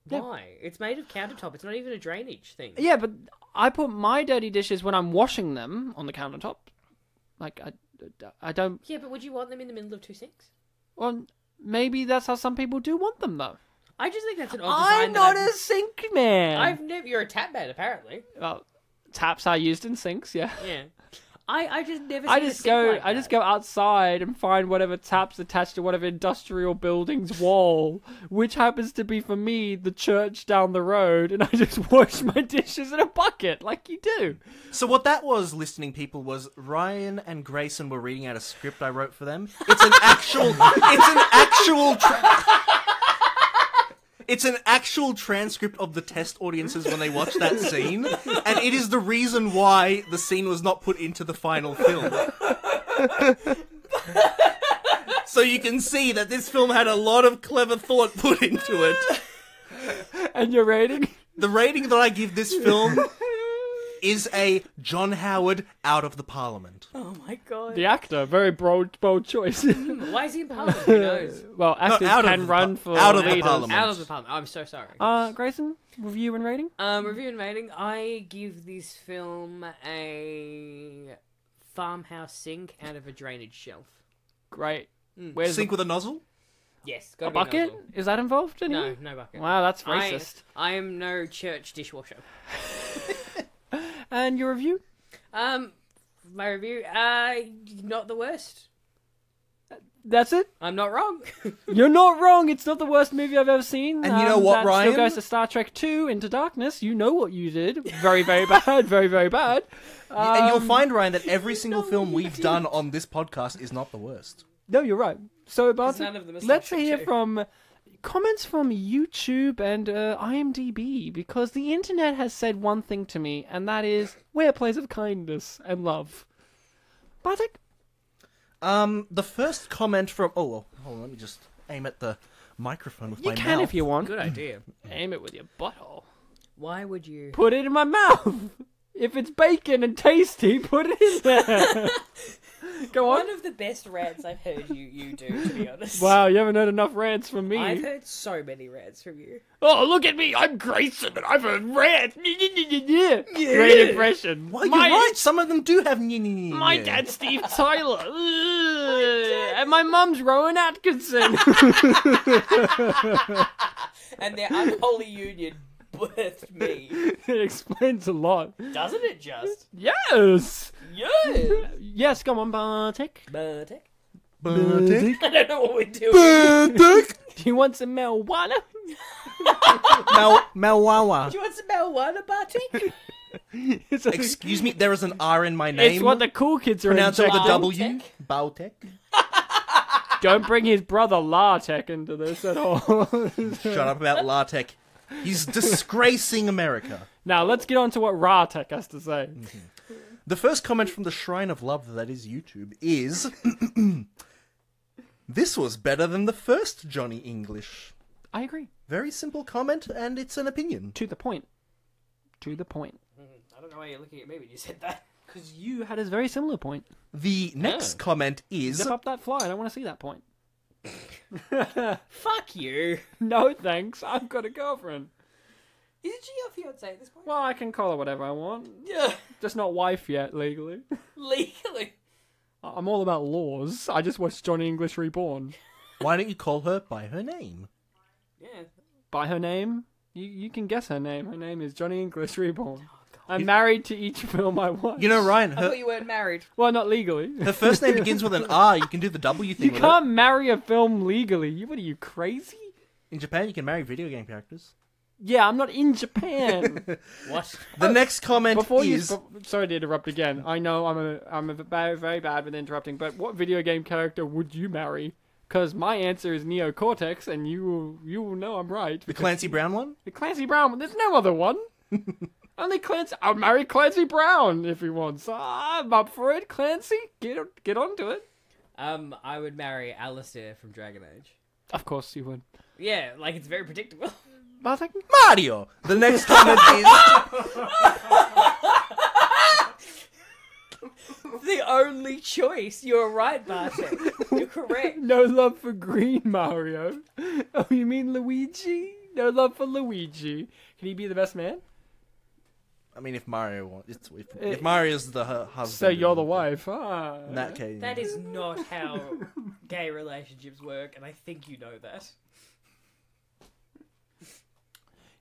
Yeah. Why? It's made of countertop. It's not even a drainage thing. Yeah, but I put my dirty dishes when I'm washing them on the countertop. I don't... Yeah, but would you want them in the middle of two sinks? Well, maybe that's how some people do want them, though. I just think that's an odd design. I'm not a sink man. I've never. You're a tap man, apparently. Well, taps are used in sinks, yeah. Yeah. I just never. I seen a just sink go. like I just that. go outside and find whatever taps attached to whatever industrial building's wall, which happens to be for me the church down the road, and I just wash my dishes in a bucket like you do. So what that was, listening people, was Ryan and Grayson were reading out a script I wrote for them. It's an actual... It's an actual transcript of the test audiences when they watched that scene, and it is the reason why the scene was not put into the final film. So you can see that this film had a lot of clever thought put into it. And your rating? The rating that I give this film is a John Howard out of the Parliament. Oh my god. The actor, very bold choice. Why is he in Parliament? Who knows? Well, actors out of can the run par- for out of the leaders. Parliament. Out of the Parliament. I'm so sorry. Grayson, review and rating? Review and rating. I give this film a farmhouse sink out of a drainage shelf. Great. Where's Sink with a nozzle? Yes. a Gotta be bucket? nozzle. Is that involved in No, here? no bucket. Wow, that's racist. I am no church dishwasher. And your review? My review, not the worst. That's it? I'm not wrong. You're not wrong. It's not the worst movie I've ever seen. And you know what, that Ryan? Still goes to Star Trek 2 Into Darkness. You know what you did. Very, very bad. Very, very bad. And you'll find, Ryan, that every single film we've done on this podcast is not the worst. No, you're right. So, Bartek, none of them are let's Star Trek hear 2. from comments from YouTube and IMDb, because the internet has said one thing to me, and that is, we're a place of kindness and love. Bartek? The first comment from... Oh, well, hold on, let me just aim at the microphone with You my can mouth. if you want. Good idea. Aim it with your butthole. Why would you? Put it in my mouth. If it's bacon and tasty, put it in there. Go on. One of the best rants I've heard you do, to be honest. Wow, you haven't heard enough rants from me. I've heard so many rants from you. Oh, look at me. I'm Grayson and I've heard rants. Great impression. Well, you're right, some of them do have... My dad's Steve Tyler. And my mum's Rowan Atkinson. And their unholy union birthed me. It explains a lot. Doesn't it just? Yes. Yeah. Yes, come on, Bartek. Bartek? Bartek? I don't know what we're doing. Do you want some marijuana? Malwawa. Do you want some marijuana, Bartek? Excuse me, there is an R in my name. It's what the cool kids are Pronounce it with a injecting. W. Bautek. Don't bring his brother Lartek into this at all. Shut up about Lartek. He's disgracing America. Now, let's get on to what Ratek has to say. The first comment from the Shrine of Love that is YouTube is... This was better than the first Johnny English. I agree. Very simple comment, and it's an opinion. To the point. To the point. I don't know why you're looking at me when you said that. Because you had a very similar point. The next comment is... Zip up that fly. I don't want to see that point. Fuck you. No, thanks. I've got a girlfriend. Isn't she your fiance at this point? Well, I can call her whatever I want. Yeah. Just not wife yet, legally. Legally. I'm all about laws. I just watched Johnny English Reborn. Why don't you call her by her name? Yeah. By her name? You can guess her name. Her name is Johnny English Reborn. I'm married to each film I watch. You know, Ryan, I thought you weren't married. Well, not legally. her first name begins with an R. You can do the W thing You with can't marry a film legally. What are you, crazy? it. In Japan, you can marry video game characters. Yeah, I'm not in Japan. What? The next comment is... Sorry to interrupt again. I know I'm very bad with interrupting, but what video game character would you marry? Because my answer is Neo Cortex, and you will know I'm right. The Clancy Brown one? The Clancy Brown one. There's no other one. Only Clancy. I'll marry Clancy Brown if he wants. I'm up for it, Clancy. Get onto it. I would marry Alistair from Dragon Age. Of course you would. Yeah, like it's very predictable. Bartek? Mario! The next comment is... The only choice. You're right, Bartek. You're correct. No love for Green Mario. Oh, you mean Luigi? No love for Luigi. Can he be the best man? I mean, if Mario wants... If Mario's the husband... So you're the wife. Ah. In that case... That is not how gay relationships work, and I think you know that.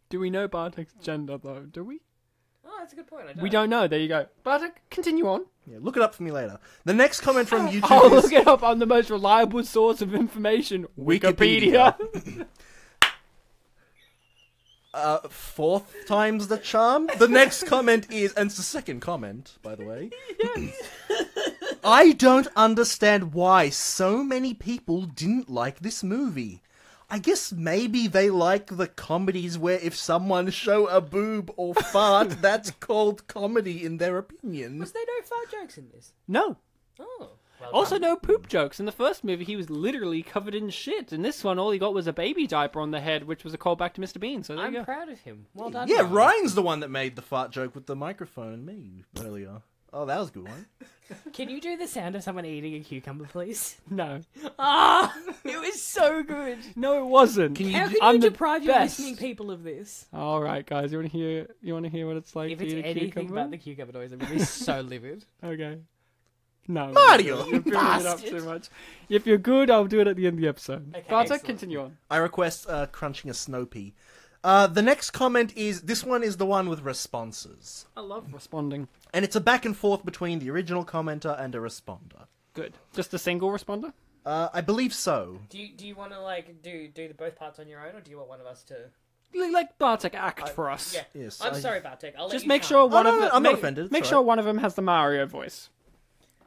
Do we know Bartek's gender, though? Do we? Oh, that's a good point. We don't know. There you go. Bartek, continue on. Yeah, look it up for me later. The next comment from YouTube I'll is... look it up on the most reliable source of information, Wikipedia. Fourth time's the charm. The next comment is... And it's the second comment, by the way. Yes. I don't understand why so many people didn't like this movie. I guess maybe they like the comedies where if someone show a boob or fart, that's called comedy in their opinion. Was there no fart jokes in this? No. Oh. Well Also, done. no poop jokes. In the first movie, he was literally covered in shit. In this one, all he got was a baby diaper on the head, which was a callback to Mr. Bean. So there you go. I'm proud of him. Well done. Yeah, Ryan. Ryan's the one that made the fart joke with the microphone and me earlier. Oh, that was a good one. Can you do the sound of someone eating a cucumber, please? No. Ah, it was so good. No, it wasn't. How can I'm you the deprive your best. listening people of this? All right, guys. You want to hear? You want to hear what it's like If to it's eat a anything cucumber? but the cucumber noise, I'm gonna be so livid. Okay. No. Mario, You're building it up bastard. too much. If you're good, I'll do it at the end of the episode. Okay, Bartek, excellent. continue on. I request crunching a snow pea. The next comment is... This one is the one with responses. I love responding. And it's a back and forth between the original commenter and a responder. Good. Just a single responder? I believe so. Do you want to like do the both parts on your own, or do you want one of us to? Let Bartek act for us. Yeah. Yes, I'm sorry, Bartek. I'll let Just you make count. sure one no, of no, them. I'm not offended, it's Make all sure right. one of them has the Mario voice.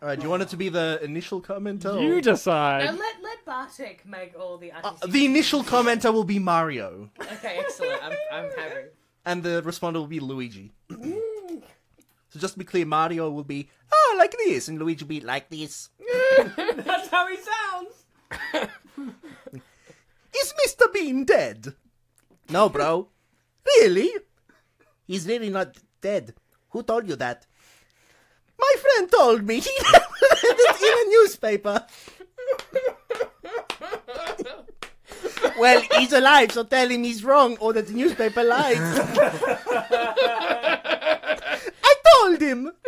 Alright, do you want it to be the initial commenter? You or- decide. Now let Bartek make all the artistic... The initial commenter will be Mario. Okay, excellent. I'm happy. And the responder will be Luigi. So just to be clear, Mario will be, oh, like this. And Luigi will be like this. That's how he sounds. Is Mr. Bean dead? No, bro. Really? He's really not dead. Who told you that? My friend told me. He read it in a newspaper. Well, he's alive, so tell him he's wrong or that the newspaper lies. I told him. Of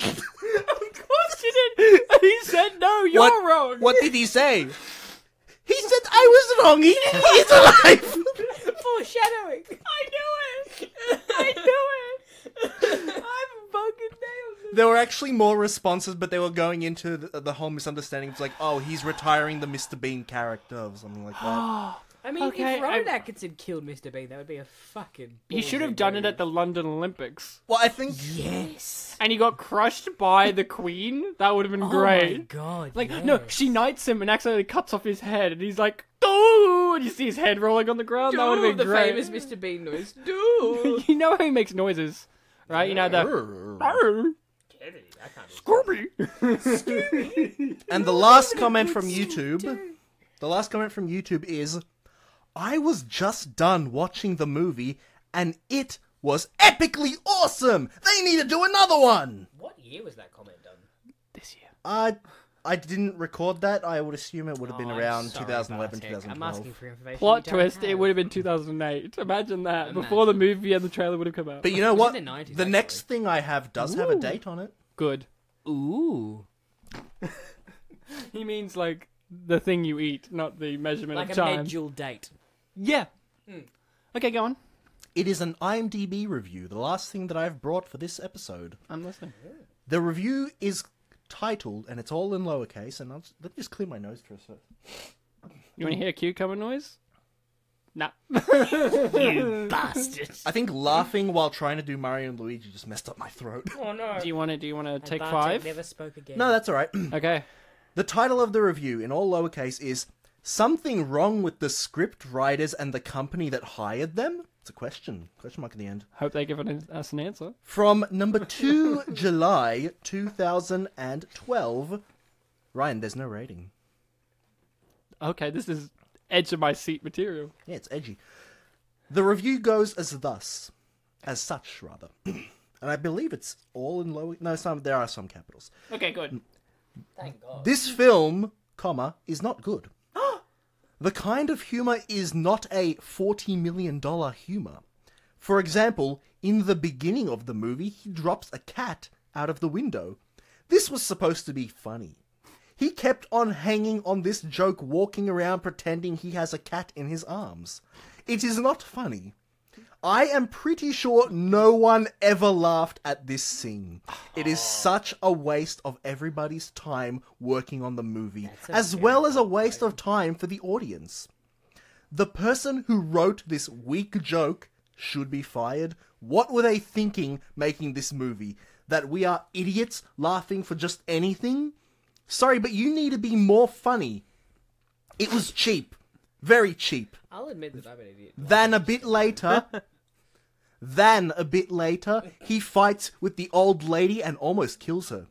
course you did. And he said, no, you're wrong. What did he say? He said I was wrong. He's alive. Foreshadowing. I knew it. I knew it. I fucking nailed There were actually more responses, but they were going into the whole misunderstanding. It's like, oh, he's retiring the Mr. Bean character or something like that. I mean, Okay, if Rowan Atkinson killed Mr. Bean, that would be a fucking... He should have done it at the London Olympics. Well, I think... Yes! And he got crushed by the Queen. That would have been great. Oh my god, Like, yes. no, she knights him and accidentally cuts off his head, and he's like, "Doo!" And you see his head rolling on the ground. That would have been the great. famous Mr. Bean noise. Do. You know how he makes noises, right? You know the Scooby. And the last comment from YouTube... The last comment from YouTube is... I was just done watching the movie, and it was epically awesome! They need to do another one! What year was that comment done? This year. I didn't record that. I would assume it would have been I'm around sorry, 2011, Bartek. 2012. I'm asking for information. Plot you don't twist, it have. would have been 2008. Imagine that. Imagine. Before the movie and the trailer would have come out. But you know It was what? in the 90s, The next thing I have does have a Ooh. date on it. Good. Ooh. He means, like, the thing you eat, not the measurement Like of a time. medjool date. Yeah. Okay, go on. It is an IMDb review, the last thing that I've brought for this episode. I'm listening. The review is titled, and it's all in lowercase, and let me just clear my nose for a sec. You want to hear a cucumber noise? Nah. You bastard. I think laughing while trying to do Mario and Luigi just messed up my throat. Oh no. Do you want to take Bartek 5? never spoke again. No, that's alright. Okay. The title of the review, in all lowercase, is Something Wrong with the Script Writers and the Company That Hired Them? It's a question. Question mark at the end. Hope they give us an answer. From number 2 July 2012. Ryan, there's no rating. Okay, this is edge of my seat material. Yeah, it's edgy. The review goes as such, rather. And I believe it's all in lower... No, there are some capitals. Okay, good. Thank God. This film, is not good. The kind of humor is not a $40 million humor. For example, in the beginning of the movie, he drops a cat out of the window. This was supposed to be funny. He kept on hanging on this joke, walking around pretending he has a cat in his arms. It is not funny. I am pretty sure no one ever laughed at this scene. It is such a waste of everybody's time working on the movie, as well as a waste of time for the audience. The person who wrote this weak joke should be fired. What were they thinking making this movie? That we are idiots laughing for just anything? Sorry, but you need to be more funny. It was cheap. Very cheap. I'll admit that I'm an idiot. Then a bit later, he fights with the old lady and almost kills her.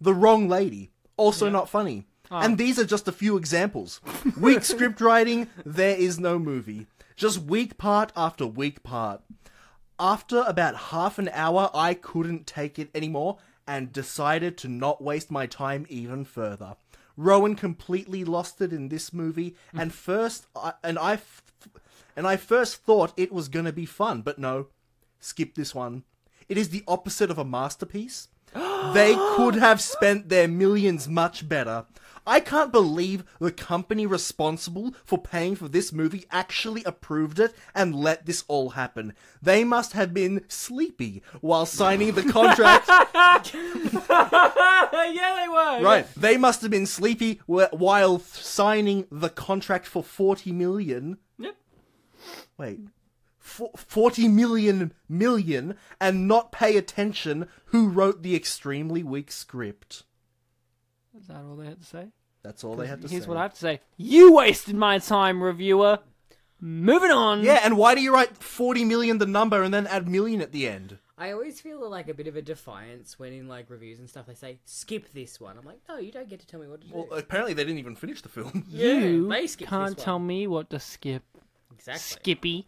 The wrong lady. Also not funny. And these are just a few examples. Weak script writing, there is no movie. Just weak part after weak part. After about half an hour, I couldn't take it anymore and decided to not waste my time even further. Rowan completely lost it in this movie, and I first thought it was gonna be fun, but no. Skip this one. It is the opposite of a masterpiece. They could have spent their millions much better. I can't believe the company responsible for paying for this movie actually approved it and let this all happen. They must have been sleepy while signing the contract. Yeah, they were. Right. They must have been sleepy while signing the contract for 40 million. Yep. Wait. 40 million and not pay attention who wrote the extremely weak script. Is that all they had to say? That's all they had to say. Here's what I have to say. You wasted my time, reviewer. Moving on. Yeah, and why do you write 40 million the number and then add million at the end? I always feel like a bit of a defiance when in like reviews and stuff they say, skip this one. I'm like, no, you don't get to tell me what to do. Well, apparently they didn't even finish the film. You they skipped this can't one. tell me what to skip. Exactly. Skippy.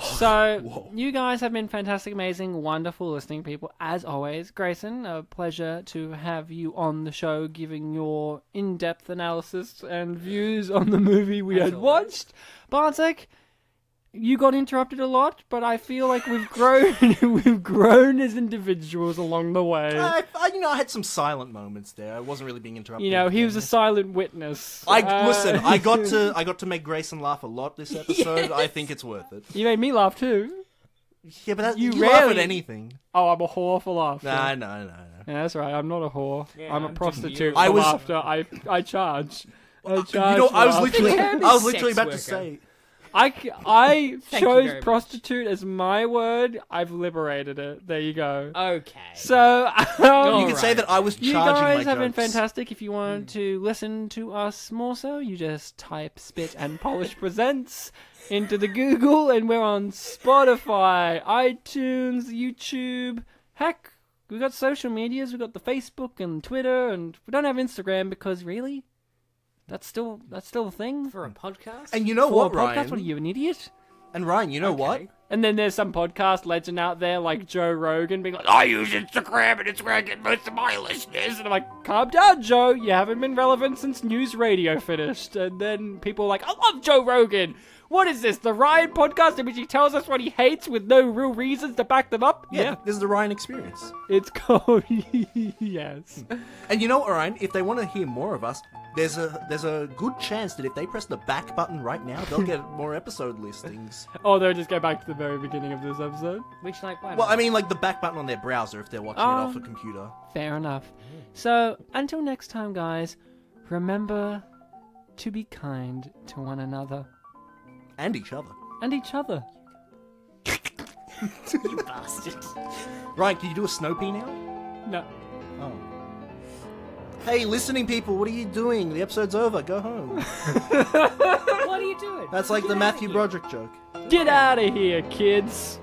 So, Whoa. you guys have been fantastic, amazing, wonderful listening people. As always, Grayson, a pleasure to have you on the show giving your in-depth analysis and views on the movie we had watched. Bartek, you got interrupted a lot, but I feel like we've grown as individuals along the way. I had some silent moments there. I wasn't really being interrupted. You know, he was a silent witness. Listen, I got to make Grayson laugh a lot this episode. Yes. I think it's worth it. You made me laugh too. Yeah, but you You laugh at rarely- anything. Oh, I'm a whore for laughter. No. Yeah, that's right. I'm not a whore. Yeah, I'm a I'm prostitute. I was- after I charge. I charge. I was for- literally, Became a I was literally sex about worker. to say. I Thank you chose very much. prostitute as my word. I've liberated it. There you go. Okay. So You can Alright. say that I was you charging guys my have been jokes. fantastic. If you want to listen to us more so, you just type Spit and Polish Presents into the Google, and we're on Spotify, iTunes, YouTube. Heck, we got social medias. We got the Facebook and Twitter, and we don't have Instagram because really, that's still a thing. For a podcast? And you know For what, a podcast, Ryan? what are you, an idiot? And Ryan, you know what? Okay. And then there's some podcast legend out there like Joe Rogan being like, I use Instagram and it's where I get most of my listeners. And I'm like, calm down, Joe. You haven't been relevant since news radio finished. And then people are like, I love Joe Rogan. What is this, the Ryan podcast in which he tells us what he hates with no real reasons to back them up? Yeah, this is the Ryan experience. It's called, yes. And you know what, Ryan? If they want to hear more of us, there's a good chance that if they press the back button right now, they'll get more episode listings. Oh, they'll just go back to the very beginning of this episode. Which, like, why Well, not? I mean, like the back button on their browser if they're watching it off a computer. Fair enough. So, until next time, guys, remember to be kind to one another. And each other. And each other. You bastard. Ryan, can you do a snow pea now? No. Oh. Hey, listening people, what are you doing? The episode's over. Go home. What are you doing? That's like Get the outta Matthew here. Broderick joke. Get out of here, kids.